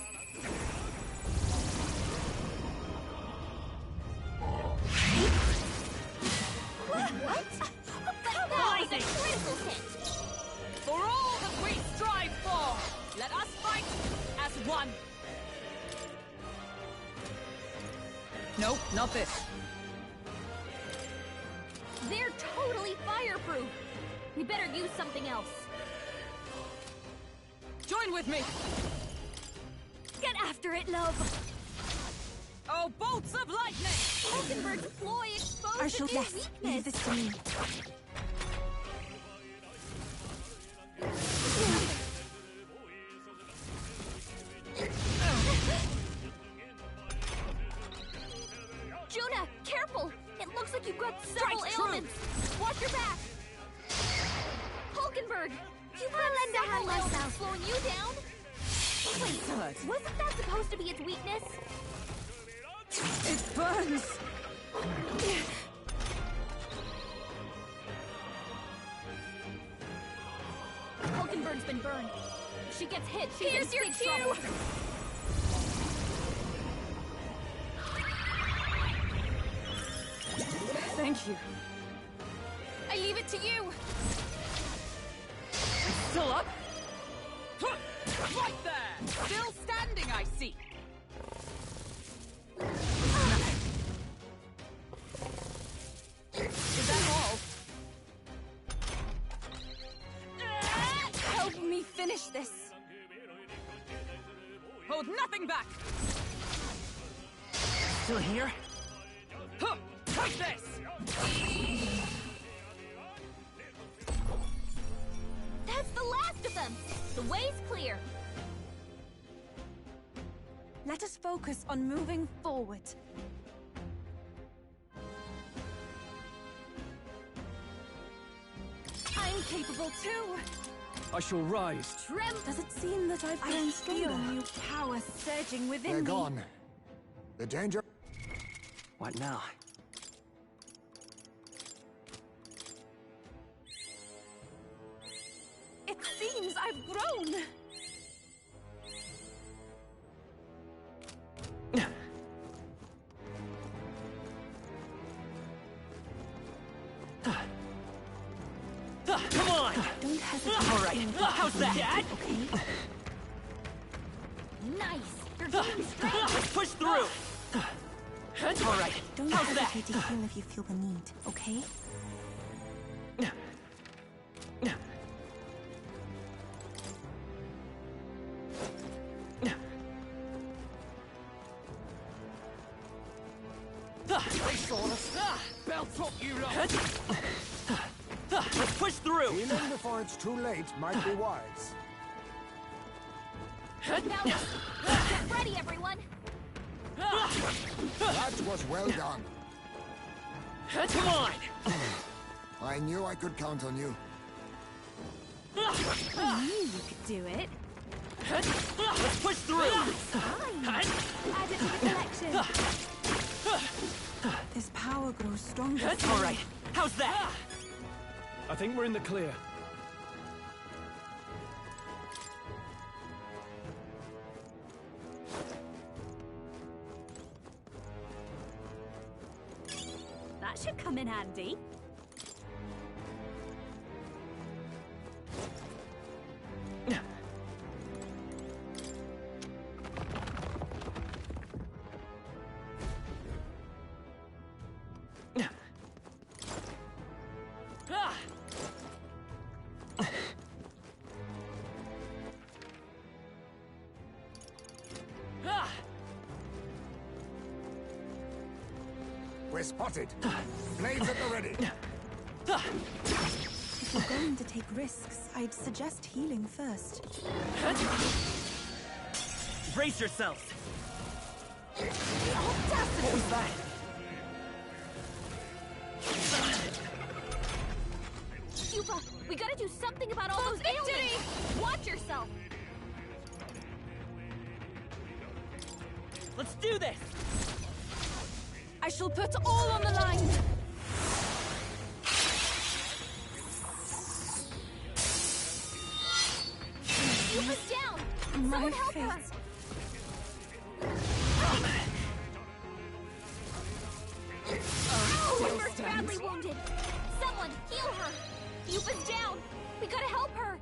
What? That was a critical hit! For all that we strive for, let us fight as one. Nope, not this. They're totally fireproof! We better use something else. Join with me! Get after it, love! Oh, bolts of lightning! Hulkenberg's ploy exposed Arshel, a new yes. weakness! Leave this to me. Juna, careful! It looks like you've got several Strike ailments! Watch your back! Hulkenberg! You've got lend a hand several ailments myself. slowing you down! Wait, wasn't that supposed to be its weakness? It burns! Hulkenberg's been burned. If she gets hit, she's Here's in your big cue! trouble. Thank you. I leave it to you! Still up? Right there! Still standing, I see! Is that all? Help me finish this! Hold nothing back! Still here? Take this! That's the last of them! The way's clear! Let us focus on moving forward. I'm capable too! I shall rise. Does it seem that I've grown stronger? feel new power surging within They're me. gone. The danger... What now? It seems I've grown! Come on! Don't hesitate. All right, how's that? Okay. Nice! You're gaining strength! Let's push through! All right, Don't how's that? hesitate to heal if you feel the need, okay? Belts up, you lot! Let's push through! Healing before it's too late might be wise. Now, get ready, everyone! That was well done. Come on! I knew I could count on you. I knew you could do it. Let's push through! Fine. Add it to the collection. This power grows stronger. All right, how's that? I think we're in the clear. That should come in handy. We're spotted. Blades at the ready. If you're going to take risks, I'd suggest healing first. Brace yourselves! What was that? Cuba, we gotta do something about all those ailments! Watch yourself! Let's do this! I shall put all on the line. Cuba's down! Someone help her! We're badly wounded! Someone heal her! Cuba's down! We gotta help her!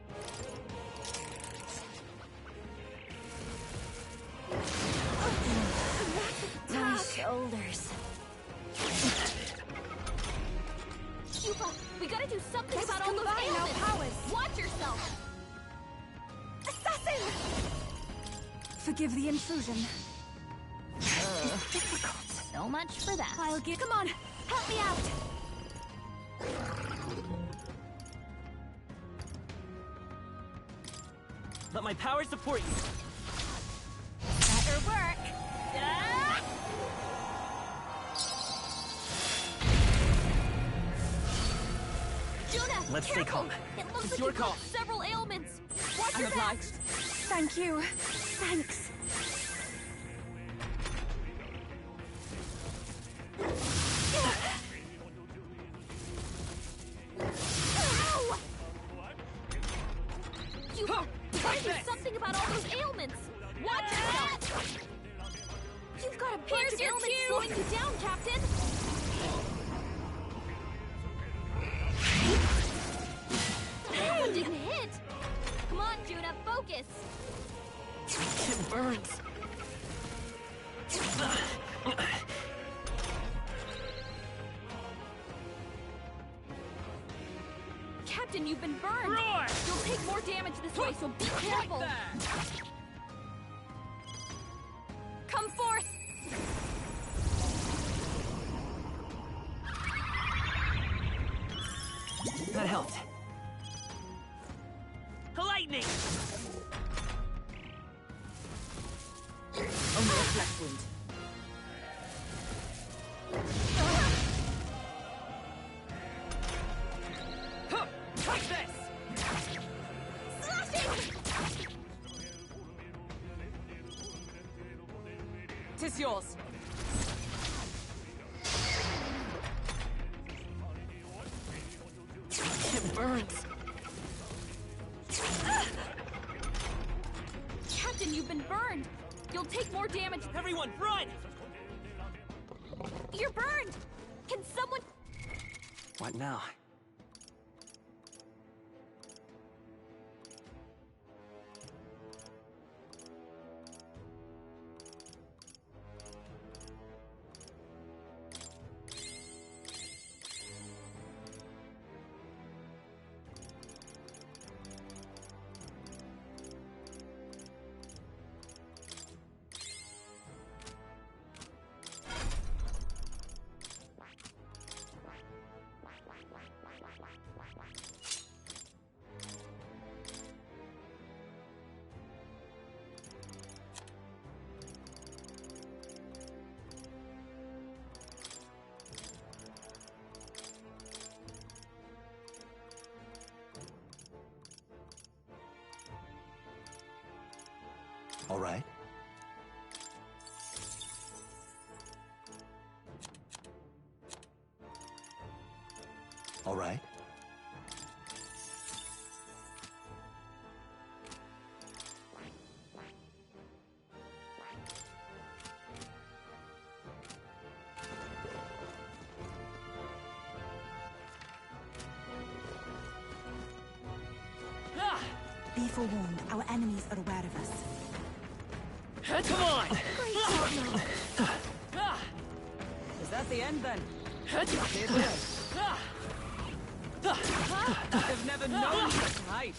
My shoulders. Cuba, we gotta do something Let's about all those combine our ailments! powers. Watch yourself! Assassin! Forgive the intrusion. It's difficult. So much for that. I'll give. Come on, help me out. Let my power support you. Better work! Ah! Juna, Let's stay careful. calm. It looks It's like your you've got call. several ailments. Watch I'm your back. obliged. Thank you. Thanks. Ow! You gotta do something about all those ailments. Watch yourself. You've got a bunch of ailments slowing you down, Captain. That one didn't hit. Come on, Juna, focus. It burns. Captain, you've been burned. Roar! You'll take more damage this way, so be careful. Come forth. That helped. Lightning! Only a flesh wound. Take this! Slashing! 'Tis yours. It burns. Captain, you've been burned. You'll take more damage. Everyone, run! You're burned. Can someone... What now? All right. All right. Be forewarned, our enemies are aware of us. Come on! Is that the end then? It is. I've never known such height.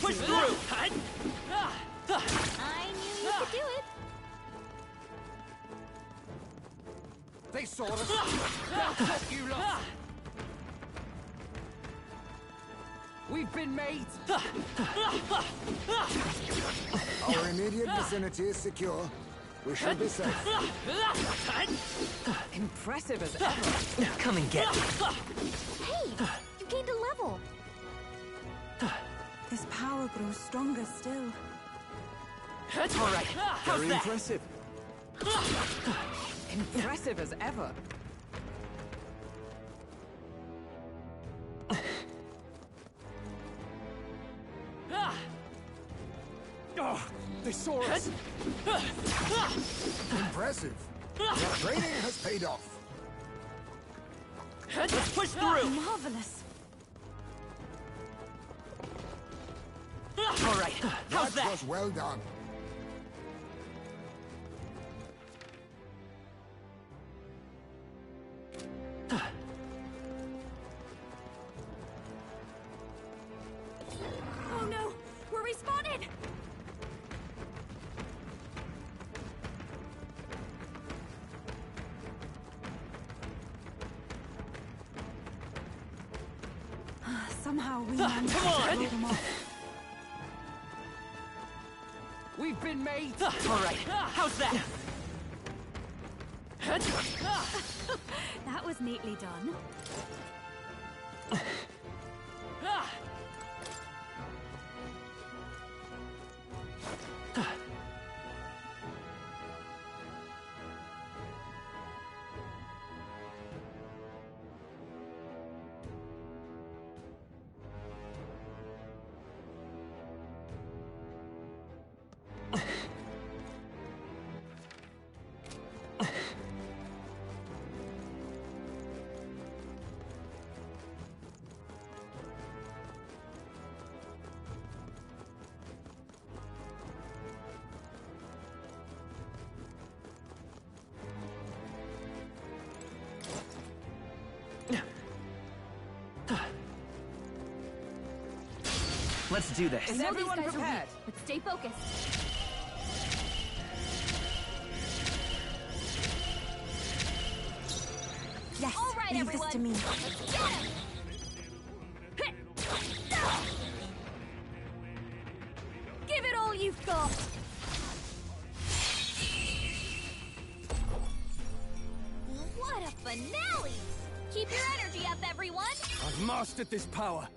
Push through! I knew you could do it. They saw us. You lot. We've been made. Our immediate vicinity is secure. We should be safe. Impressive as ever. Come and get me. Hey, you gained a level. This power grows stronger still. All right. How's Very that? impressive. Impressive as ever. Oh, they saw us. Impressive. Your training has paid off. Let's push through. Marvelous. All right. How's That that? was well done. Oh no, we're respawning. Somehow we managed to Come on! blow them off. We've been made. All right. How's that? That was neatly done. Let's do this. I know these guys are weak, but stay focused. Yes, All right, leave everyone. this to me. Let's get him. Give it all you've got. What a finale! Keep your energy up, everyone. I've mastered this power.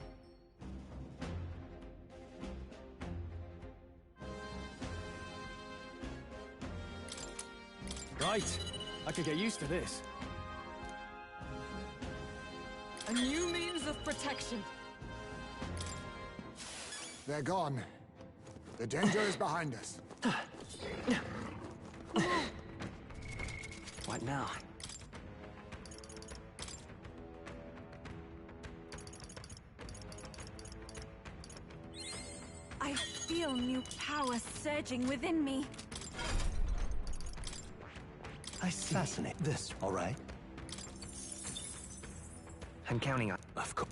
Right. I could get used to this. A new means of protection. They're gone. The danger is behind us. What now? I feel new power surging within me. I fascinate this, all right? I'm counting on. Of course.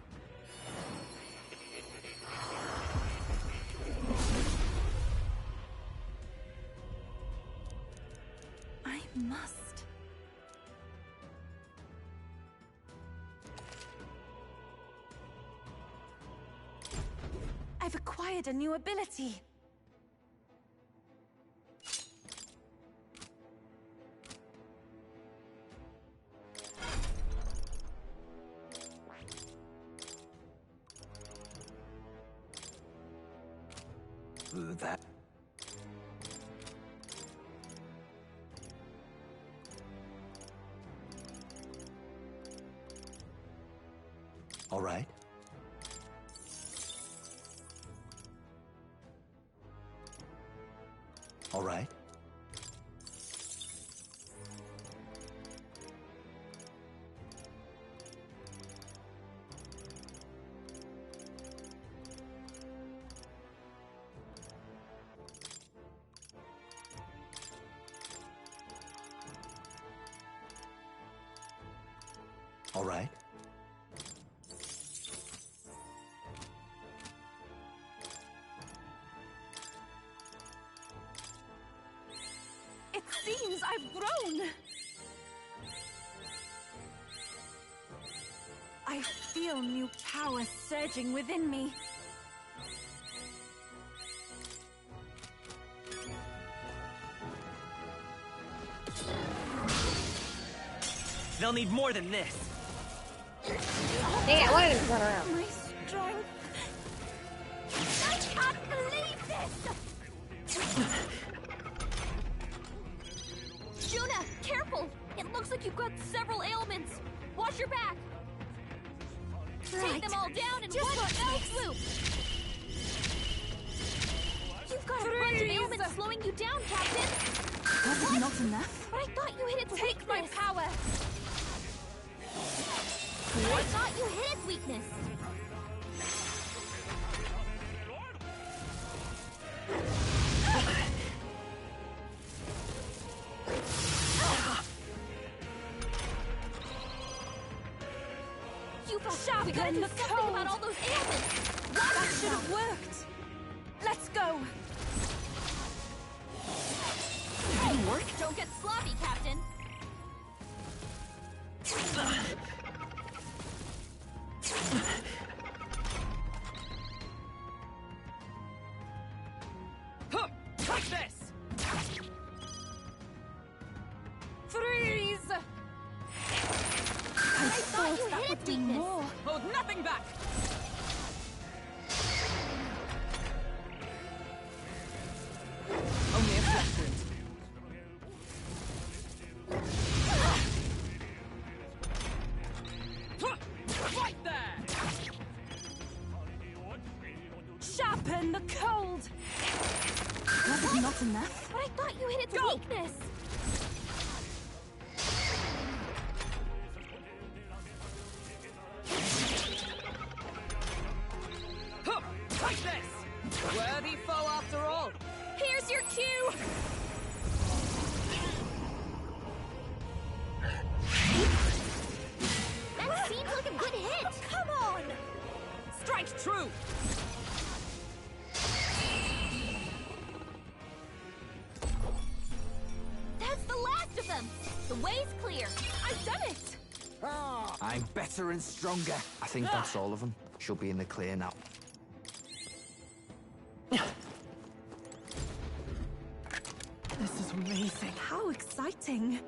I've acquired a new ability. That... All right. All right. All right. It seems I've grown. I feel new power surging within me. They'll need more than this. Dang it, I wanted him to turn around. My strength. I can't believe this! Juna, careful! It looks like you've got several ailments. Watch your back. Right. Take them all down in Just one watch fell me. swoop. You've got a bunch of ailments slowing you down, Captain. That is not enough. But I thought you hit its Take my weakness. power. I thought you hit its weakness. You thought we gotta do something about all those ailments. That should have worked. Let's go. Hey, work. Don't get sloppy, Captain. Like this! Freeze! I thought you that hit would its do weakness. more. Hold nothing back! Only a footprint. Right there! Sharpen the cold. That is not enough. But I thought you hit its Go. weakness. Like this! Worthy foe after all! Here's your cue. That seems like a good hit. Come on. Strike true! That's the last of them. The way's clear. I've done it. I'm better and stronger. I think that's all of them. She'll be in the clear now. This is amazing. How exciting.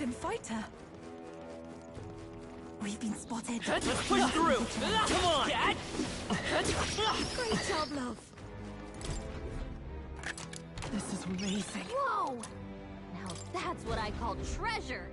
dragon fighter. We've been spotted. Let's push through! Come on! Great job, love. This is amazing. Whoa! Now that's what I call treasure.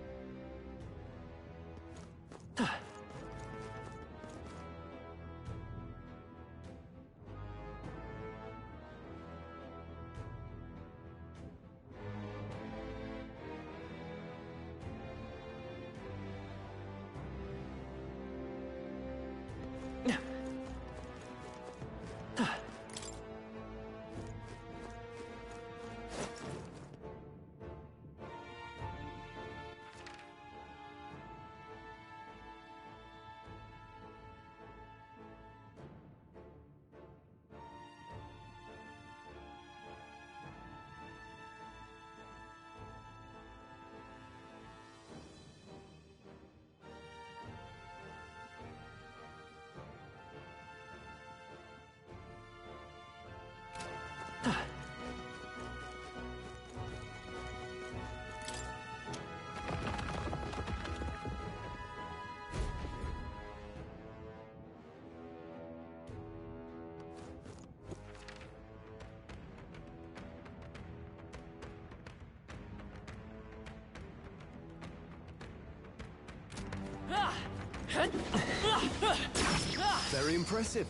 Very impressive.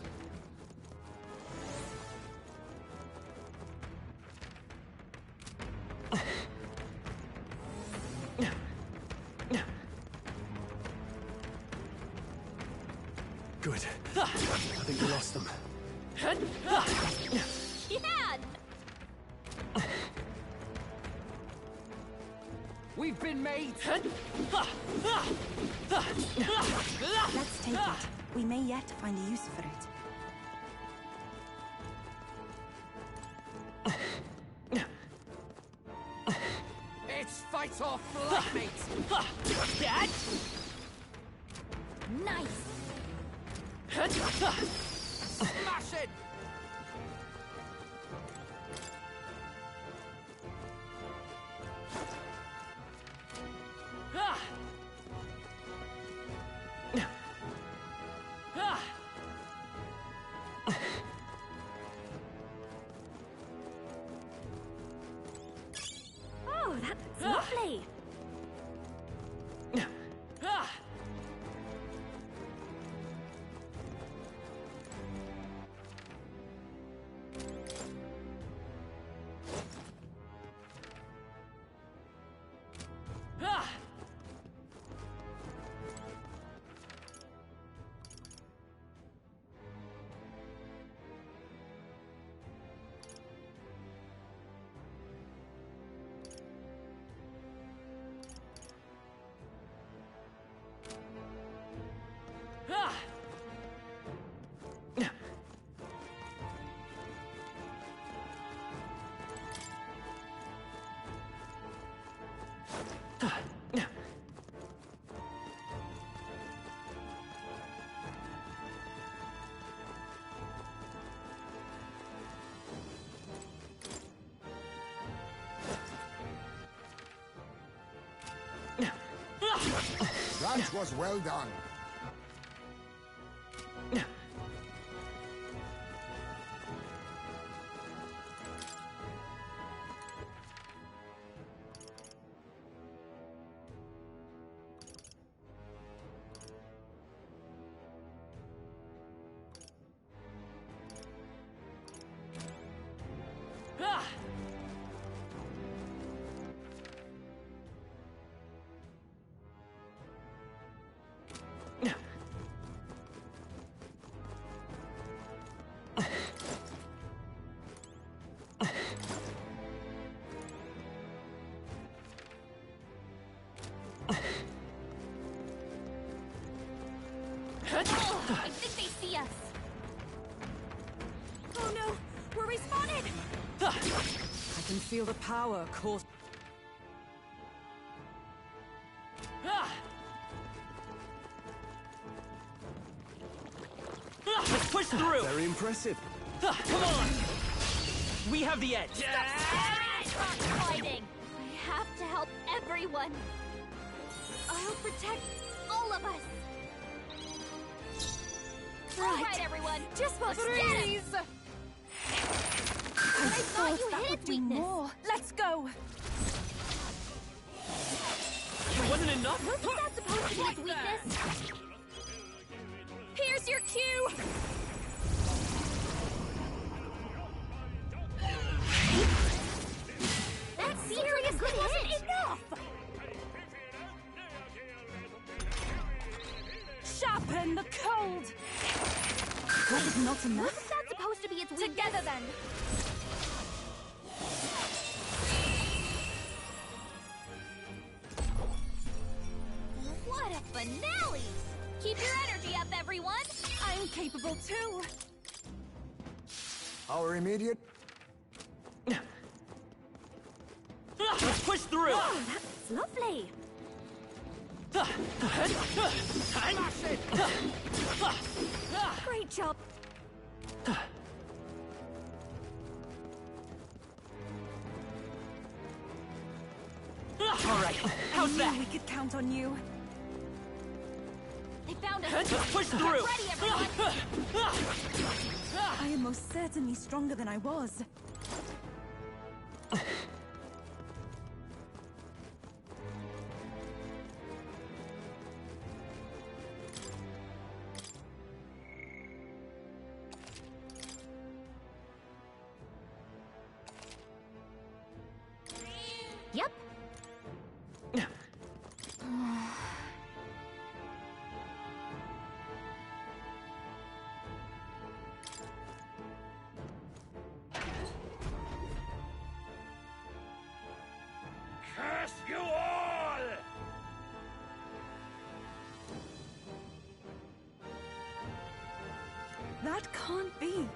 Good. I think we lost them. Yeah! We've been made. Let's take it. We may yet find a use for it. It's fight or flight, mate. Dad? Nice. Smash it. Oh, that looks lovely. That was well done. Oh, I think they see us. Oh no! We're respawning! I can feel the power course. Let's push through! Very impressive. Come on! We have the edge! Stop fighting! I have to help everyone. All of us! Right. All right, everyone! Just for Let's threes! get 'em. I thought you hit its weakness! More. Let's go! It wasn't enough? Wasn't that supposed to be its weakness? Here's your cue! That seriously wasn't enough! Sharpen the cold! Was it not enough? Wasn't that supposed to be its weakness? Together then! What a finale! Keep your energy up, everyone! I'm capable too! Our immediate... Let's push through! Oh, that's lovely! Great job! All right, how's I that? knew we could count on you. They found us! Let's push through! Get ready, everyone! I am most certainly stronger than I was. Yep. Curse you all! That can't be.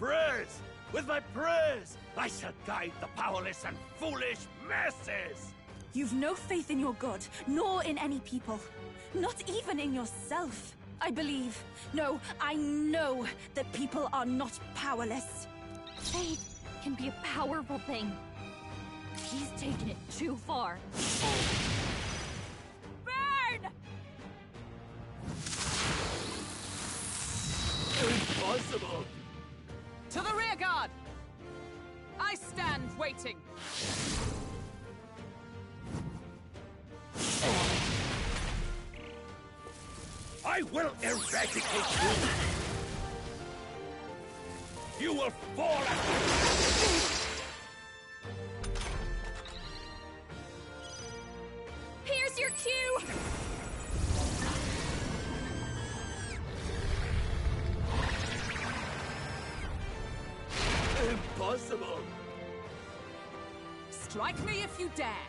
Prayers! With my prayers, I shall guide the powerless and foolish masses! You've no faith in your god, nor in any people. Not even in yourself. I believe, no, I know that people are not powerless. Faith can be a powerful thing. He's taken it too far. Burn! Impossible! To the rear guard! I stand waiting. I will eradicate you! You will fall at my feet! Here's your cue! Impossible! Strike me if you dare.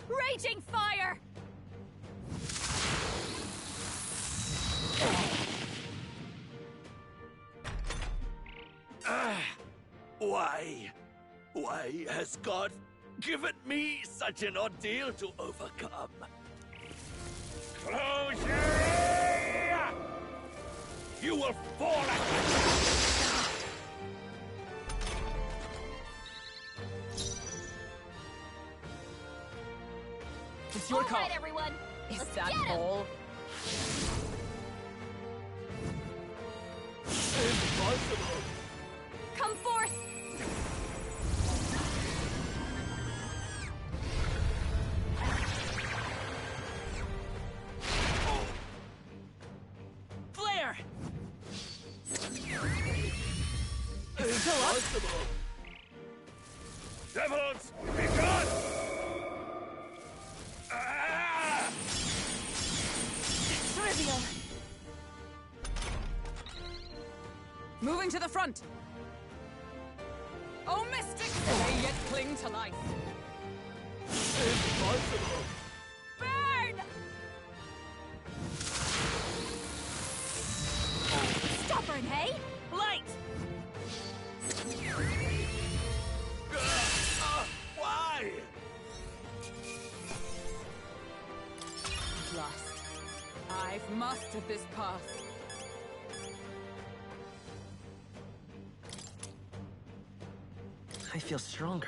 Raging fire! Why has God given me such an ordeal to overcome? Close your eye! You will fall at my feet! It's your All call. right, everyone! Is Let's that get 'em. all? Impossible! Come forth! Flare! Impossible! Devils, be gone! Moving to the front! Oh, mystics! They yet cling to life! Impossible! Burn! Stubborn, hey? Light! Why? At last, I've mastered this path. I feel stronger.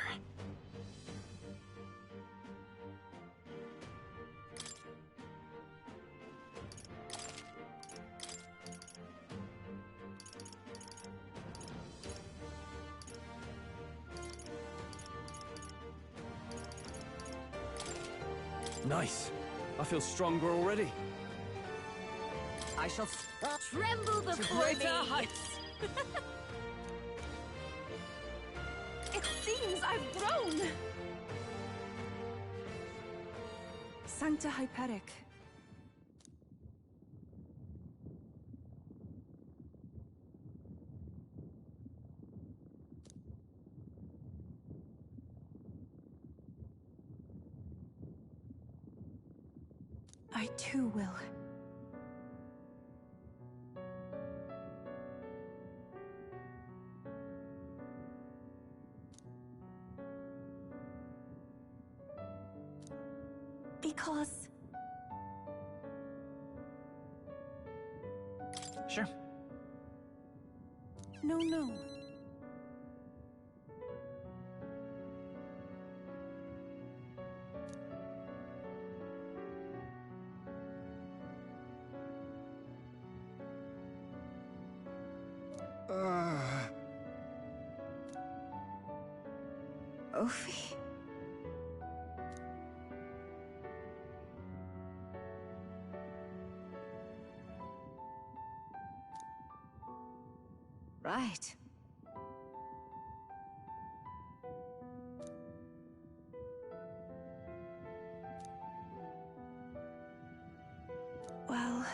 Nice. I feel stronger already. I shall tremble to before greater me. heights. It seems I've grown. Sancta Hyperic. I too will. Because... Sure. No. Ophi. Right. Well...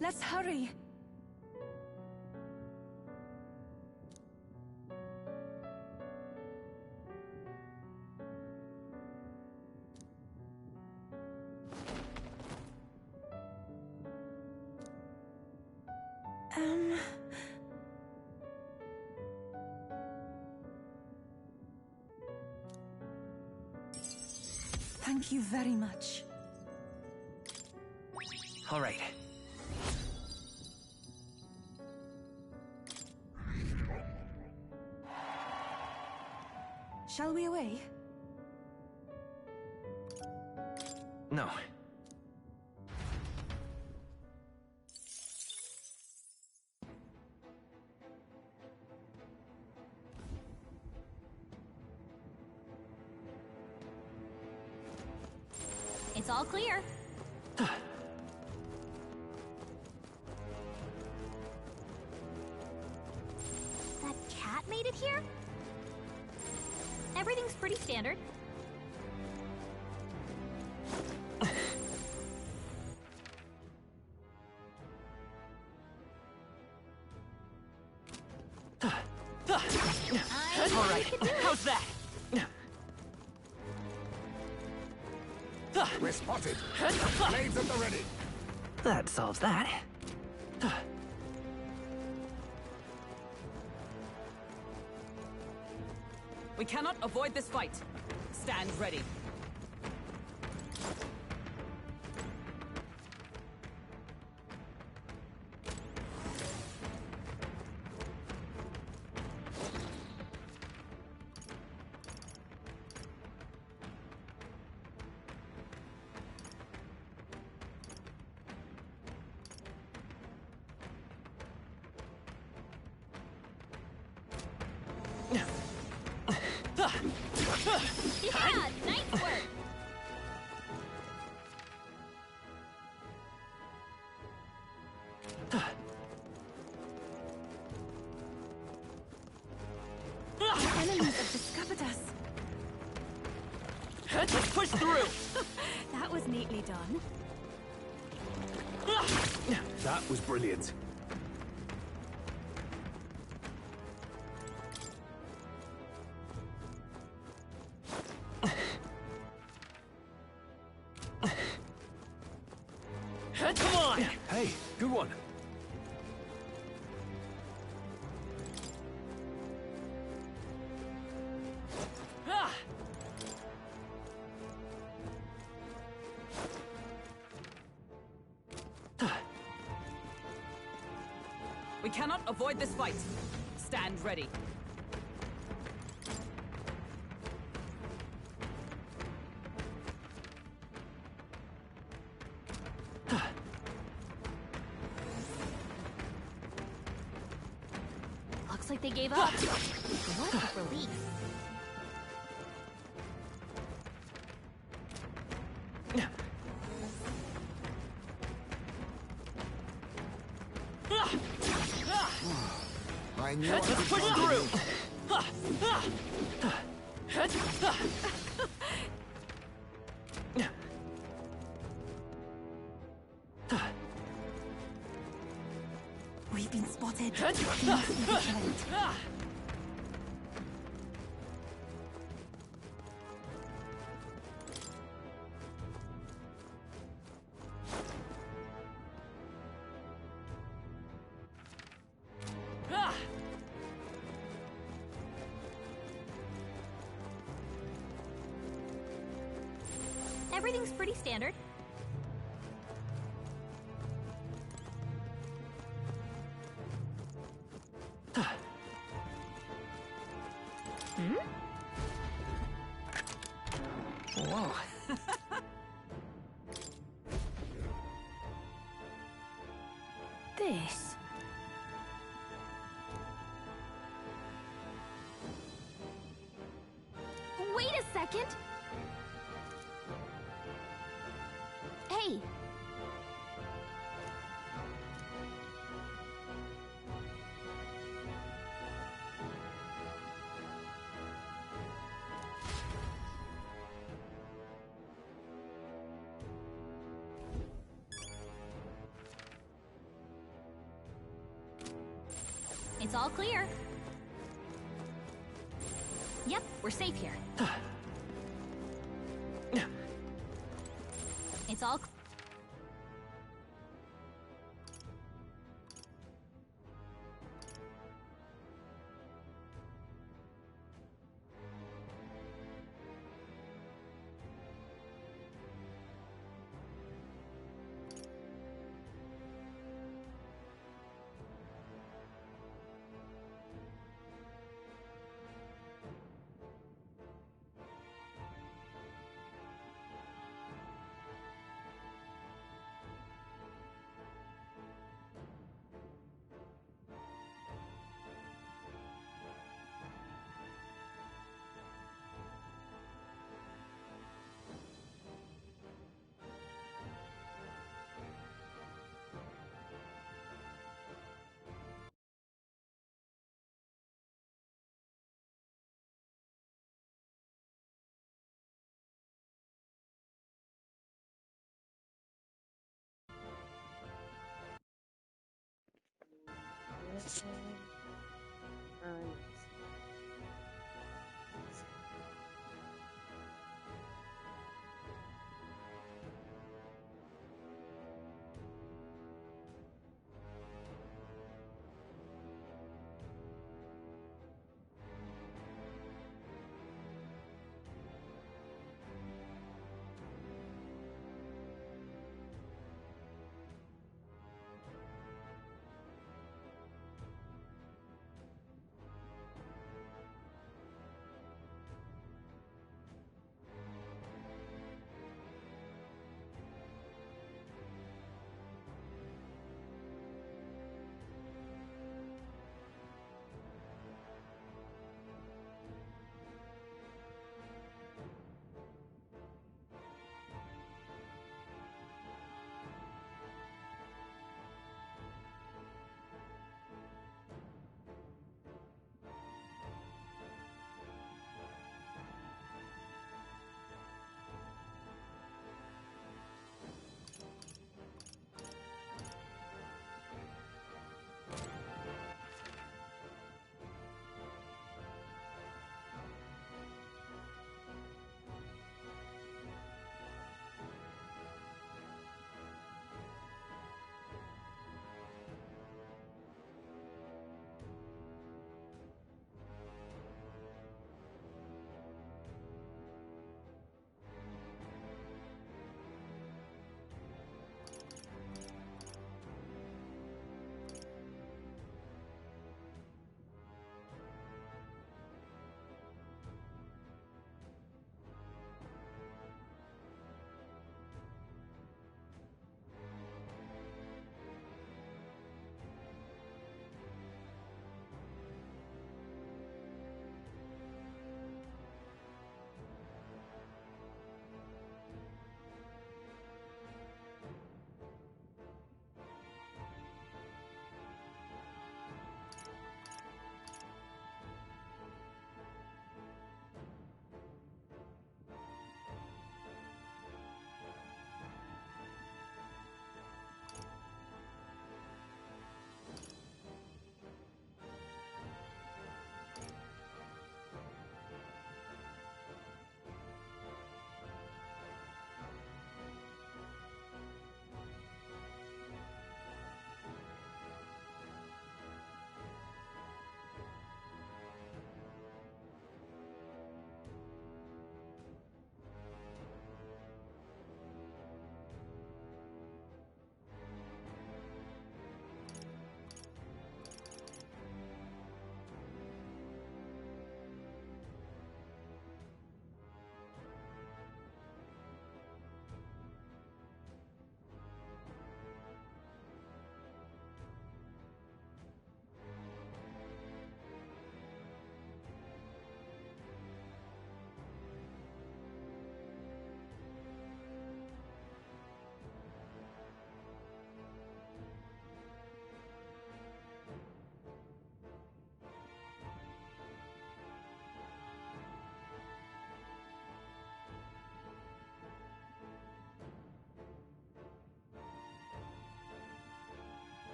Let's hurry. Thank you very much. All right. Shall we away? No. It's all clear. That cat made it here? Everything's pretty standard. All right. How's that? We're spotted. Blades at the ready. That solves that. We cannot avoid this fight. Stand ready. Yeah, nice work. The enemies have discovered us. Let's push through. fun. That was brilliant. Come on! Hey, good one. We cannot avoid this fight. Stand ready. Looks like they gave up. What a relief. I knew Let's I could push count on through. We've been spotted. We must be vigilant. Everything's pretty standard. Whoa. This. Wait a second. Hey. It's all clear. Yep, we're safe here. It's all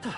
Ugh,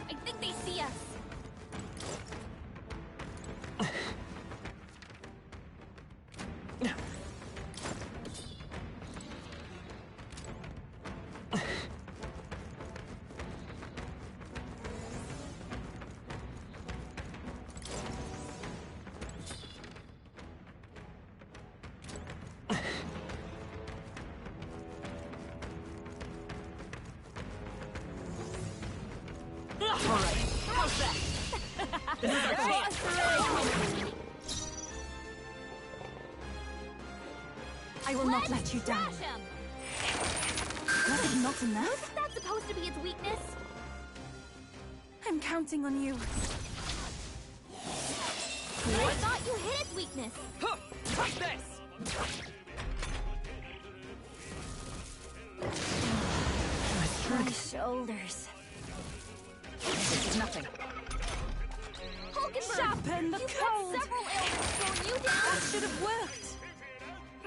I think they see us. Alright, how's that? This is our chance. I will not let you down. Trash him. Was it not enough? Isn't that supposed to be its weakness? I'm counting on you. I thought you hit its weakness. Like this! My shoulders. This is nothing. Hulkenberg, Sharpen the you've cold. got several ailments slowing you down. That should have worked.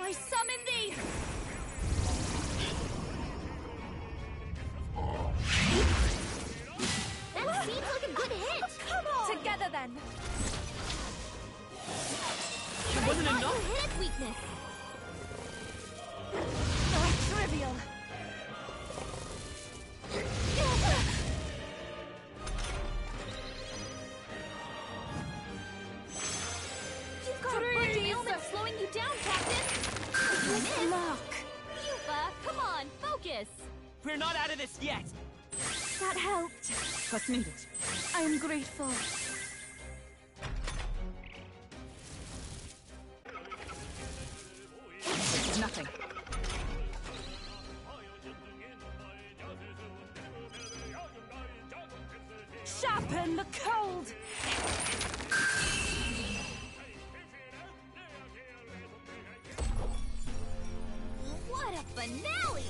I summon thee. That seems like a good hit. Come on. Together then. It wasn't I thought enough. you hit its weakness. So trivial. You've got a bunch of ailments slowing you down, Captain. You missed. Luck. Yuba, come on, focus. We're not out of this yet! That helped. What's needed? I am grateful. This is nothing. Sharpen the cold. What a finale!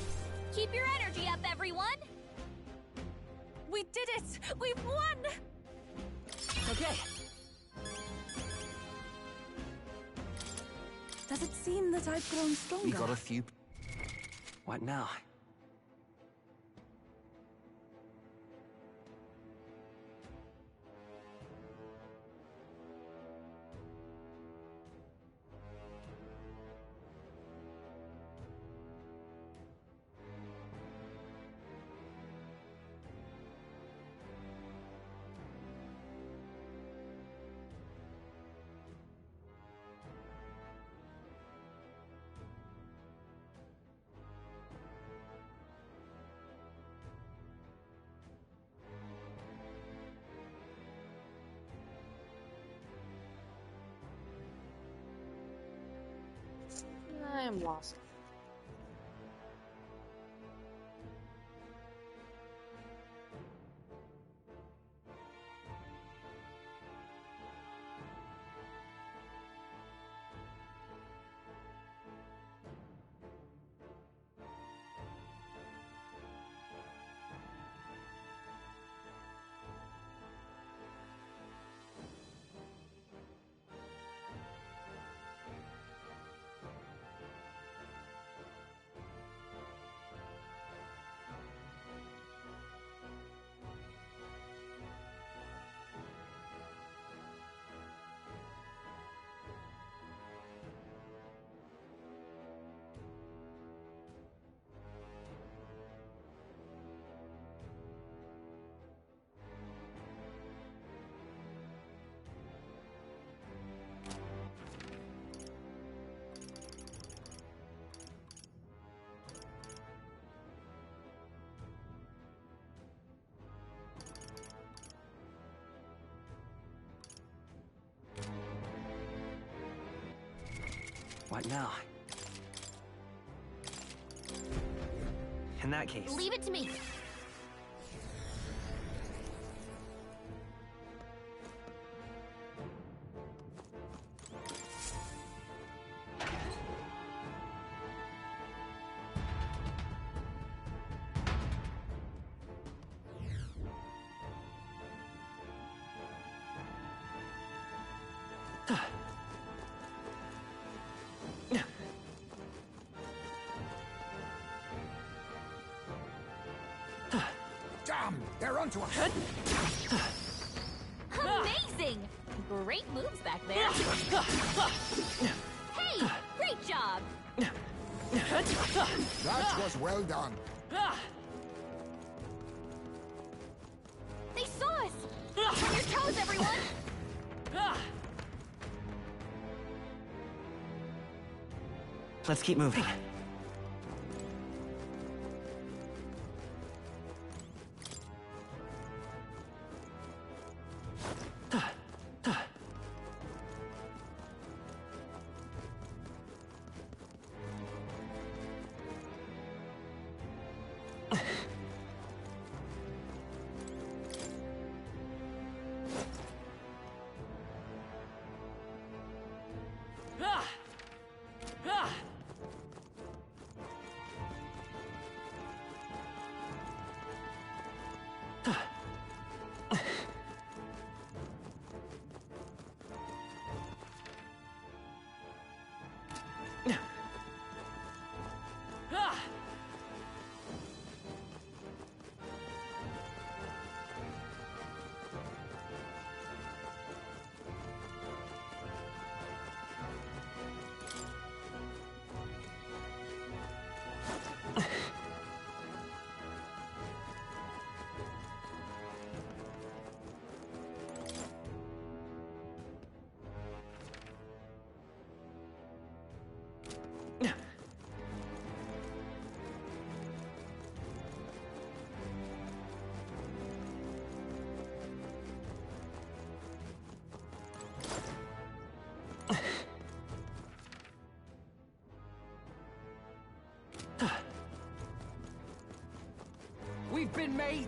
Keep your energy up, everyone. We did it! We've won! Okay. Does it seem that I've grown stronger? We got a few... What now? I am lost. What now? In that case... Leave it to me. Damn! They're onto us! Amazing! Great moves back there. Hey! Great job! That was well done. They saw us! On your toes, everyone! Let's keep moving. We've been made!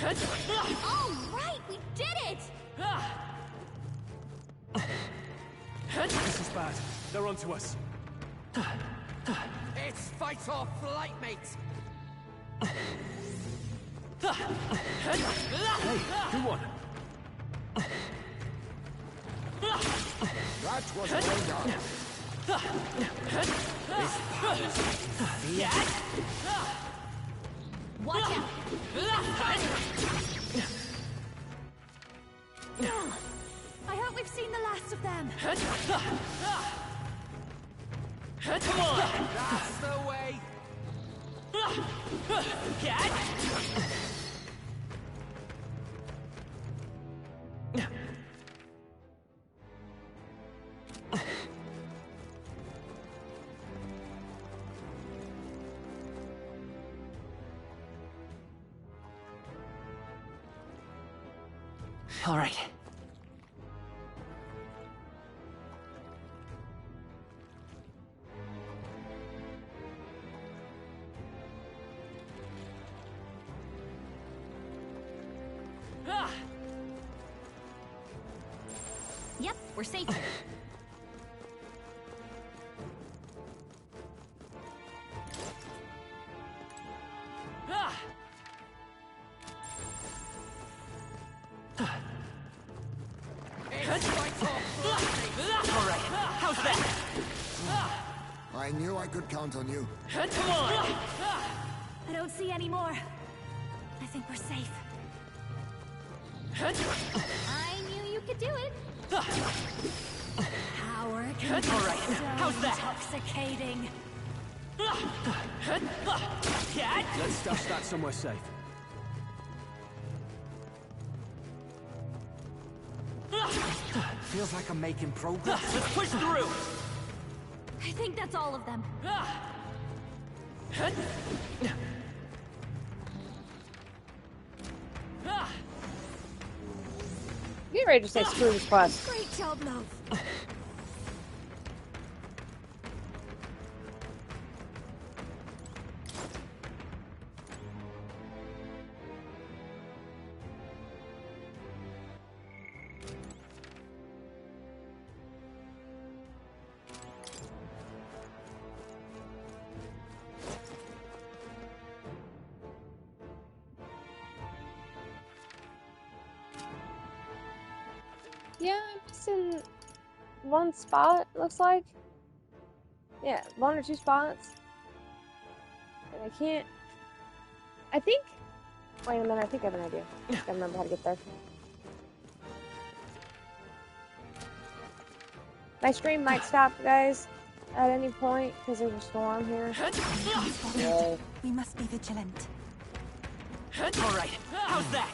All right, we did it! This is bad. They're onto us. It's fight or flight, mate! Hey, good one. That was well done. Watch out! I hope we've seen the last of them. Come on! That's the way! All right. Yep, we're safe here. Alright, how's that? I knew I could count on you. Come on! I don't see any more. I think we're safe. I knew you could do it. Power can be Alright, how's that? intoxicating. Let's stash that somewhere safe. Feels like I'm making progress. Let's push through! I think that's all of them. ready to say screw this quest. Great job, love. Yeah, I'm missing one spot, it looks like. Yeah, 1 or 2 spots. And I can't... I think... Wait a minute, I think I have an idea. I gotta remember how to get there. My stream might stop, guys, at any point, because there's a storm here. Yeah. We must be vigilant. Alright, how's that?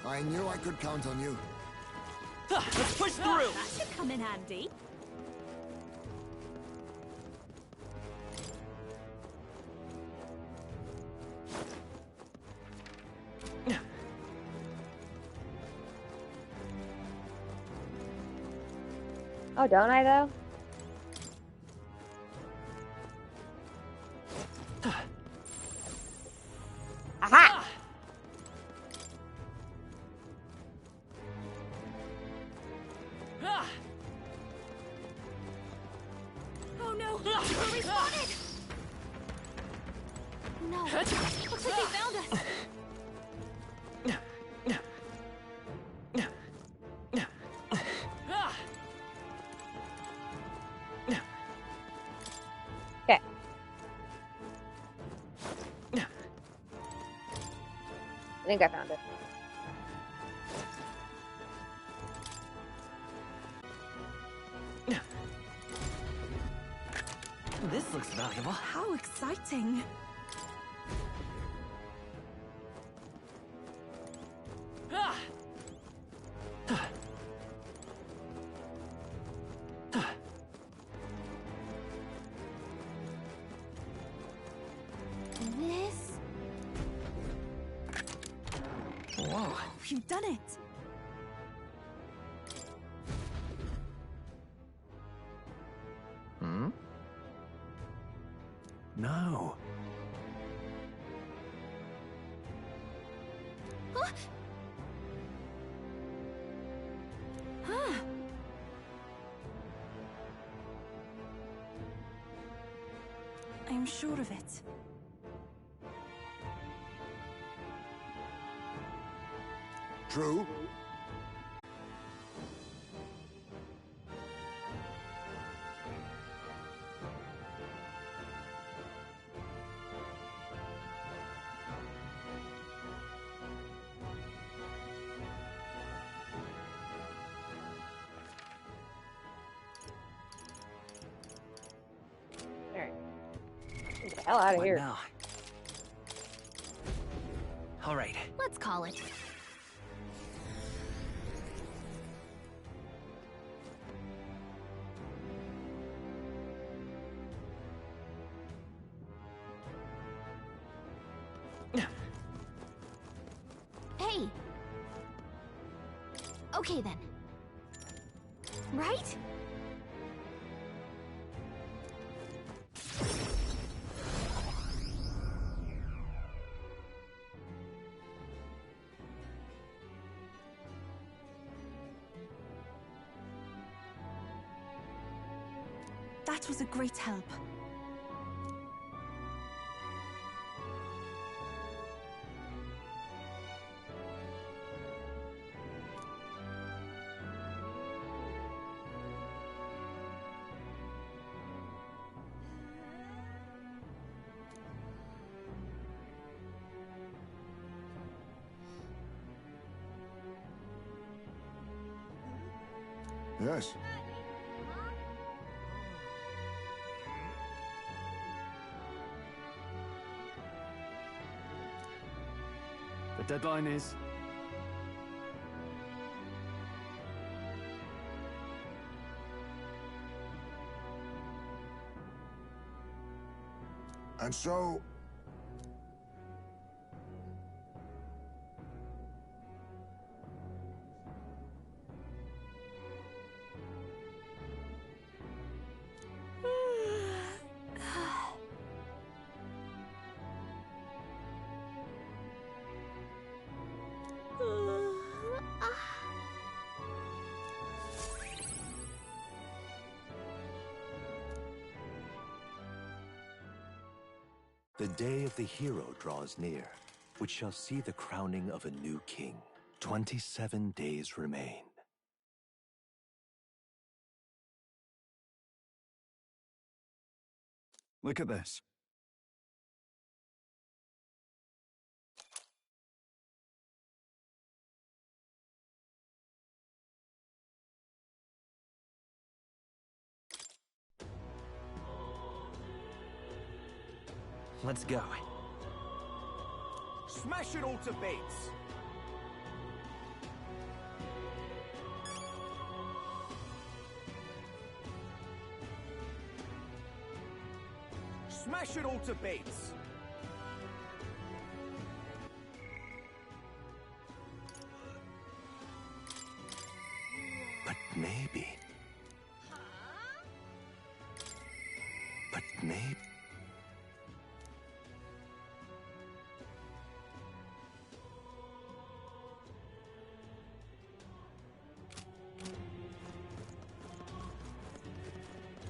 I knew I could count on you. Let's push through! That should come in handy. Oh, don't I, though? Aha! Oh no! We're respawning! No. Looks like they found us. Okay. I think I found it. This looks valuable. How exciting! This... Whoa. You've done it! Hmm? No. Huh? Huh. I'm sure of it. True. Alright. Get the hell out of What here. now? Alright. Let's call it. Hey! Okay then. Right? That was a great help. Yes. The deadline is... And so... The day of the hero draws near, which shall see the crowning of a new king. 27 days remain. Look at this. Let's go. Smash it all to bits! Smash it all to bits! But maybe... But maybe...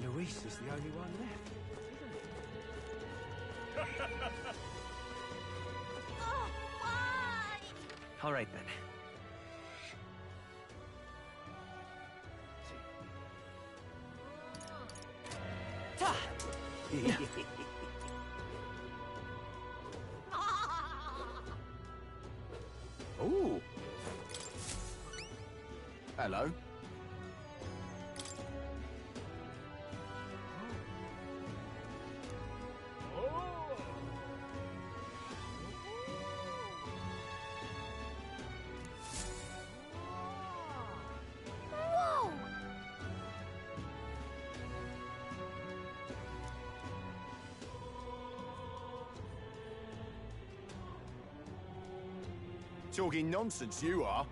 Luis is the only one left. Oh, why? All right, then. Ooh. Hello. Whoa! Talking nonsense, you are.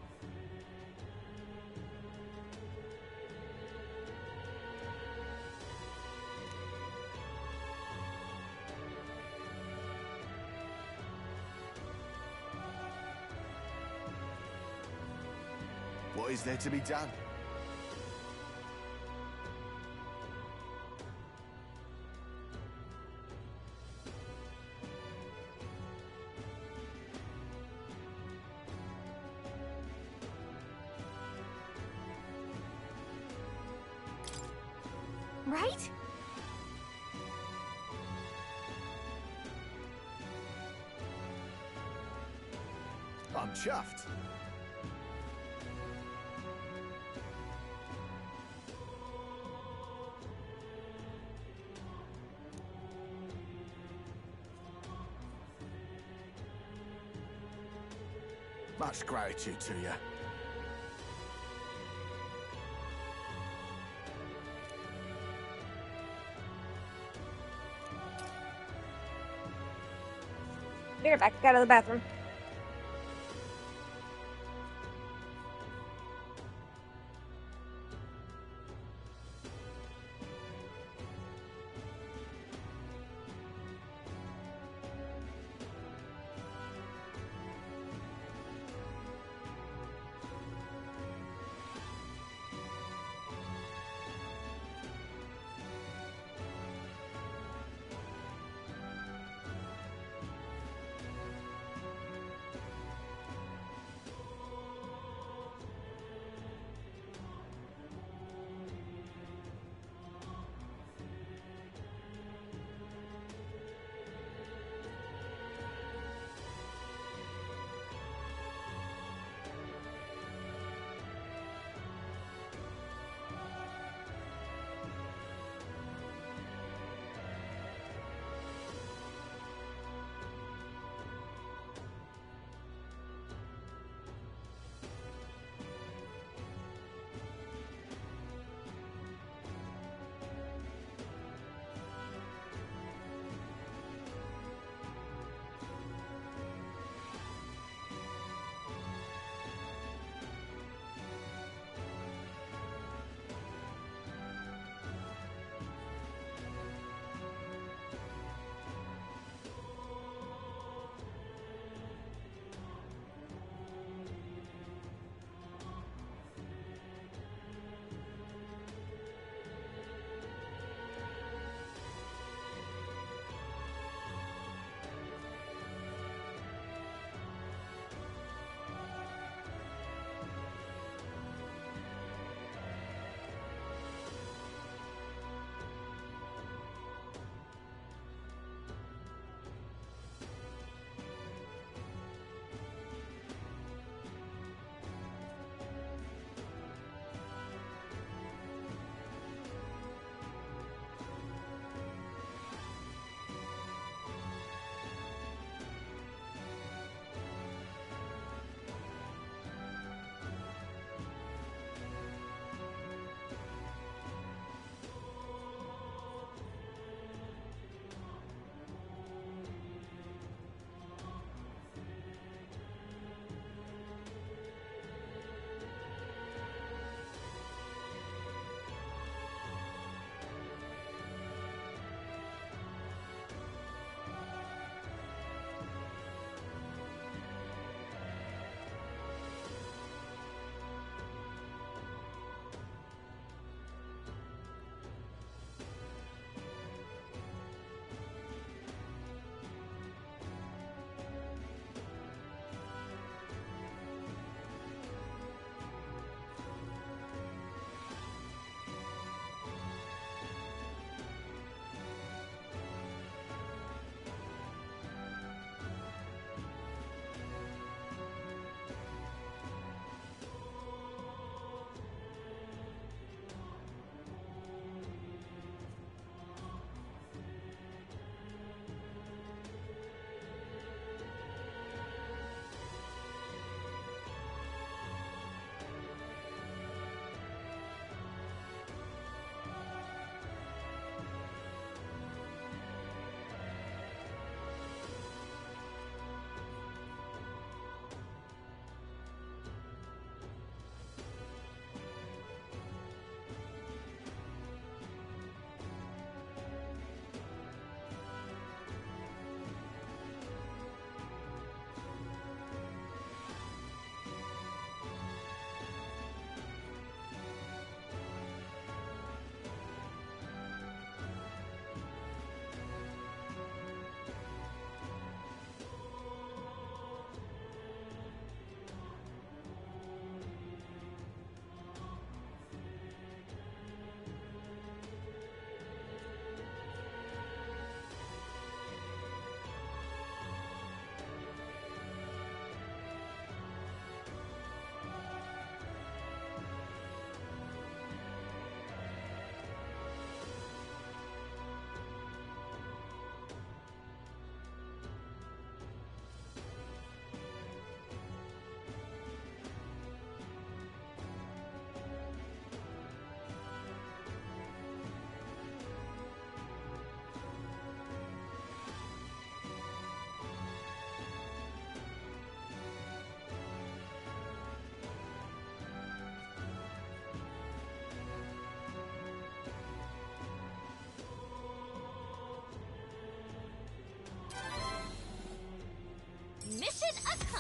What is there to be done? Right? I'm chuffed. Much gratitude to you. Be right back. I gotta go to the bathroom.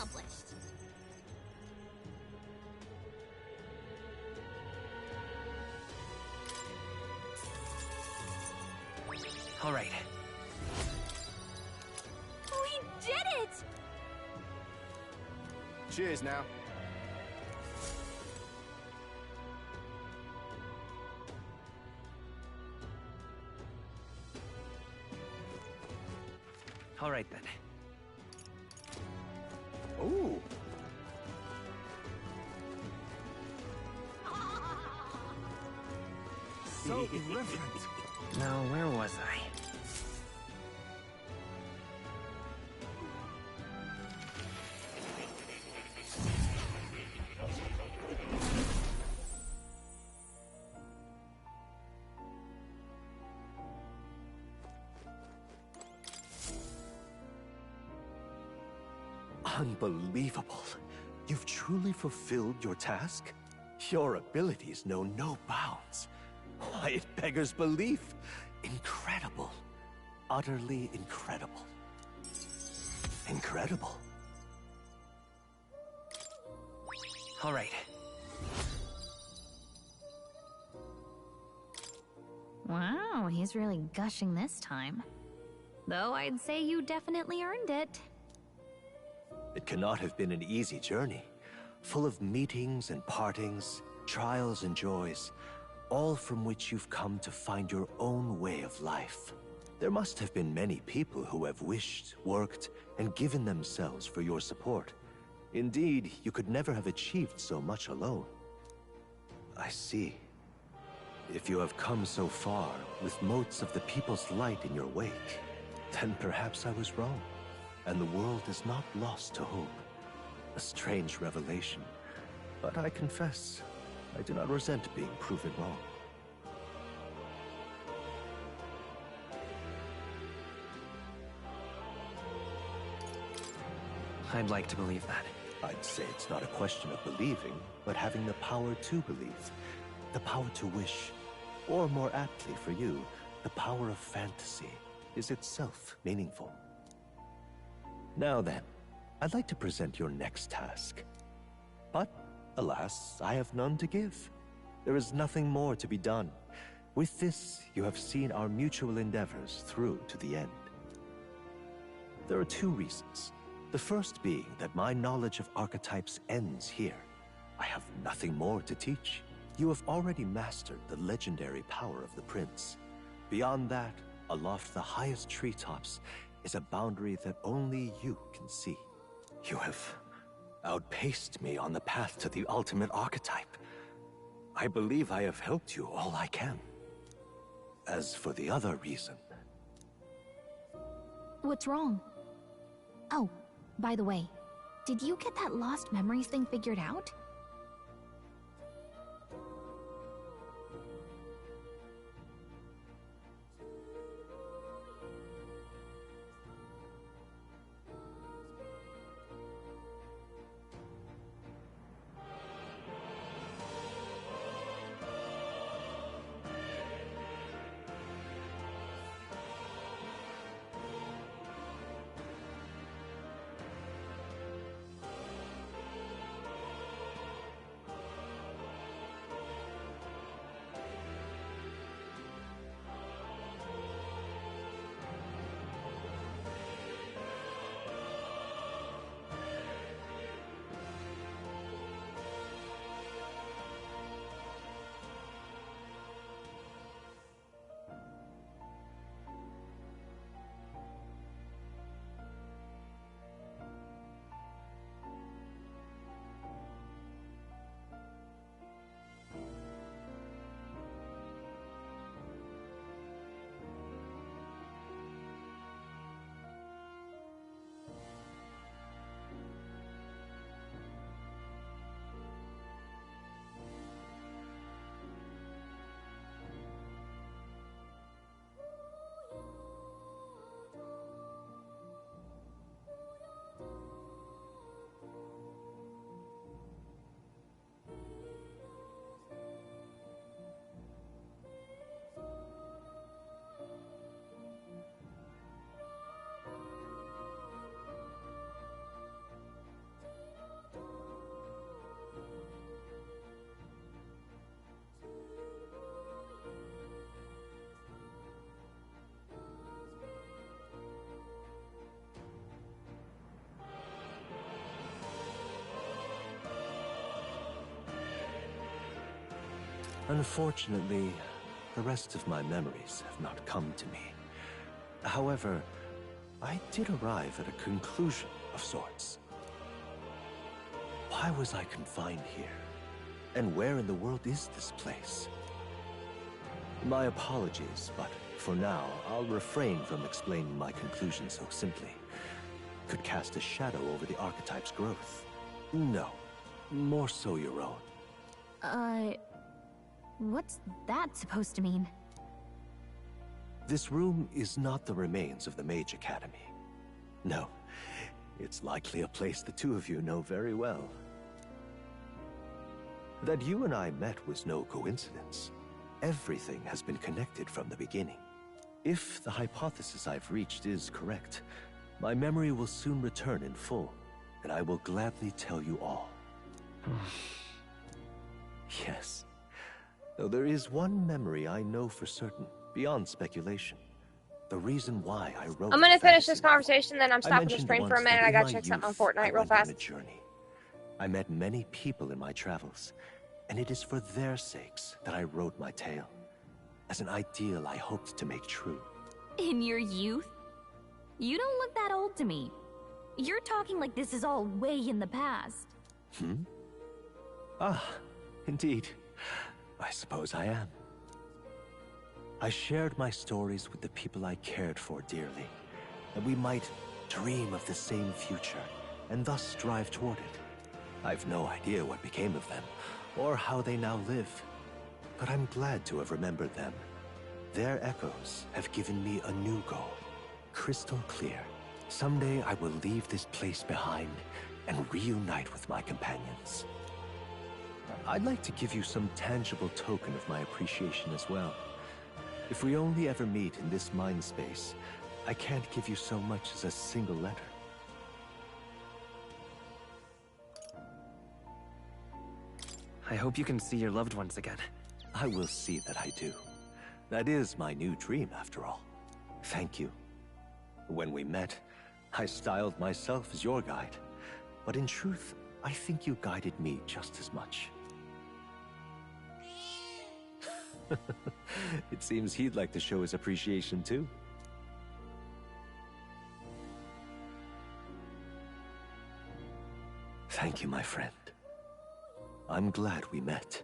accomplished. All right. We did it! Cheers now. All right then. Ooh. So irreverent. Now, where was I? Unbelievable. You've truly fulfilled your task? Your abilities know no bounds. Why, it beggars belief. Incredible. Utterly incredible. Incredible. All right. Wow, he's really gushing this time. Though I'd say you definitely earned it. It cannot have been an easy journey, full of meetings and partings, trials and joys, all from which you've come to find your own way of life. There must have been many people who have wished, worked, and given themselves for your support. Indeed, you could never have achieved so much alone. I see. If you have come so far with motes of the people's light in your wake, then perhaps I was wrong, and the world is not lost to hope. A strange revelation, but I confess, I do not resent being proven wrong. I'd like to believe that. I'd say it's not a question of believing, but having the power to believe. The power to wish, or more aptly for you, the power of fantasy, is itself meaningful. Now then, I'd like to present your next task. But, alas, I have none to give. There is nothing more to be done. With this, you have seen our mutual endeavors through to the end. There are two reasons. The first being that my knowledge of archetypes ends here. I have nothing more to teach. You have already mastered the legendary power of the Prince. Beyond that, aloft the highest treetops, is a boundary that only you can see. You have outpaced me on the path to the ultimate archetype. I believe I have helped you all I can. As for the other reason... What's wrong? Oh, by the way, did you get that lost memories thing figured out? Unfortunately, the rest of my memories have not come to me. However, I did arrive at a conclusion of sorts. Why was I confined here? And where in the world is this place? My apologies, but for now, I'll refrain from explaining my conclusion so simply. Could cast a shadow over the archetype's growth. No, more so your own. What's that supposed to mean? This room is not the remains of the Mage Academy. No, it's likely a place the two of you know very well. That you and I met was no coincidence. Everything has been connected from the beginning. If the hypothesis I've reached is correct, my memory will soon return in full, and I will gladly tell you all. Yes. Though there is one memory I know for certain, beyond speculation. The reason why I wrote I'm gonna finish this conversation, then I'm stopping the stream for a minute. I gotta check something on Fortnite real fast. I met many people in my travels, and it is for their sakes that I wrote my tale, as an ideal I hoped to make true. In your youth? You don't look that old to me. You're talking like this is all way in the past. Ah, indeed. I suppose I am. I shared my stories with the people I cared for dearly, that we might dream of the same future, and thus strive toward it. I've no idea what became of them, or how they now live, but I'm glad to have remembered them. Their echoes have given me a new goal, crystal clear. Someday I will leave this place behind and reunite with my companions. I'd like to give you some tangible token of my appreciation as well. If we only ever meet in this mind space, I can't give you so much as a single letter. I hope you can see your loved ones again. I will see that I do. That is my new dream, after all. Thank you. When we met, I styled myself as your guide. But in truth, I think you guided me just as much. It seems he'd like to show his appreciation too. Thank you, my friend. I'm glad we met.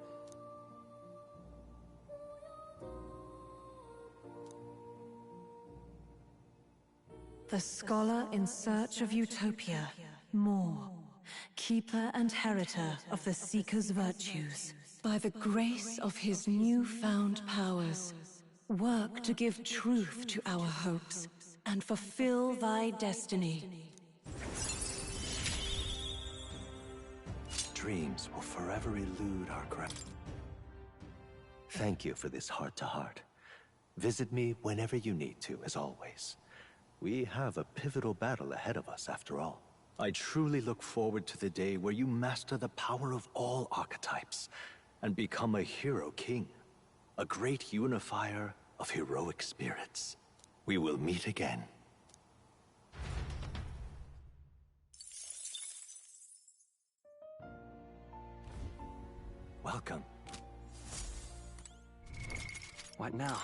The scholar in search of utopia. More. Keeper and heriter of the Seeker's virtues. By the grace of his newfound powers, work to give truth to our hopes and fulfill thy destiny. Dreams will forever elude our grasp. Thank you for this heart-to-heart. Visit me whenever you need to, as always. We have a pivotal battle ahead of us, after all. I truly look forward to the day where you master the power of all archetypes and become a hero king, a great unifier of heroic spirits. We will meet again. Welcome. What now?